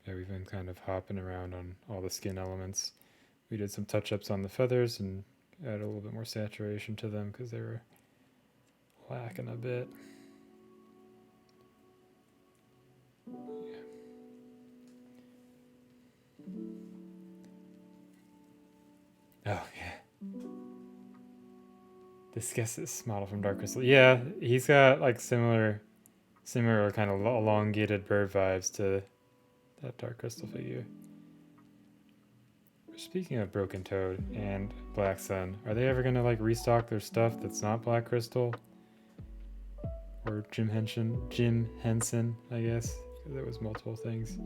Yeah, we've been kind of hopping around on all the skin elements. We did some touch-ups on the feathers and added a little bit more saturation to them because they were lacking a bit. Oh, yeah. This Gessis model from Dark Crystal. Yeah, he's got like similar kind of elongated bird vibes to that Dark Crystal figure. Speaking of Broken Toad and Black Sun, are they ever gonna like restock their stuff that's not Black Crystal? Or Jim Henson, I guess, because there was multiple things.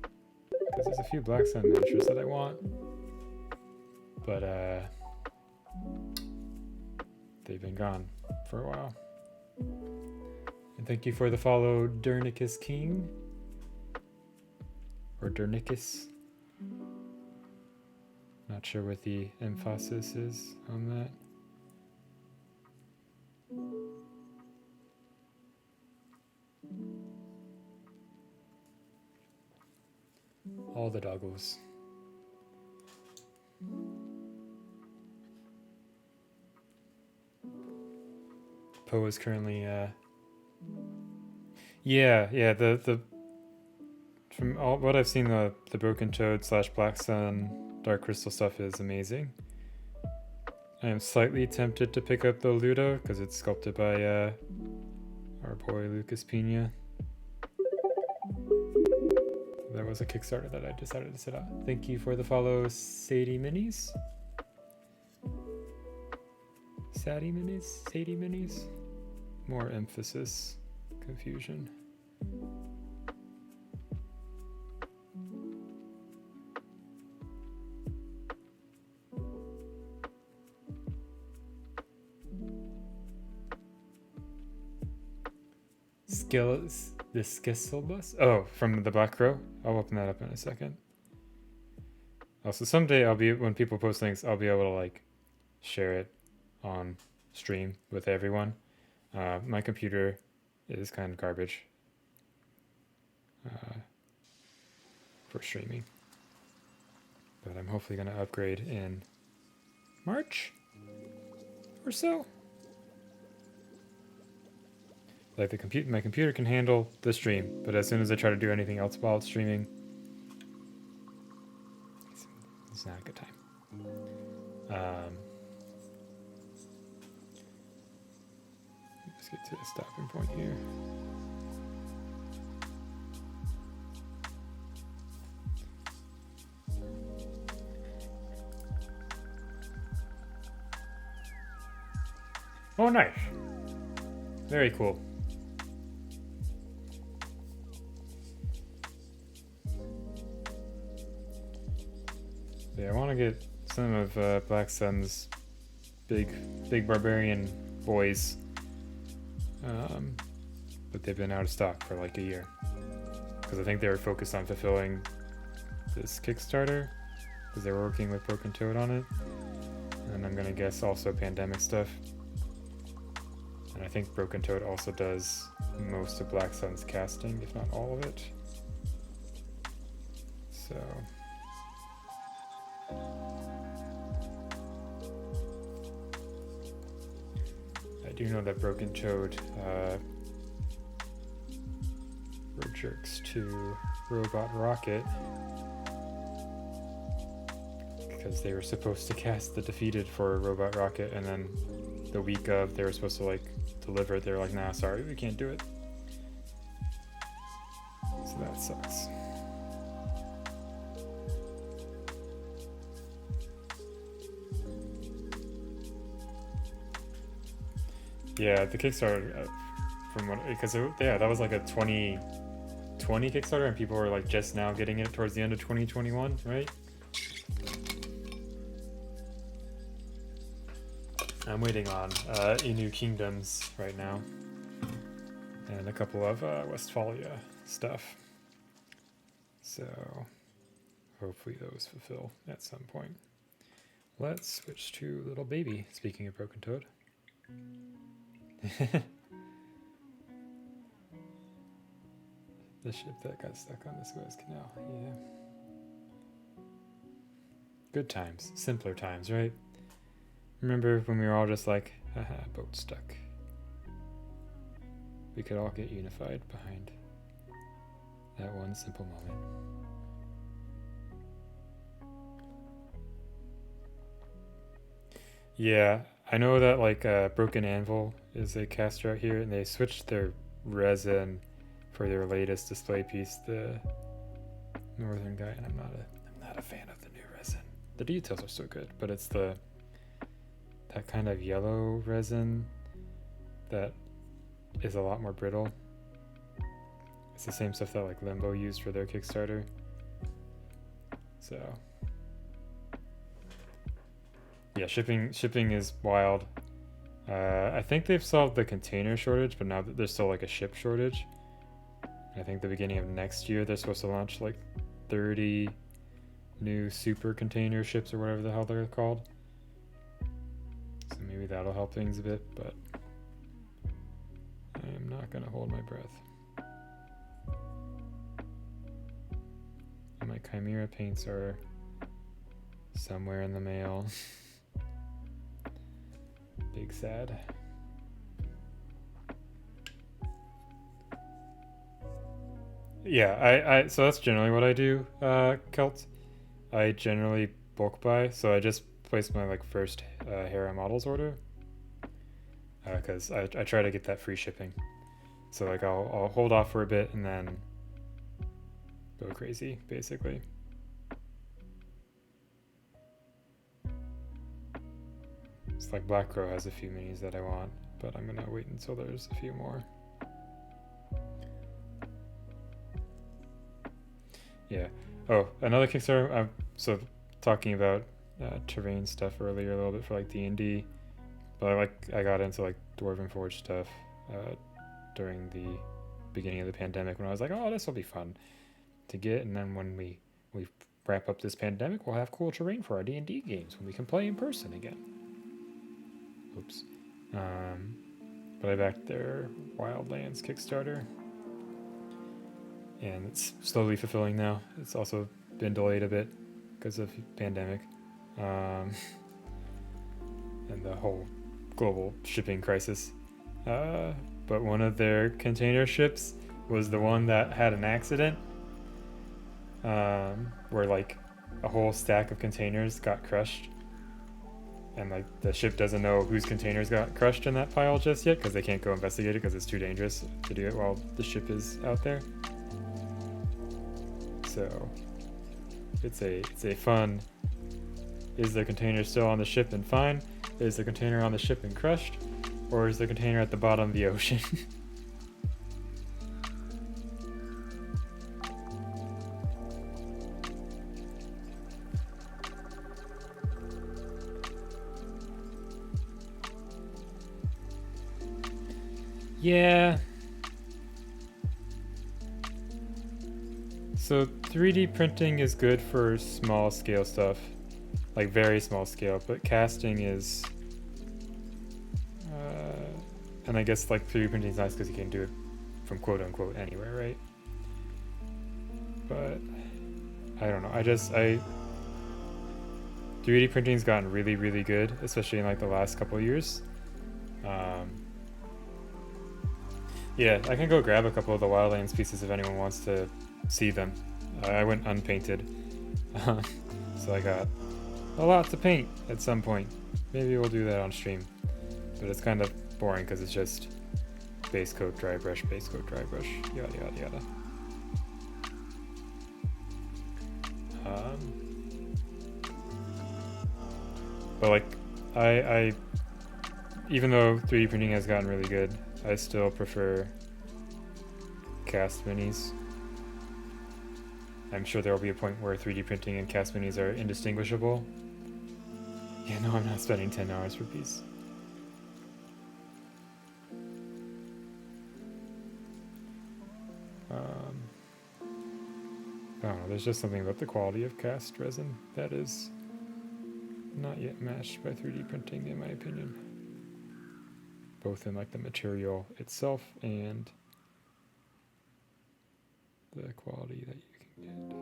Because there's a few Black Sun miniatures that I want. But they've been gone for a while. And thank you for the follow, Dernicus King. Or Dernicus. Not sure what the emphasis is on that. All the doggos. Poe is currently the from all what I've seen, the Broken Toad / Black Sun Dark Crystal stuff is amazing. I am slightly tempted to pick up the Ludo because it's sculpted by our boy Lucas Pina. That was a Kickstarter that I decided to set up. Thank you for the follow, Sadie Minis. Sadie Minis? More emphasis, confusion. The Skisselbus? Oh, from the Black Crow? I'll open that up in a second. Also, someday when people post links, I'll be able to like share it on stream with everyone. My computer is kind of garbage for streaming, but I'm hopefully going to upgrade in March or so. Like my computer can handle the stream, but as soon as I try to do anything else while it's streaming, it's not a good time. Let's get to the stopping point here. Oh, nice. Very cool. Yeah, I want to get some of Black Sun's big barbarian boys, but they've been out of stock for like a year because I think they were focused on fulfilling this Kickstarter because they were working with Broken Toad on it, and I'm gonna guess also pandemic stuff. And I think Broken Toad also does most of Black Sun's casting, if not all of it. So do know that Broken Toad were jerks to Robot Rocket because they were supposed to cast the Defeated for Robot Rocket, and then the week of they were supposed to like deliver it. They were like, nah, sorry, we can't do it. So that sucks. Yeah, the Kickstarter, from what, because yeah, that was like a 2020 Kickstarter, and people were like just now getting it towards the end of 2021, right? I'm waiting on Inu Kingdoms right now, and a couple of Westphalia stuff. So hopefully those fulfill at some point. Let's switch to Little Baby. Speaking of Broken Toad. The ship that got stuck on the Suez Canal. Yeah. Good times. Simpler times, right? Remember when we were all just like, haha, boat stuck. We could all get unified behind that one simple moment. Yeah, I know that like Broken Anvil is a caster out here, and they switched their resin for their latest display piece, the Northern Guy, and I'm not a fan of the new resin. The details are so good, but it's that kind of yellow resin that is a lot more brittle. It's the same stuff that like Limbo used for their Kickstarter. So yeah, shipping is wild. I think they've solved the container shortage, but now there's still like a ship shortage. I think the beginning of next year they're supposed to launch like 30 new super container ships or whatever the hell they're called. So maybe that'll help things a bit, but I am not gonna hold my breath. And my Chimera paints are somewhere in the mail. Big sad. Yeah, so that's generally what I do, Kelt. I generally bulk buy, so I just placed my like first Hera models order because I try to get that free shipping. So like I'll hold off for a bit and then go crazy, basically. It's like Black Crow has a few minis that I want, but I'm gonna wait until there's a few more. Yeah. Oh, another Kickstarter. So talking about terrain stuff earlier a little bit for like D&D, but I got into like Dwarven Forge stuff during the beginning of the pandemic when I was like, oh, this will be fun to get, and then when we wrap up this pandemic, we'll have cool terrain for our D&D games when we can play in person again. Oops. But I backed their Wildlands Kickstarter, and it's slowly fulfilling now. It's also been delayed a bit because of pandemic and the whole global shipping crisis. But one of their container ships was the one that had an accident where like a whole stack of containers got crushed, and like the ship doesn't know whose containers got crushed in that pile just yet because they can't go investigate it because it's too dangerous to do it while the ship is out there. So it's a fun, is the container still on the ship and fine? Is the container on the ship and crushed? Or is the container at the bottom of the ocean? Yeah. So 3D printing is good for small scale stuff, like very small scale, but casting is, and I guess like 3D printing is nice because you can do it from quote unquote anywhere, right? But I don't know. 3D printing's gotten really, really good, especially in like the last couple of years. Yeah, I can go grab a couple of the Wildlands pieces if anyone wants to see them. I went unpainted, so I got a lot to paint at some point. Maybe we'll do that on stream, but it's kind of boring because it's just base coat, dry brush, base coat, dry brush, yada yada yada. But like, I even though 3D printing has gotten really good, I still prefer cast minis. I'm sure there will be a point where 3D printing and cast minis are indistinguishable. Yeah, no, I'm not spending 10 hours per piece. I don't know, there's just something about the quality of cast resin that is not yet matched by 3D printing, in my opinion. Both in like the material itself and the quality that you can get.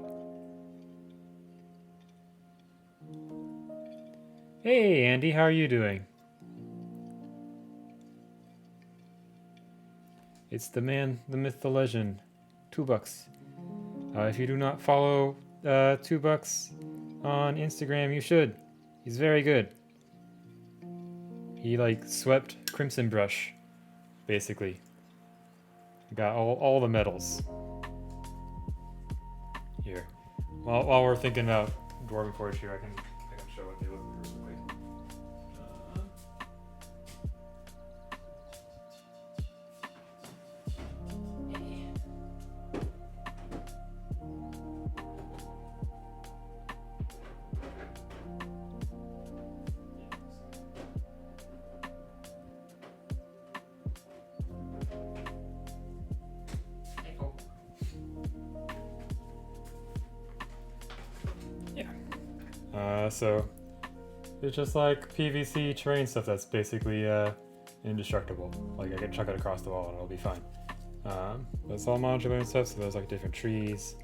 Hey Andy, how are you doing? It's the man, the myth, the legend, $2. If you do not follow $2 on Instagram, you should. He's very good. He like swept Crimson Brush, basically. Got all the medals. Here. While we're thinking about Dwarven Forge here, I can show what they look like real quick. So it's just like PVC terrain stuff that's basically indestructible. Like I can chuck it across the wall and it'll be fine. But it's all modular and stuff, so there's like different trees.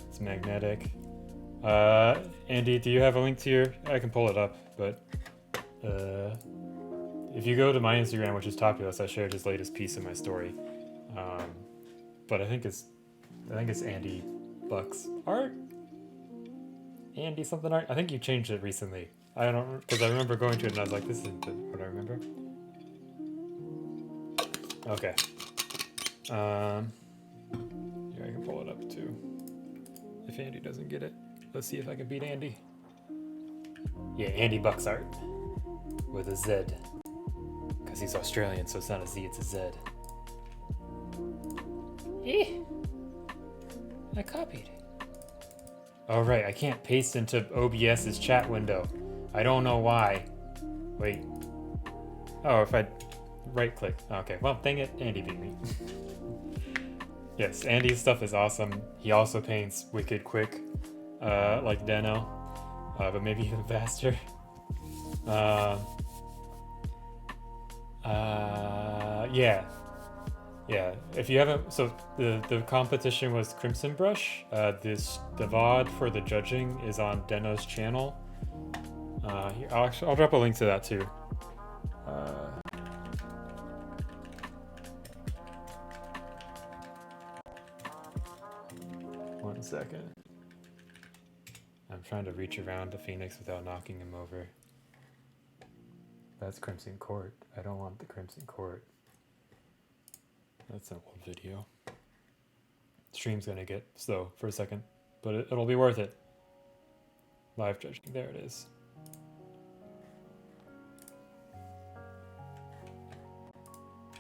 It's magnetic. Andy, do you have a link to your? I can pull it up, but if you go to my Instagram, which is Topulus, I shared his latest piece in my story. But I think it's Andy Buck's art. Andy something art. I think you changed it recently. I don't, because I remember going to it and I was like, this isn't what I remember. Okay. Here, I can pull it up too. If Andy doesn't get it, let's see if I can beat Andy. Yeah, Andy Buck's art with a Z, because he's Australian, so it's not a Z, it's a Z. Eh, I copied. Oh right, I can't paste into OBS's chat window. I don't know why. Wait. Oh, if I right click. Okay, well dang it, Andy beat me. Yes, Andy's stuff is awesome. He also paints wicked quick, like Deno, but maybe even faster. Yeah, if you haven't, so the competition was Crimson Brush. The VOD for the judging is on Deno's channel. Here, I'll drop a link to that too. One second. I'm trying to reach around the Phoenix without knocking him over. That's Crimson Court. I don't want the Crimson Court. That's an old video. Stream's gonna get slow for a second, but it'll be worth it. Live judging, there it is.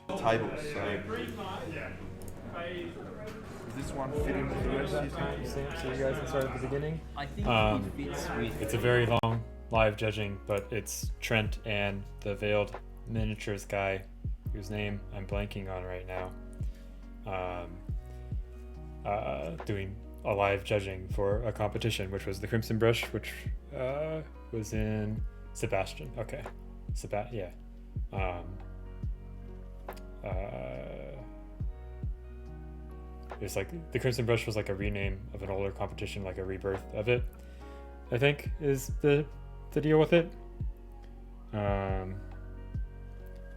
Tables, so. Is this one fit into the rest of your time? So you guys can start at the beginning. I think it fits with. It's a very long live judging, but it's Trent and the Veiled Miniatures guy, whose name I'm blanking on right now, doing a live judging for a competition, which was the Crimson Brush, which was in Sebastian. Okay, yeah. It's like the Crimson Brush was like a rename of an older competition, like a rebirth of it, I think is the deal with it.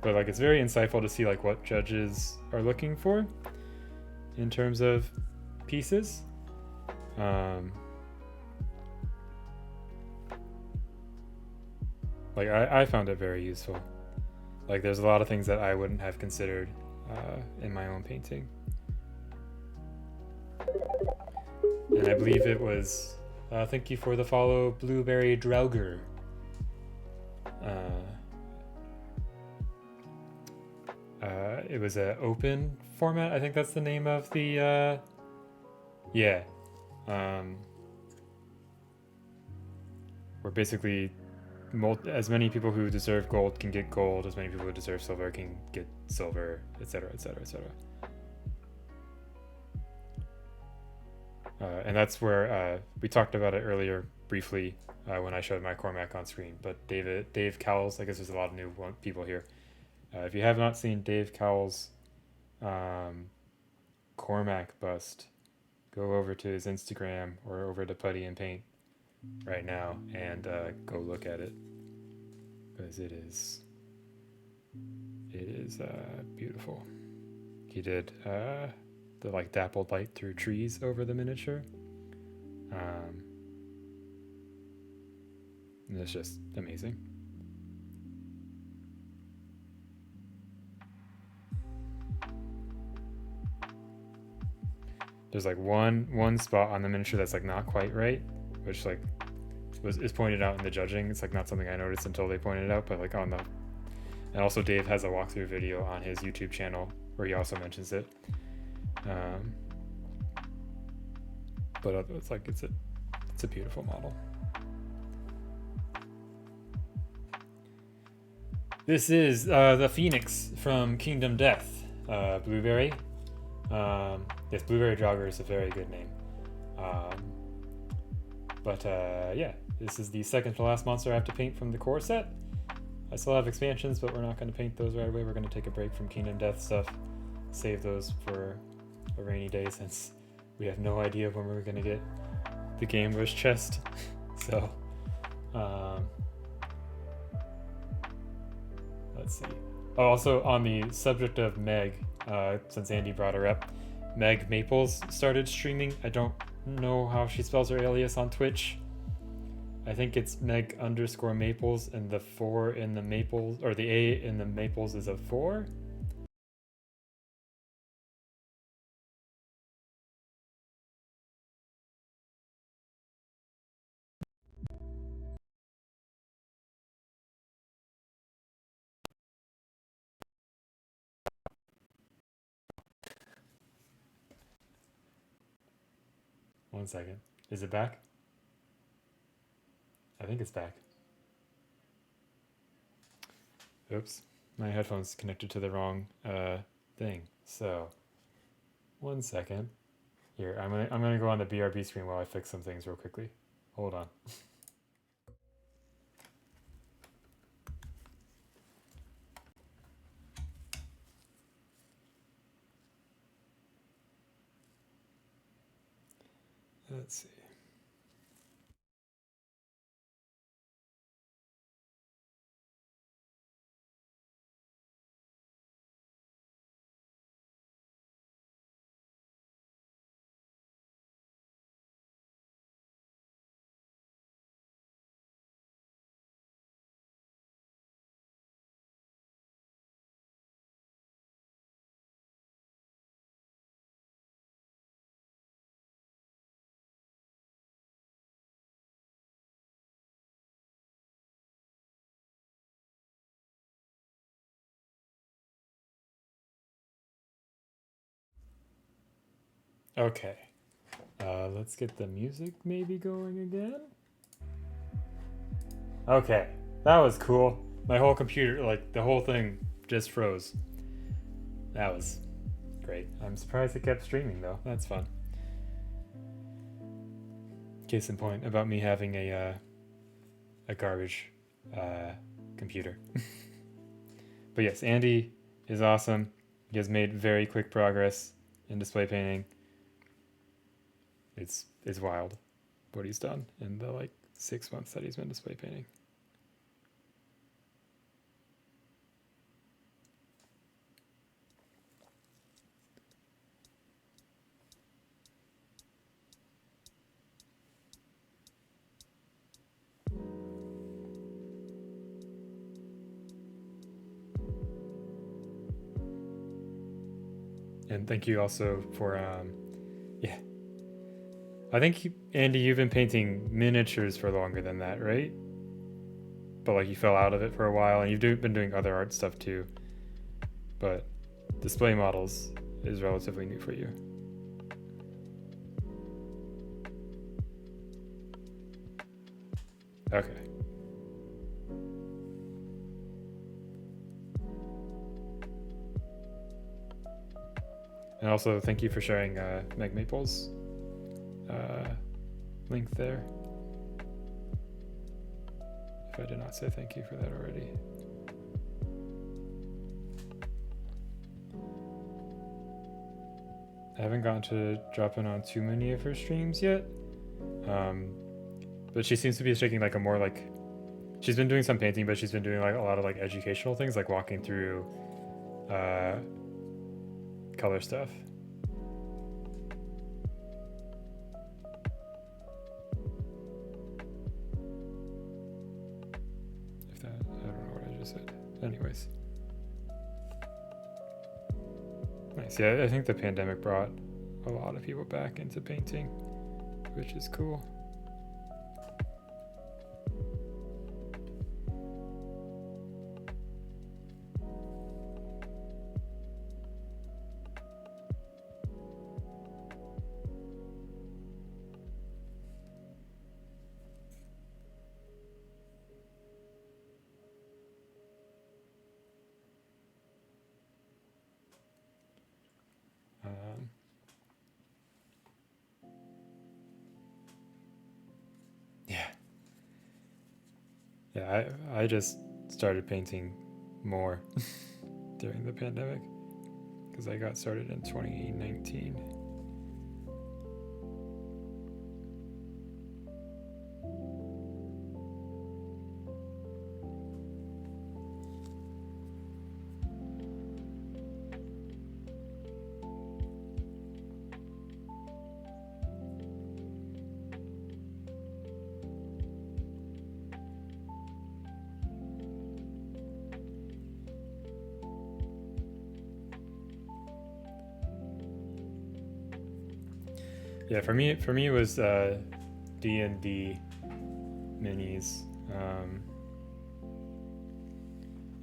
but like it's very insightful to see like what judges are looking for in terms of pieces. Like I found it very useful. Like there's a lot of things that I wouldn't have considered in my own painting. And I believe it was, thank you for the follow, Blueberry Drauger. It was an open format. I think that's the name of the, yeah. Where basically as many people who deserve gold can get gold, as many people who deserve silver can get silver, etc., etc., etc. And that's where we talked about it earlier briefly when I showed my Cormac on screen. But Dave Cowles, I guess there's a lot of new people here. If you have not seen Dave Cowles' Cormac bust, go over to his Instagram or over to Putty and Paint right now and go look at it, because it is beautiful. He did the like dappled light through trees over the miniature, and it's just amazing. There's like one spot on the miniature that's like not quite right, which like is pointed out in the judging. It's like not something I noticed until they pointed it out, but like on the, and also Dave has a walkthrough video on his YouTube channel where he also mentions it. But it's like it's a beautiful model. This is the Phoenix from Kingdom Death, Blueberry. Yes, Blueberry Drauger is a very good name. But yeah, this is the second to last monster I have to paint from the core set. I still have expansions, but we're not going to paint those right away. We're going to take a break from Kingdom Death stuff, save those for a rainy day, since we have no idea when we're going to get the Game Wish chest. So, let's see. Oh, also on the subject of Meg, since Andy brought her up, Meg Maples started streaming. I don't know how she spells her alias on Twitch. I think it's Meg_Maples, and the 4 in the Maples, or the A in the Maples is a 4. One second. Is it back? I think it's back. Oops. My headphones connected to the wrong thing. So, one second. Here, I'm gonna go on the BRB screen while I fix some things real quickly. Hold on. Let's see. Okay. Let's get the music maybe going again. Okay, that was cool. My whole computer, like the whole thing, just froze. That was great. I'm surprised it kept streaming though. That's fun. Case in point about me having a garbage computer. But yes, Andy is awesome. He has made very quick progress in display painting. It's wild what he's done in the like 6 months that he's been display painting. And thank you also for, yeah. I think, Andy, you've been painting miniatures for longer than that, right? But like you fell out of it for a while, and you've been doing other art stuff too. But display models is relatively new for you. Okay. And also, thank you for sharing Meg Maple's link there. If I did not say thank you for that already. I haven't gotten to drop in on too many of her streams yet. But she seems to be taking like a more like, she's been doing some painting, but she's been doing like a lot of like educational things, like walking through color stuff. If that, I don't know what I just said. Anyways. Nice. Yeah, I think the pandemic brought a lot of people back into painting, which is cool. Yeah, I just started painting more during the pandemic because I got started in 2019. Yeah, for me it was D&D minis.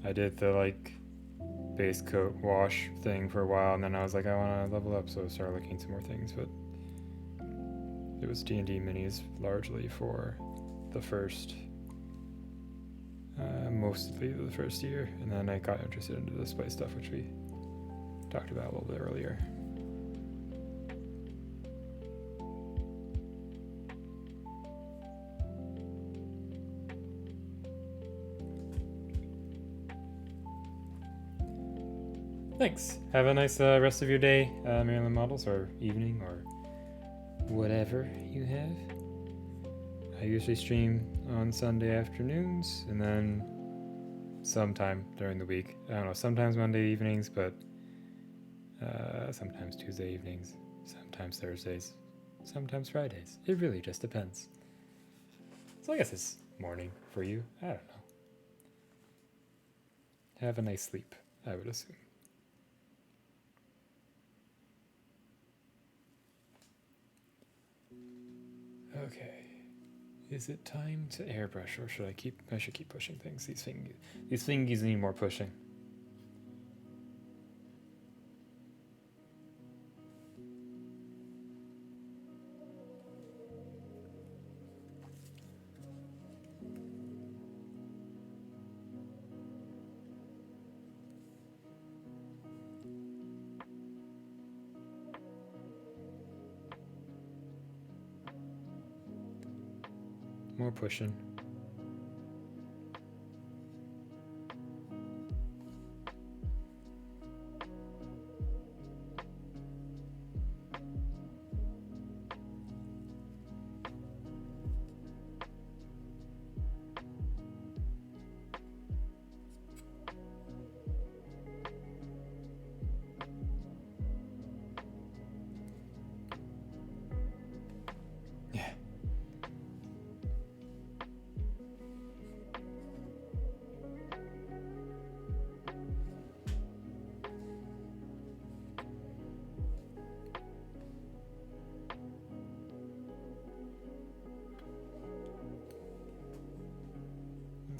I did the like base coat wash thing for a while, and then I was like, I want to level up, so I started looking into more things. But it was D&D minis largely for the first, mostly the first year, and then I got interested into the display stuff, which we talked about a little bit earlier. Thanks. Have a nice rest of your day, Maryland Models, or evening, or whatever you have. I usually stream on Sunday afternoons, and then sometime during the week. I don't know, sometimes Monday evenings, but sometimes Tuesday evenings, sometimes Thursdays, sometimes Fridays. It really just depends. So I guess it's morning for you. I don't know. Have a nice sleep, I would assume. Okay, is it time to airbrush, or should I should keep pushing things? These thingies need more pushing. More pushing.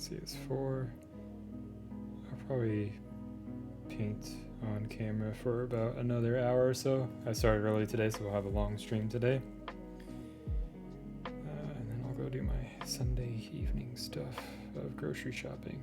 CS4. I'll probably paint on camera for about another hour or so. I started early today, so we'll have a long stream today. And then I'll go do my Sunday evening stuff of grocery shopping.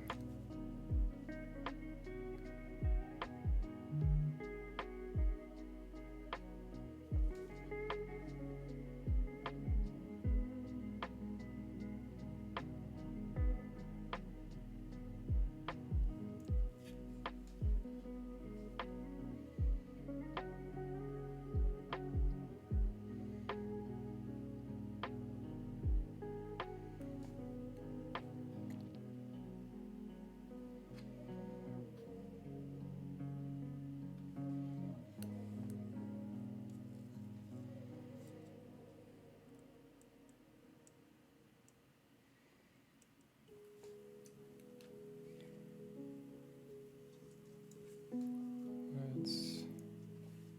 Let's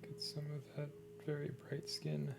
get some of that very bright skin.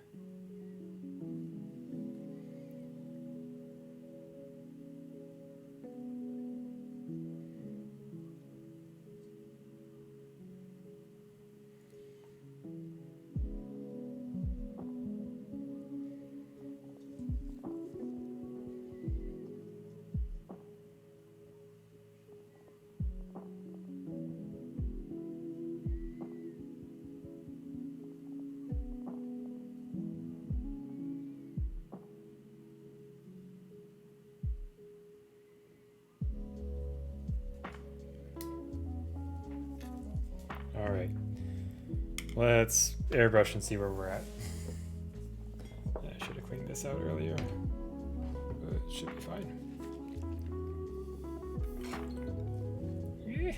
All right, let's airbrush and see where we're at. I should have cleaned this out earlier, but it should be fine. Yeah.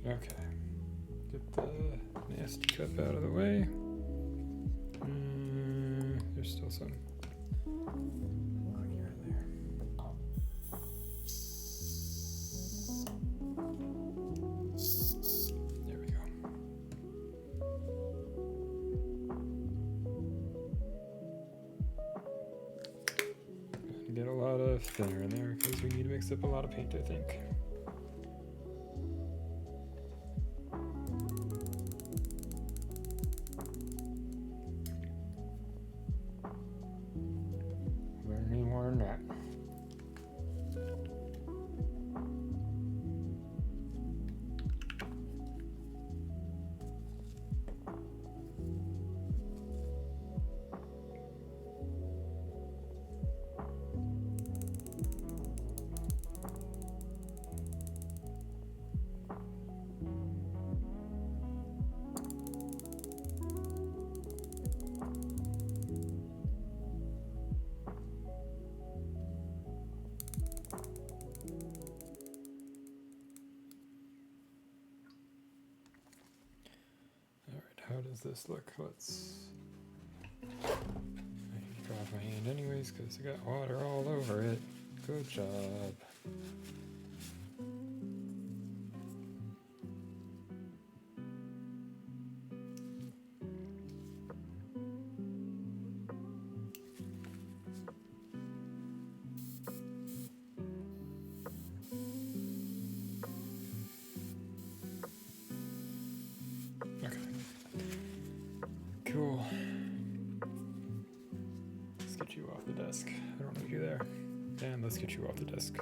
Okay, get the nasty cup out of the way. There's still some clear in there. There we go. And get a lot of thinner in there because we need to mix up a lot of paint, I think. How does this look? Let's. I need to grab my hand anyways because I got water all over it. Good job. Cool. Let's get you off the desk. I don't need you there. And let's get you off the desk.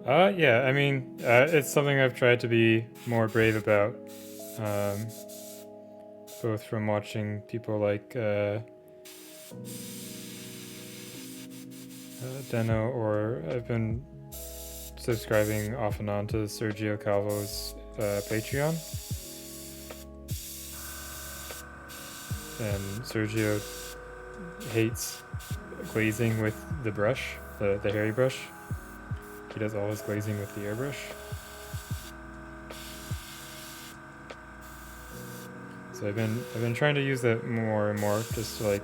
Yeah, I mean, it's something I've tried to be more brave about, um, both from watching people like Deno, or I've been subscribing off and on to Sergio Calvo's Patreon. And Sergio hates glazing with the brush, the hairy brush. He does all his glazing with the airbrush. So I've been trying to use that more and more, just to like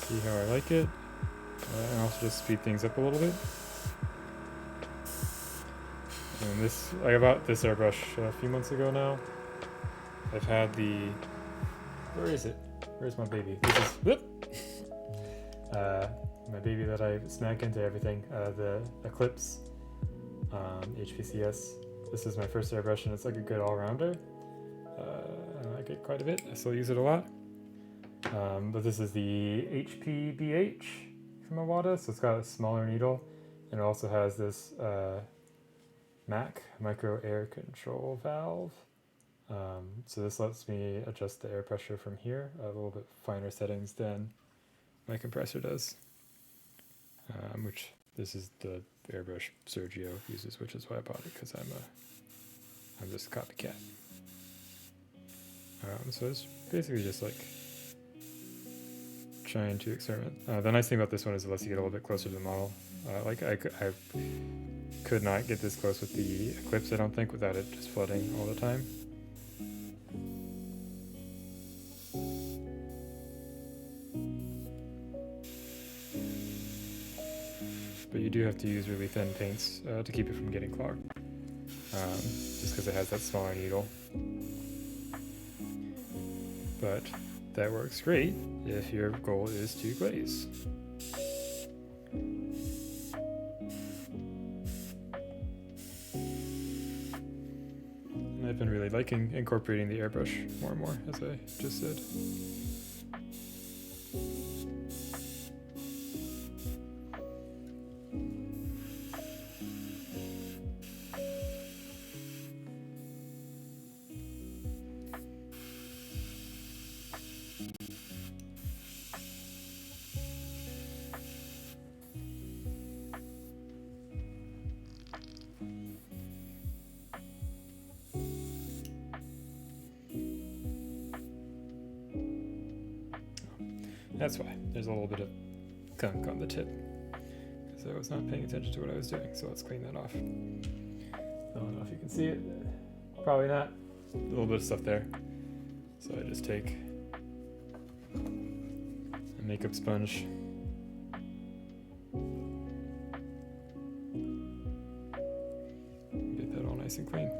see how I like it, and also just speed things up a little bit. And I bought this airbrush a few months ago now. I've had where is it? Where's my baby? This is my baby that I smack into everything. The Eclipse HPCS. This is my first airbrush, and it's like a good all-rounder. I like it quite a bit. I still use it a lot. But this is the HPBH from Iwata, so it's got a smaller needle, and it also has this MAC, micro air control valve. So this lets me adjust the air pressure from here, a little bit finer settings than my compressor does. Which this is the airbrush Sergio uses, which is why I bought it, because I'm just a copycat. So it's basically just like trying to experiment. The nice thing about this one is it lets you get a little bit closer to the model. Like I could not get this close with the Eclipse, I don't think, without it just flooding all the time. But you do have to use really thin paints to keep it from getting clogged, just because it has that smaller needle. But that works great if your goal is to glaze. And I've been really liking incorporating the airbrush more and more, as I just said. That's why there's a little bit of gunk on the tip, because I was not paying attention to what I was doing. So let's clean that off. I don't know if you can see it. Probably not. A little bit of stuff there. So I just take a makeup sponge, get that all nice and clean.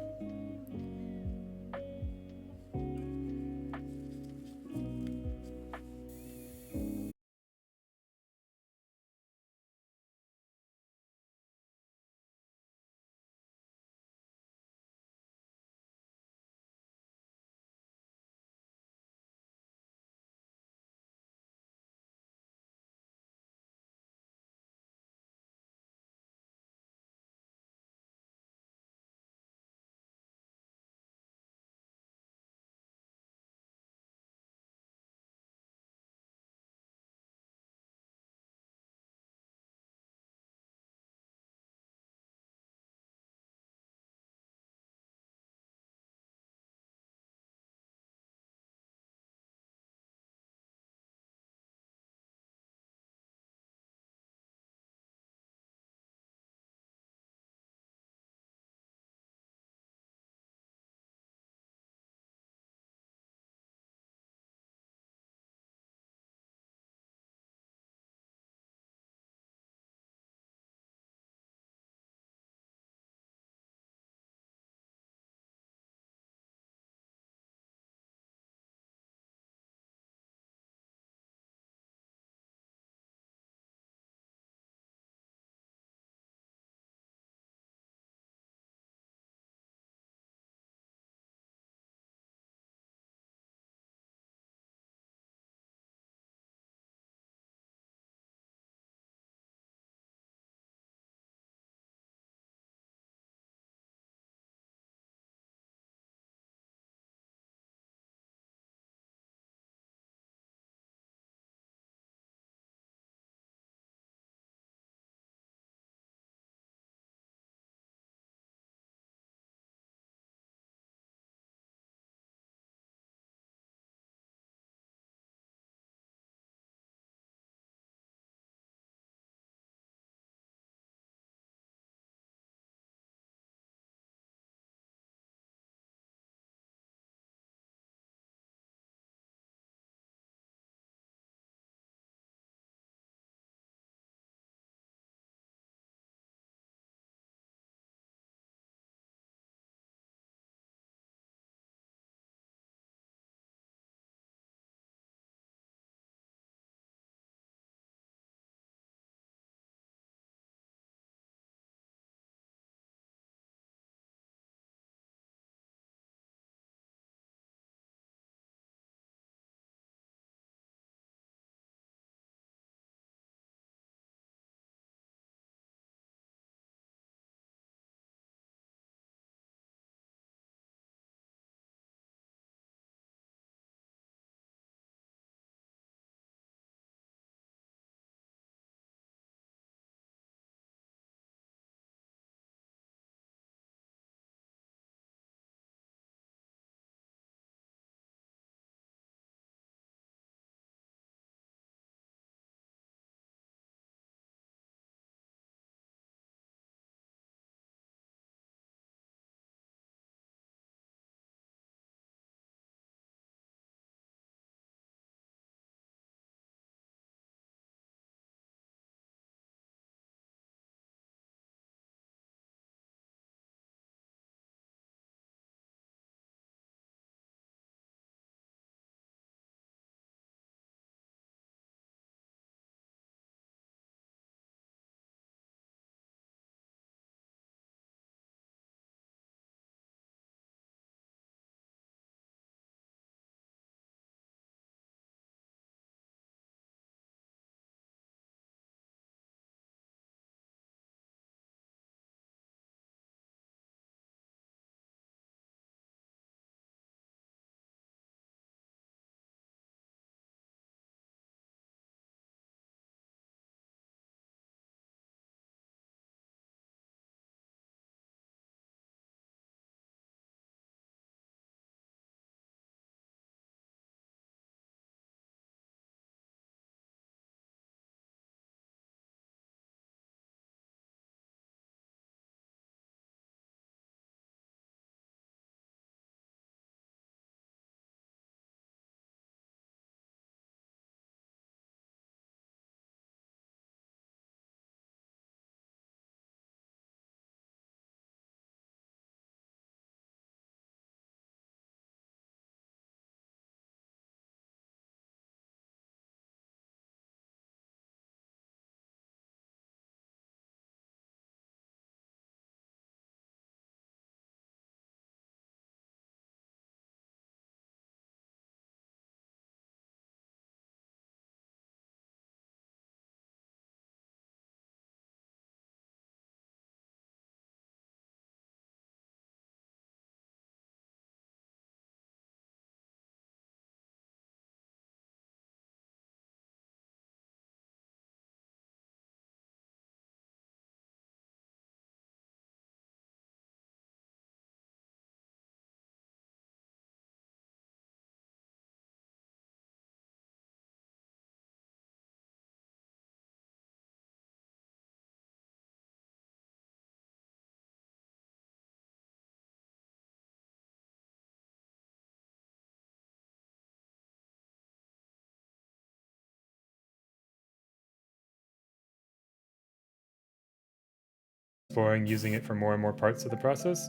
exploring using it for more and more parts of the process.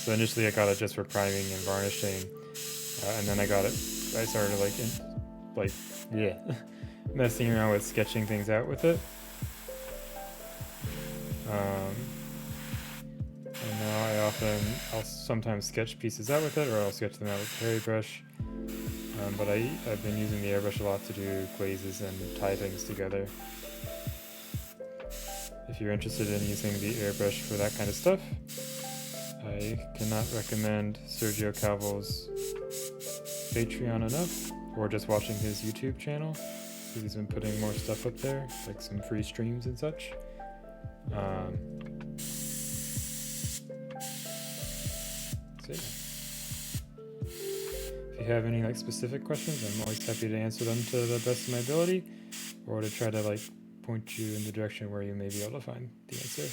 So initially I got it just for priming and varnishing, and then I started messing around with sketching things out with it. And now I'll sometimes sketch pieces out with it, or I'll sketch them out with Hairy Brush. But I've been using the airbrush a lot to do glazes and tie things together. If you're interested in using the airbrush for that kind of stuff, I cannot recommend Sergio Calvo's Patreon enough, or just watching his YouTube channel, because he's been putting more stuff up there, like some free streams and such. So yeah. If you have any specific questions, I'm always happy to answer them to the best of my ability, or to try to point you in the direction where you may be able to find the answer.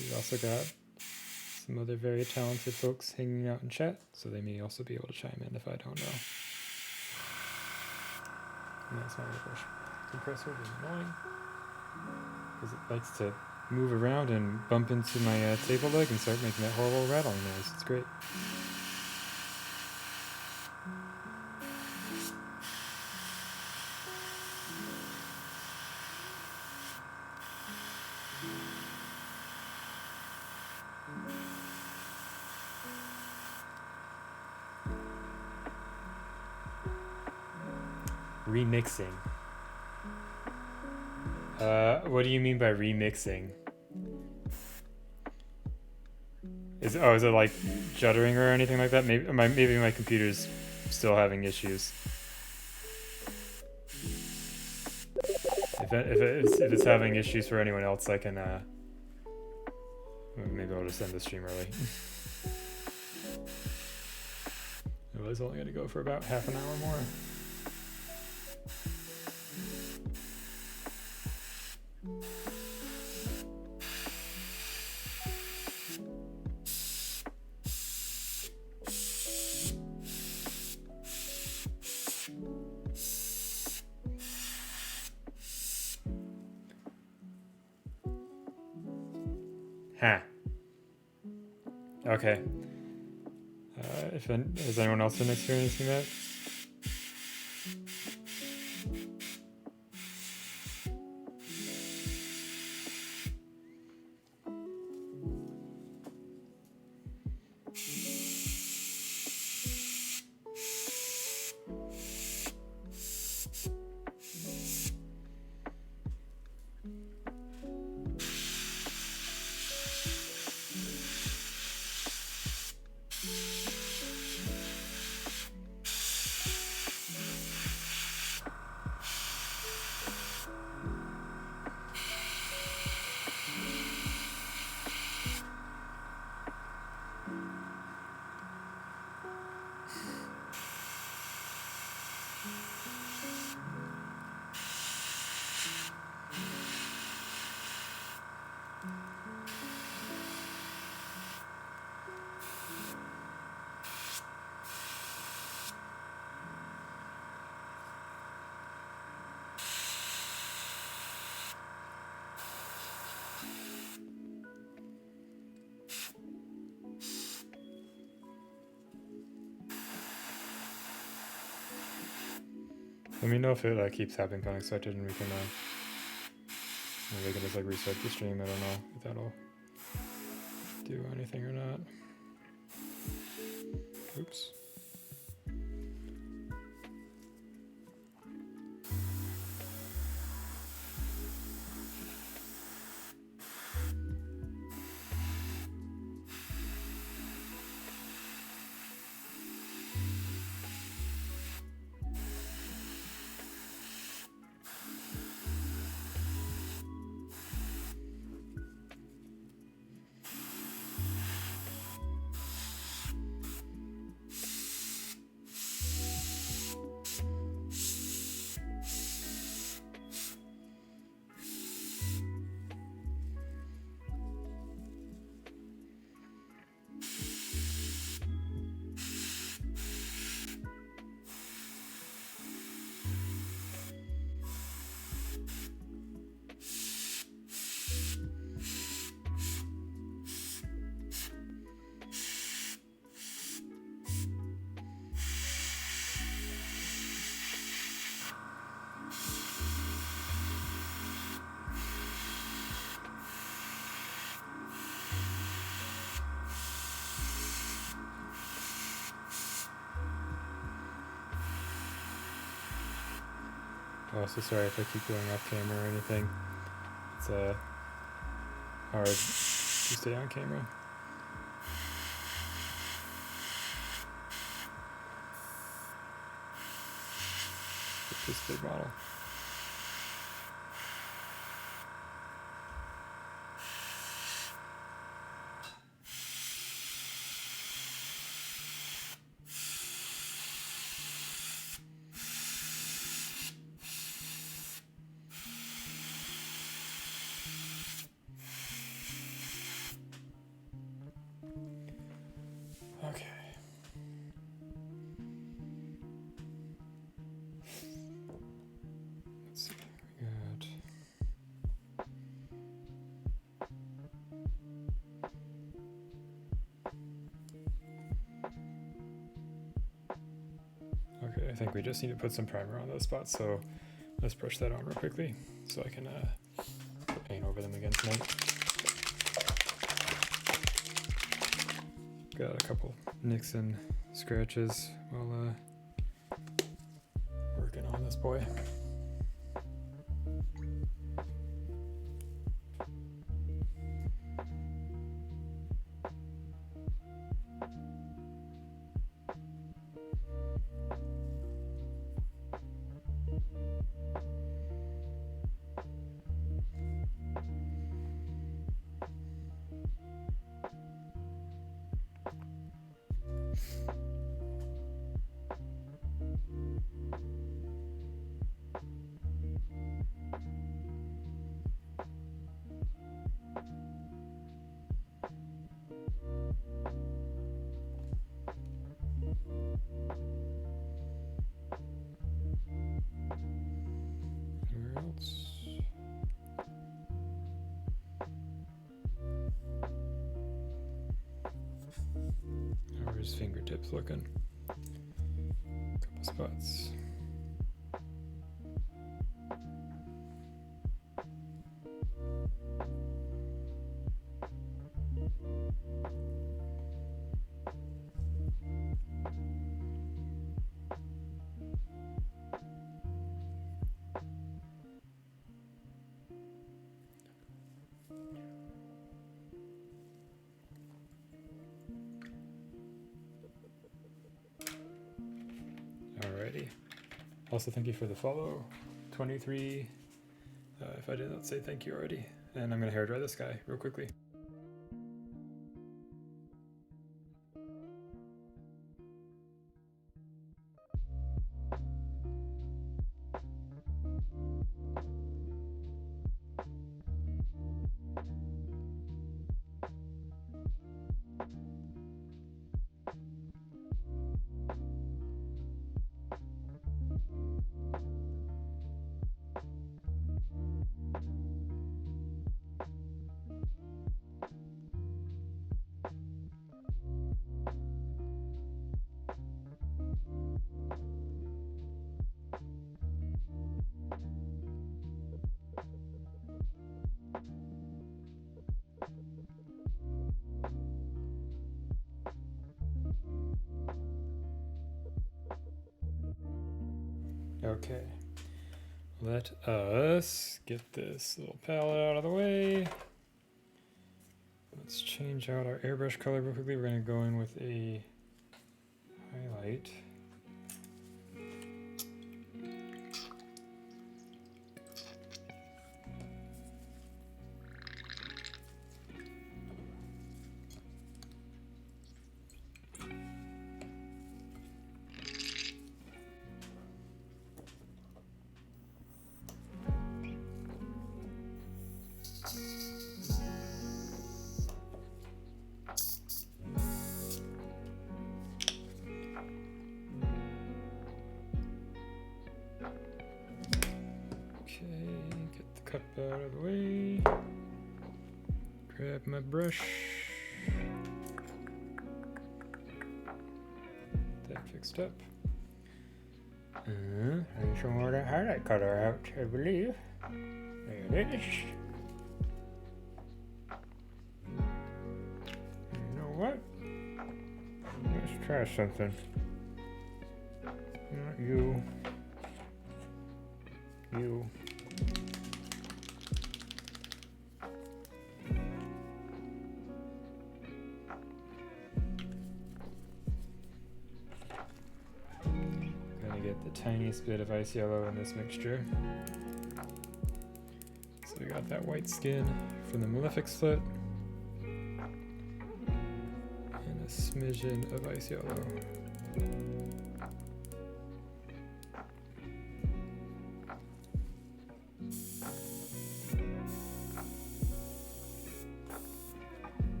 We've also got some other very talented folks hanging out in chat, so they may also be able to chime in if I don't know. And that's my airbrush compressor is annoying, because it likes to move around and bump into my table leg and start making that horrible rattling noise. It's great. Remixing. What do you mean by remixing? Is it like juddering or anything like that? Maybe my computer's still having issues. If it's having issues for anyone else, I can maybe I'll just end the stream early. It was only going to go for about half an hour more. Okay. Has anyone else been experiencing that? Let me know if it keeps happening unexpected, and we can just restart the stream. I don't know if that'll do anything or not. Oops. Also, sorry if I keep going off camera or anything. It's hard to stay on camera. With this big model. Okay. Let's see. We got. Okay, I think we just need to put some primer on those spots, so let's brush that on real quickly so I can put paint over them again tonight. Got a couple nicks and scratches while working on this boy. Where else? How are his fingertips looking? Couple spots. Alrighty. Also, thank you for the follow. 23. If I did not say thank you already. And I'm going to hair dry this guy real quickly. Okay, let us get this little palette out of the way. Let's change out our airbrush color real quickly. We're going to go in with a highlight. Cup out of the way. Grab my brush. That fixed up. I show more that highlight color out, I believe. There it is. You know what? Let's try something. Not you. You. Gonna get the tiniest bit of ice yellow in this mixture. So we got that white skin from the Malefic Slit. And a smidgen of ice yellow.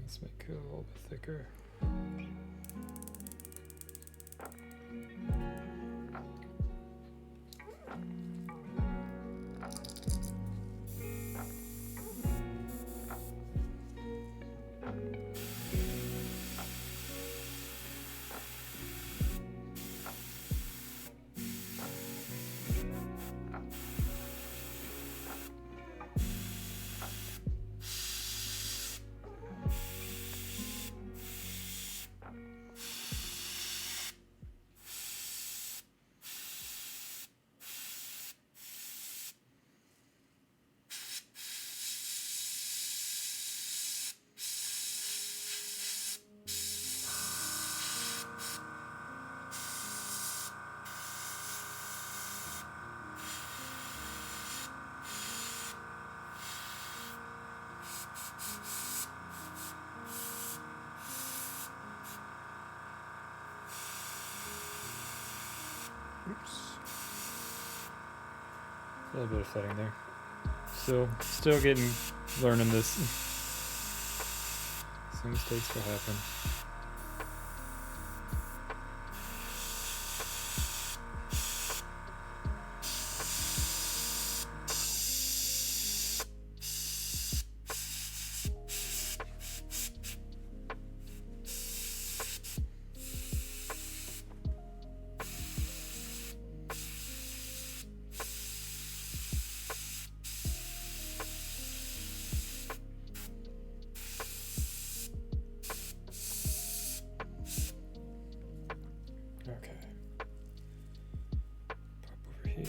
Let's make it a little bit thicker. Oops. A little bit of flooding there. Still learning this. Some mistakes will happen. Okay. Pop over here.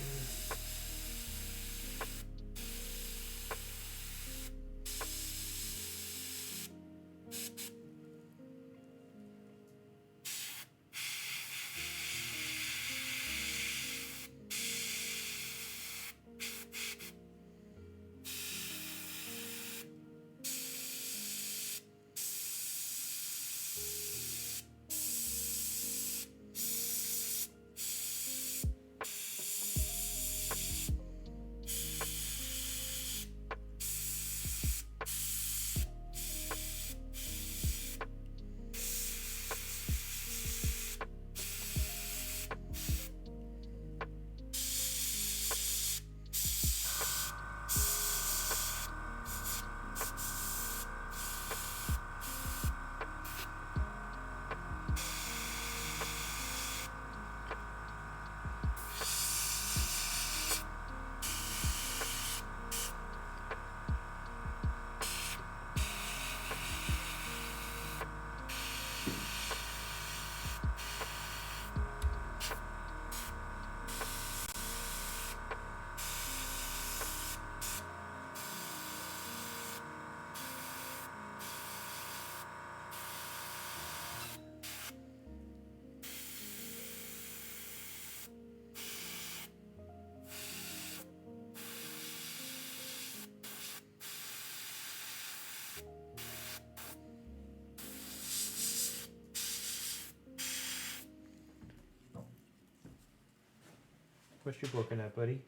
What's your looking at, buddy?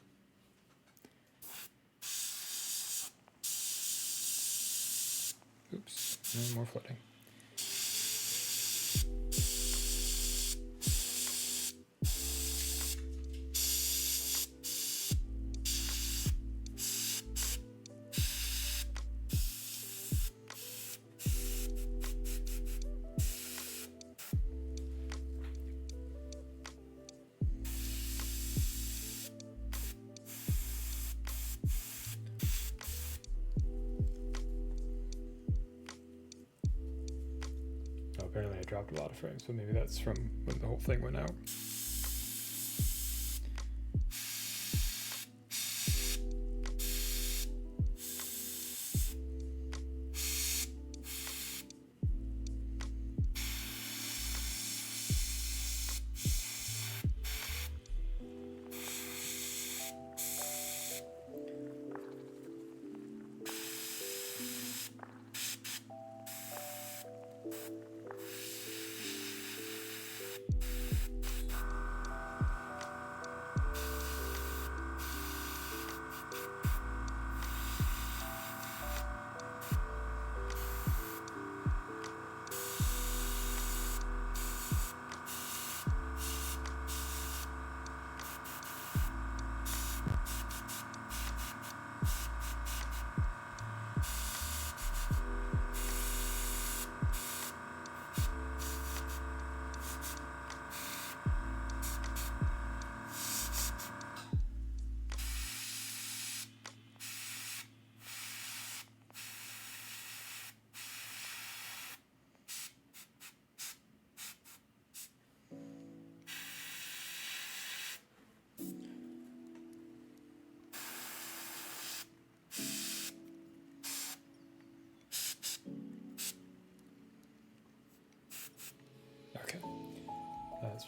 Oops, no more flooding. Apparently I dropped a lot of frames, but maybe that's from when the whole thing went out.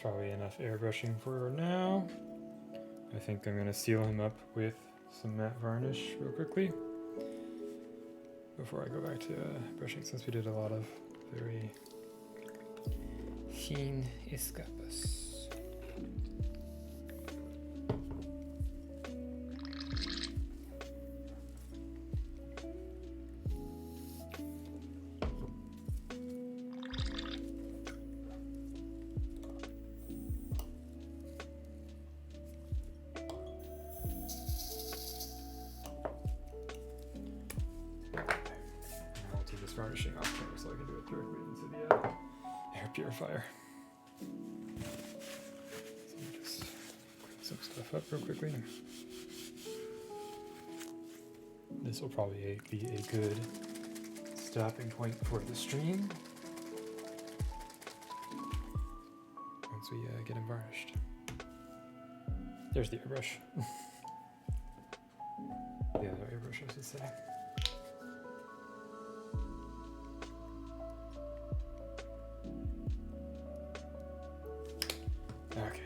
probably enough airbrushing for now. I think I'm gonna seal him up with some matte varnish real quickly before I go back to brushing, since we did a lot of very fine escapas. I'll take this varnishing off camera so I can do it directly into the air purifier. So let me just clean some stuff up real quickly. This will probably be a good stopping point for the stream once we get him varnished. There's the airbrush. The other airbrush, I should say. Okay.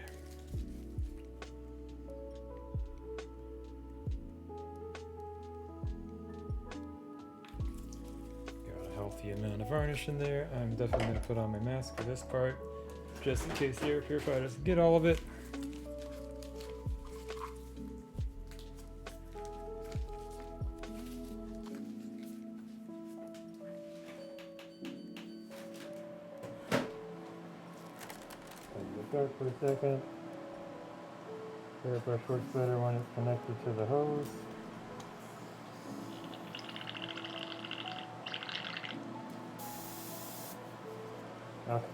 Got a healthy amount of varnish in there. I'm definitely going to put on my mask for this part, just in case the air purifier doesn't get all of it. Dark for a second. Airbrush works better when it's connected to the hose. Okay.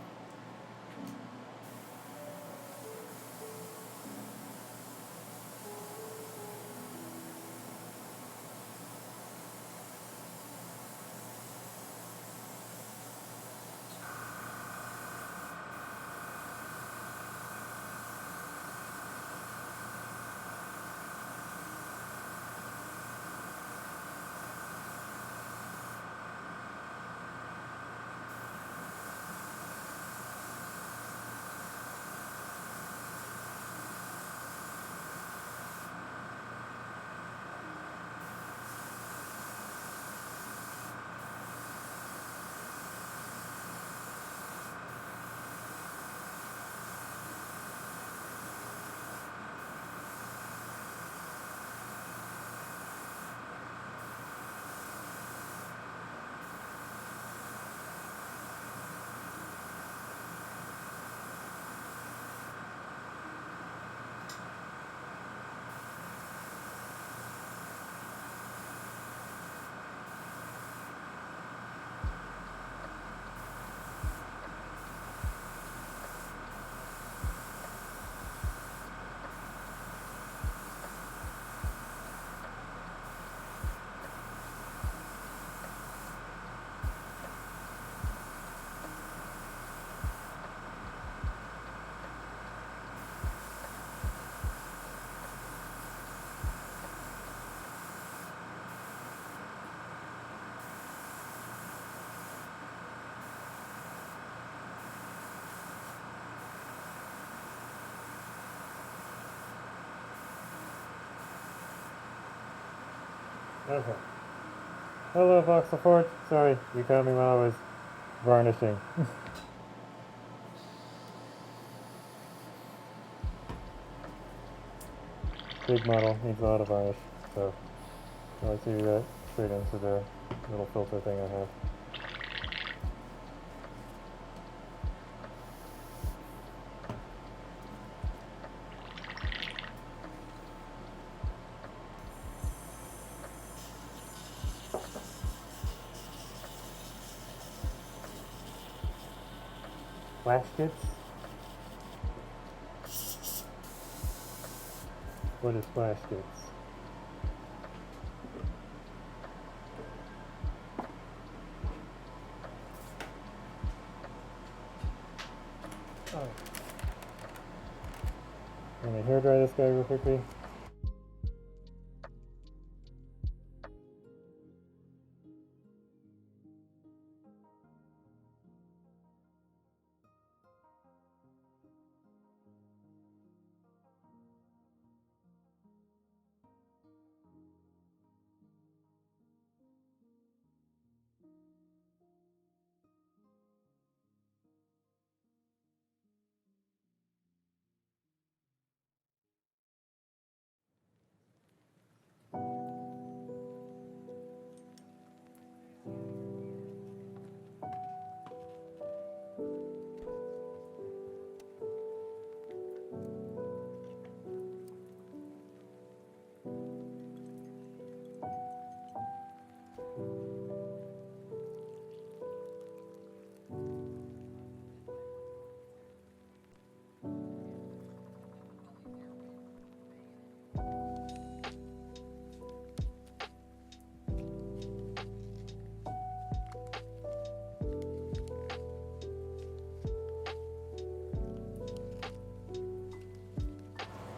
Okay. Hello, Voxel Forge. Sorry, you caught me while I was varnishing. Big model, needs a lot of varnish, so I like to do that straight into the little filter thing I have. Flash kits? What is flash kits? Oh. Let me hair dry this guy real quickly.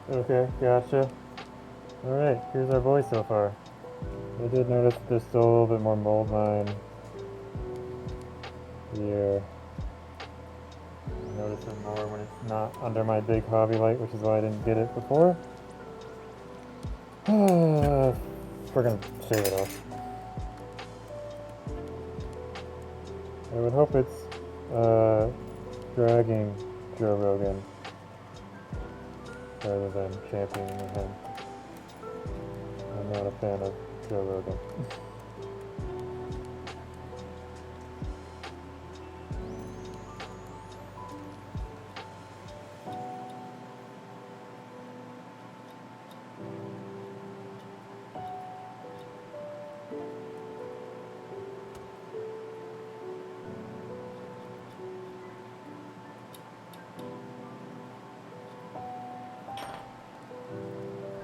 Okay, gotcha. Alright, here's our voice so far. I did notice that there's still a little bit more mold line here. I notice it more when it's not under my big hobby light, which is why I didn't get it before. We're gonna shave it off. I would hope it's dragging Joe Rogan rather than championing him. I'm not a fan of Joe Rogan.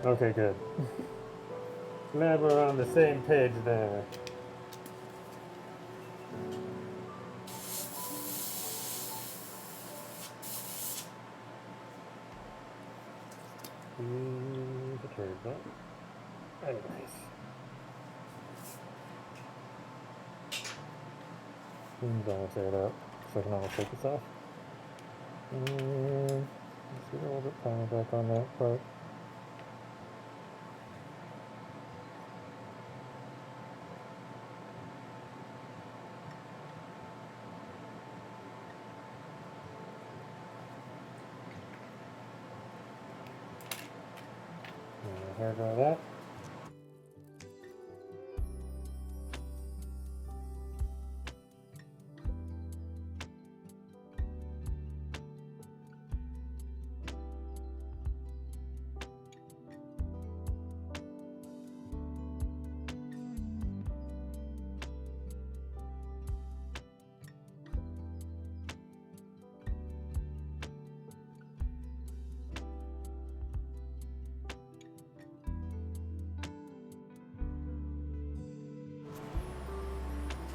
Okay, good. Glad we're on the same page there. Anyways. Seems almost aired out, so I can almost take this off. And let's get a little bit finer back on that part. Hair dry that.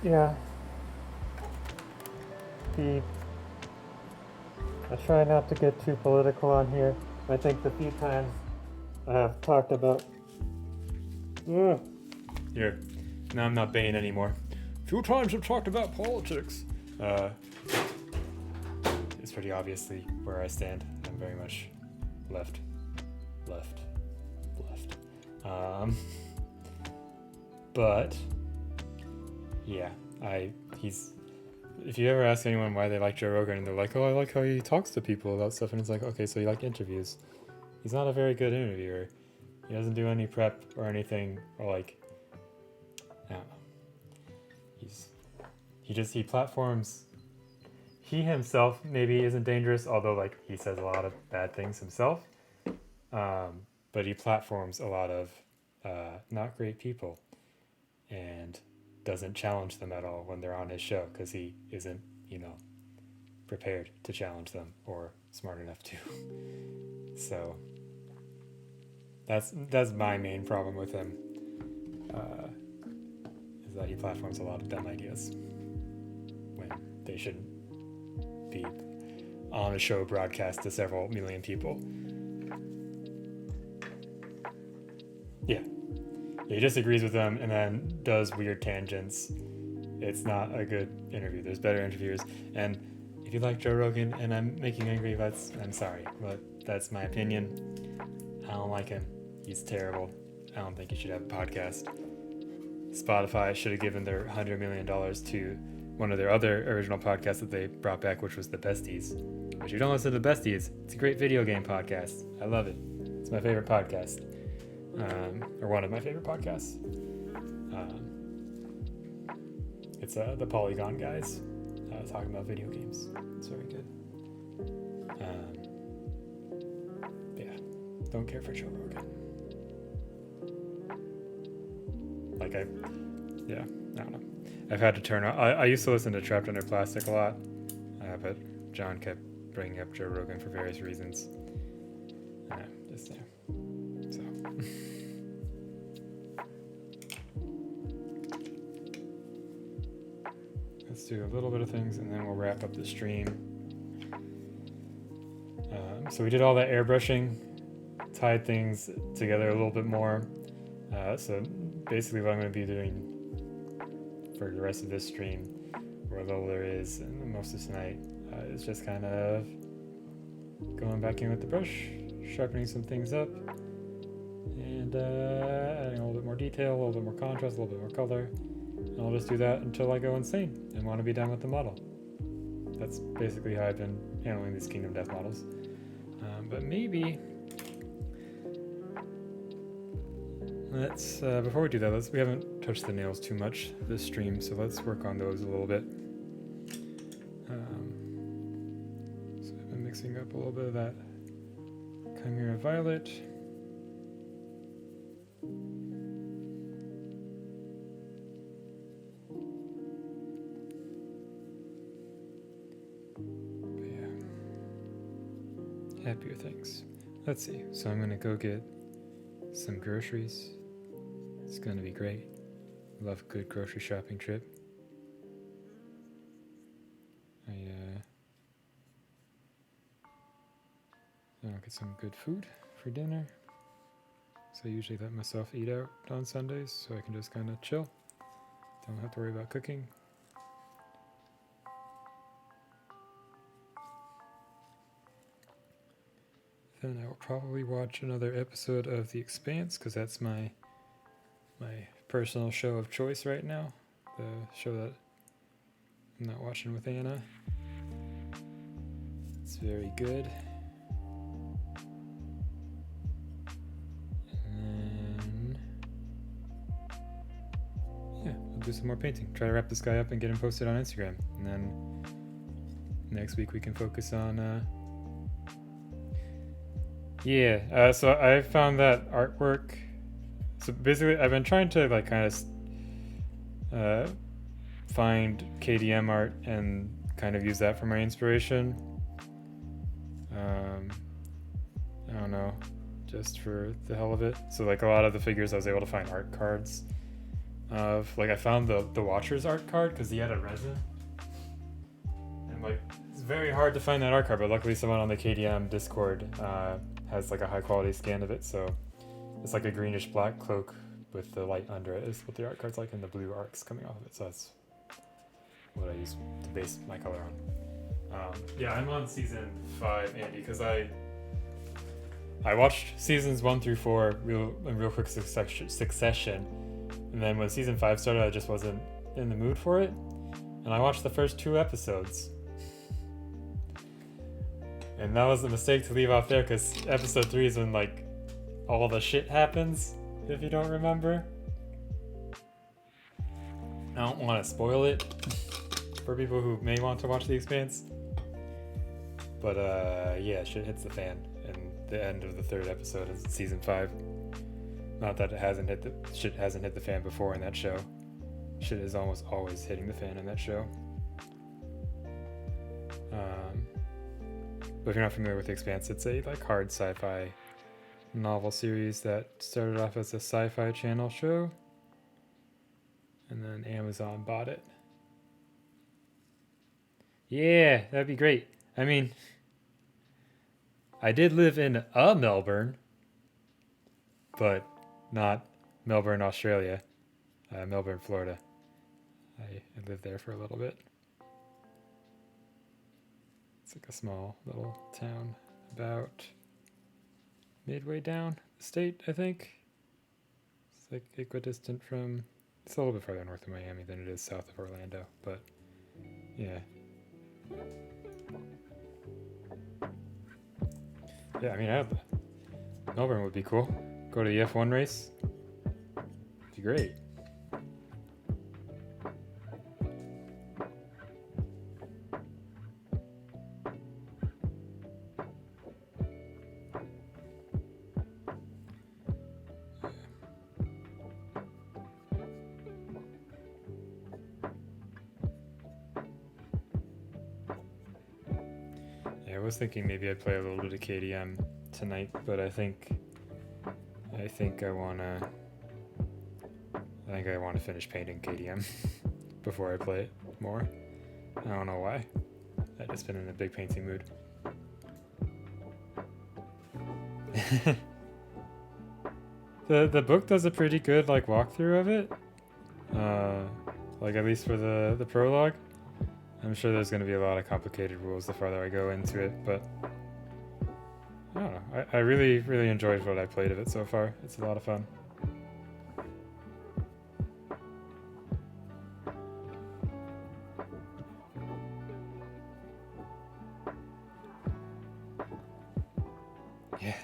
Yeah. I try not to get too political on here. I think the few times I have talked about. Here. Now I'm not Bane anymore. Few times I've talked about politics. It's pretty obviously where I stand. I'm very much left. But yeah, if you ever ask anyone why they like Joe Rogan, and they're like, oh, I like how he talks to people about stuff, and it's like, okay, so you like interviews. He's not a very good interviewer. He doesn't do any prep or anything, or like, I don't know. He platforms. He himself maybe isn't dangerous, although like he says a lot of bad things himself. But he platforms a lot of not great people, and doesn't challenge them at all when they're on his show because he isn't, prepared to challenge them or smart enough to. So that's my main problem with him, is that he platforms a lot of dumb ideas when they shouldn't be on a show broadcast to several million people. Yeah. He disagrees with them and then does weird tangents. It's not a good interview. There's better interviewers. And if you like Joe Rogan and I'm making angry vets, I'm sorry, but that's my opinion. I don't like him. He's terrible. I don't think he should have a podcast. Spotify should have given their $100 million to one of their other original podcasts that they brought back, which was The Besties. But you don't listen to The Besties. It's a great video game podcast. I love it. It's my favorite podcast. Or one of my favorite podcasts. It's the Polygon guys talking about video games. It's very good. Yeah, don't care for Joe Rogan. I don't know. I've had to turn on. I used to listen to Trapped Under Plastic a lot, but John kept bringing up Joe Rogan for various reasons. Just there. So. Let's do a little bit of things and then we'll wrap up the stream. So we did all that airbrushing tied things together a little bit more. So basically what I'm going to be doing for the rest of this stream, or all there is, and most of tonight, is just kind of going back in with the brush, sharpening some things up, and adding a little bit more detail, a little bit more contrast, a little bit more color. And I'll just do that until I go insane and want to be done with the model. That's basically how I've been handling these Kingdom Death models. But maybe let's before we do that, we haven't touched the nails too much this stream, so let's work on those a little bit. So I've been mixing up a little bit of that Chimera Violet. But yeah, happier things. Let's see. So I'm gonna go get some groceries. It's gonna be great. Love a good grocery shopping trip. I'll get some good food for dinner. So I usually let myself eat out on Sundays so I can just kind of chill. Don't have to worry about cooking. Then I will probably watch another episode of The Expanse, because that's my personal show of choice right now. The show that I'm not watching with Anna. It's very good. And then, yeah, I'll do some more painting. Try to wrap this guy up and get him posted on Instagram. And then next week we can focus on so I found that artwork. So basically, I've been trying to like kind of find KDM art and kind of use that for my inspiration. I don't know, just for the hell of it. So like a lot of the figures, I was able to find art cards of. Like I found the Watcher's art card because he had a resin, and like it's very hard to find that art card. But luckily, someone on the KDM Discord has like a high quality scan of it, so it's like a greenish black cloak with the light under it is what the art card's like, and the blue arcs coming off of it. So that's what I use to base my color on. Yeah, I'm on season 5, Andy, because I watched seasons 1 through 4 in real quick succession, and then when season 5 started, I just wasn't in the mood for it, and I watched the first 2 episodes. And that was a mistake to leave off there, because episode 3 is when like all the shit happens, if you don't remember. I don't want to spoil it for people who may want to watch The Expanse. But yeah, shit hits the fan in the end of the 3rd episode of season 5. Not that shit hasn't hit the fan before in that show. Shit is almost always hitting the fan in that show. But if you're not familiar with The Expanse, it's a like hard sci-fi novel series that started off as a Sci-Fi Channel show, and then Amazon bought it. Yeah, that'd be great. I mean, I did live in Melbourne, but not Melbourne, Australia. Melbourne, Florida. I lived there for a little bit. It's like a small little town about midway down the state, I think. It's like equidistant from... It's a little bit farther north of Miami than it is south of Orlando, but yeah. Yeah, I mean, Melbourne would be cool. Go to the F1 race. It'd be great. I was thinking maybe I'd play a little bit of KDM tonight, but I think I wanna finish painting KDM before I play it more. I don't know why. I've just been in a big painting mood. The book does a pretty good like walkthrough of it. Like at least for the prologue. I'm sure there's going to be a lot of complicated rules the farther I go into it, but I don't know. I really, really enjoyed what I played of it so far. It's a lot of fun. Yeah.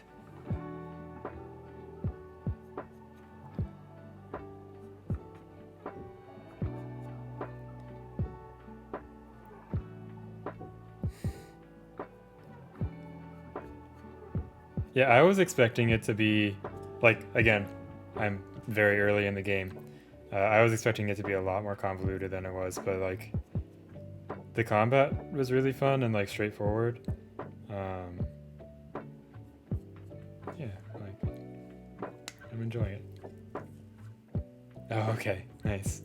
Yeah, I was expecting it to be, like, again, I'm very early in the game. I was expecting it to be a lot more convoluted than it was, but, like, the combat was really fun and, like, straightforward. Yeah, like, I'm enjoying it. Oh, okay, nice.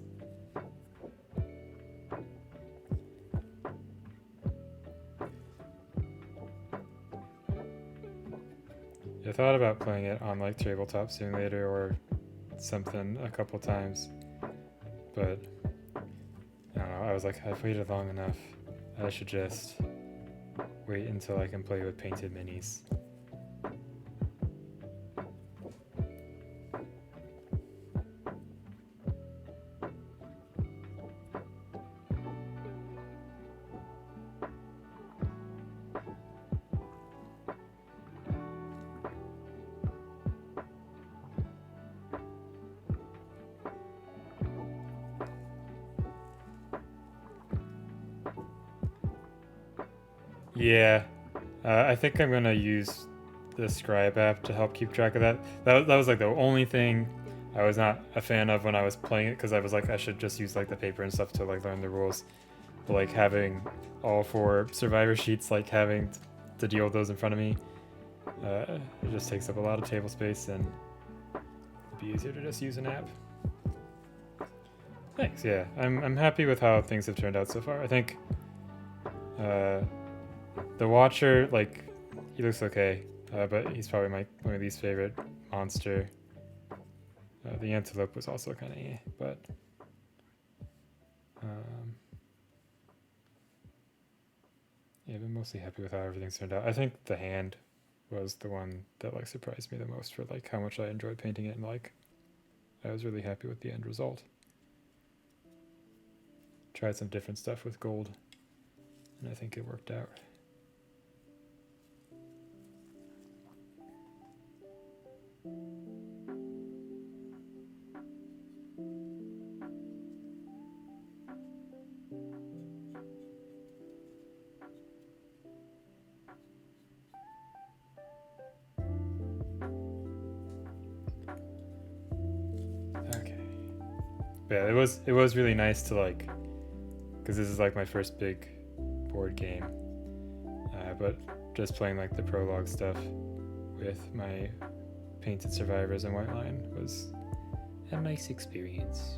I thought about playing it on like Tabletop Simulator or something a couple times, but I don't know. I was like, I've waited long enough. I should just wait until I can play with painted minis. Yeah, I think I'm gonna use the Scribe app to help keep track of that. That was like the only thing I was not a fan of when I was playing it, because I was like, I should just use like the paper and stuff to like learn the rules. But like having all 4 survivor sheets, like having to deal with those in front of me, it just takes up a lot of table space, and it'd be easier to just use an app. Thanks. Yeah, I'm happy with how things have turned out so far. I think the Watcher, like, he looks okay, but he's probably my one of least favorite monster. The Antelope was also kind of but yeah, I've been mostly happy with how everything's turned out. I think the hand was the one that like surprised me the most for like how much I enjoyed painting it, and like I was really happy with the end result. Tried some different stuff with gold, and I think it worked out. Okay. Yeah, it was really nice to like, because this is like my first big board game, but just playing like the prologue stuff with my Painted Survivors and White Line was a nice experience.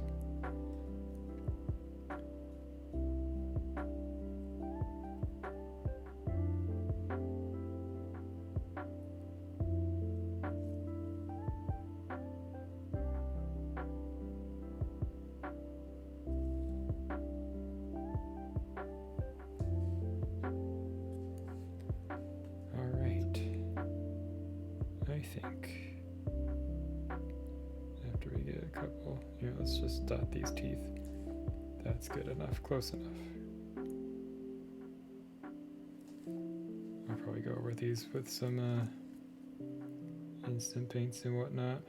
I think after we get a couple, here, let's just dot these teeth. That's good enough, close enough. I'll probably go over these with some instant paints and whatnot.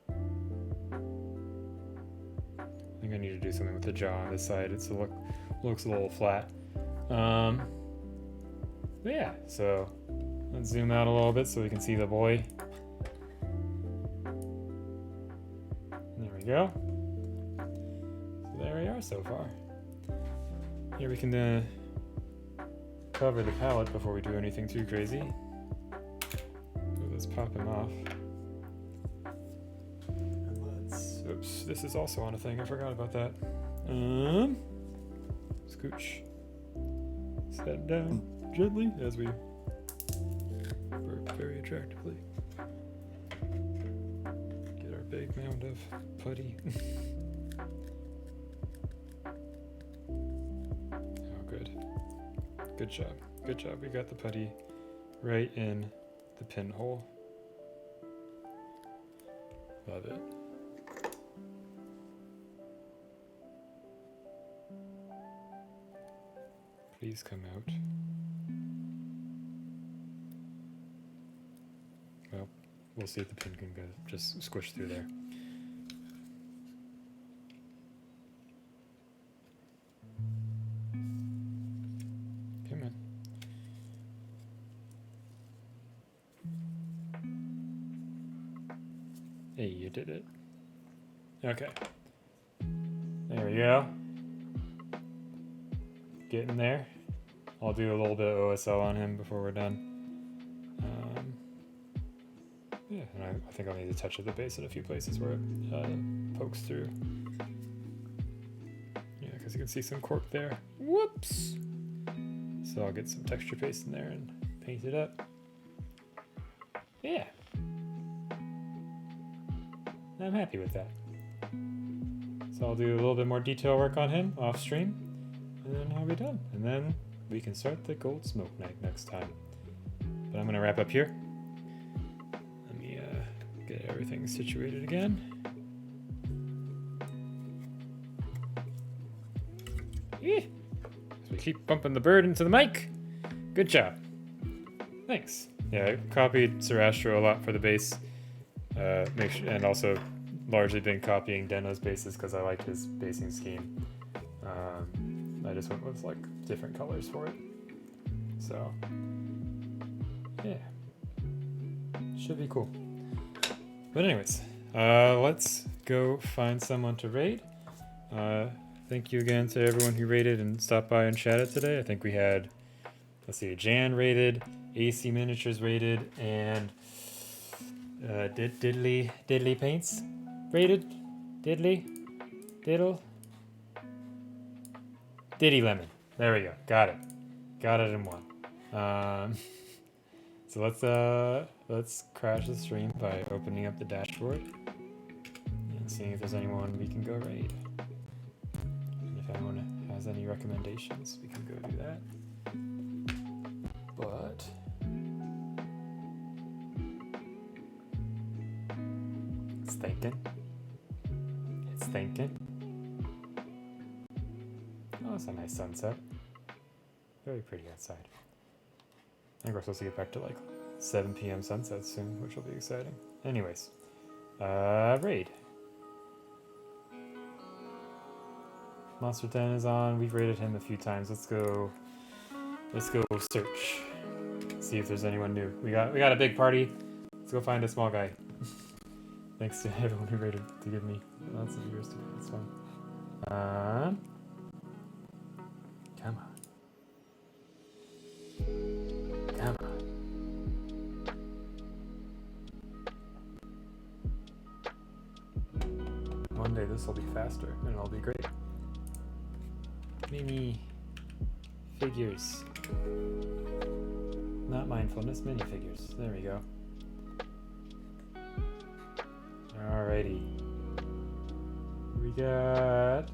I think I need to do something with the jaw on this side. Looks a little flat. But yeah, so let's zoom out a little bit so we can see the boy. There we go. So there we are so far. Here we can cover the palette before we do anything too crazy. So let's pop him off. And oops, this is also on a thing. I forgot about that. Scooch. Set him down gently as we burn retroactively. Get our big mound of putty. Oh, good. Good job. Good job. We got the putty right in the pinhole. Love it. Please come out. Well, we'll see if the pin can go just squish through there. Come on. Hey, you did it. Okay. There we go. Getting there. I'll do a little bit of OSL on him before we're done. Yeah, and I think I'll need to touch at the base in a few places where it pokes through. Yeah, because you can see some cork there. Whoops! So I'll get some texture paste in there and paint it up. Yeah. I'm happy with that. So I'll do a little bit more detail work on him off stream, and then I'll be done. And then we can start the Gold Smoke Night next time. But I'm gonna wrap up here. Let me get everything situated again. Yeah. So we keep bumping the bird into the mic. Good job. Thanks. Yeah, I copied Sarastro a lot for the bass. And also largely been copying Deno's basses because I like his basing scheme. I just went with like different colors for it. So yeah, should be cool. But anyways, let's go find someone to raid. Thank you again to everyone who raided and stopped by and chatted today. I think we had, let's see, Jan raided, AC Miniatures raided, and Diddly Paints raided. Diddle. Diddy Lemon. There we go. Got it in one. So let's crash the stream by opening up the dashboard and seeing if there's anyone we can go raid. And if anyone has any recommendations, we can go do that. But it's thinking. Oh, it's a nice sunset. Very pretty outside. I think we're supposed to get back to like 7 p.m. sunsets soon, which will be exciting. Anyways, raid. Monster 10 is on. We've raided him a few times. Let's go search. See if there's anyone new. We got a big party. Let's go find a small guy. Thanks to everyone who raided to give me lots of viewers today. It's fun. Come on. One day this will be faster and it'll be great. Mini figures. Not mindfulness, minifigures. There we go. Alrighty. We got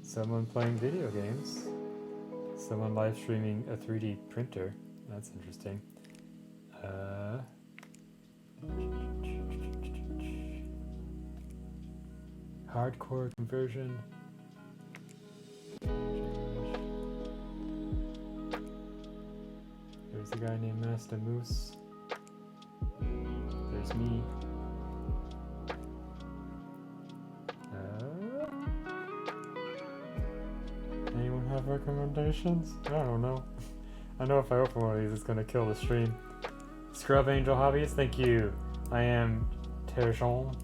someone playing video games. Someone live streaming a 3D printer. That's interesting. Hardcore conversion. There's a guy named Master Moose. There's me. Anyone have recommendations? I don't know. I know if I open one of these, it's gonna kill the stream. Scrub Angel Hobbies, thank you. I am Terjon.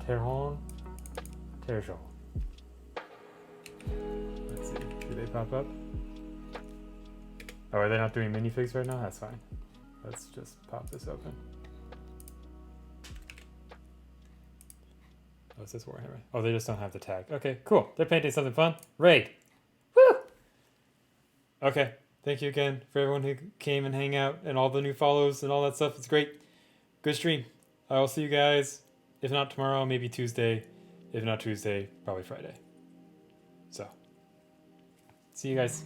Let's see, do they pop up? Oh, are they not doing minifigs right now? That's fine. Let's just pop this open. Oh, it says Warhammer. Oh, they just don't have the tag. Okay, cool. They're painting something fun. Raid. Woo! Okay, thank you again for everyone who came and hang out and all the new follows and all that stuff. It's great. Good stream. I will see you guys. If not tomorrow, maybe Tuesday. If not Tuesday, probably Friday. So, see you guys.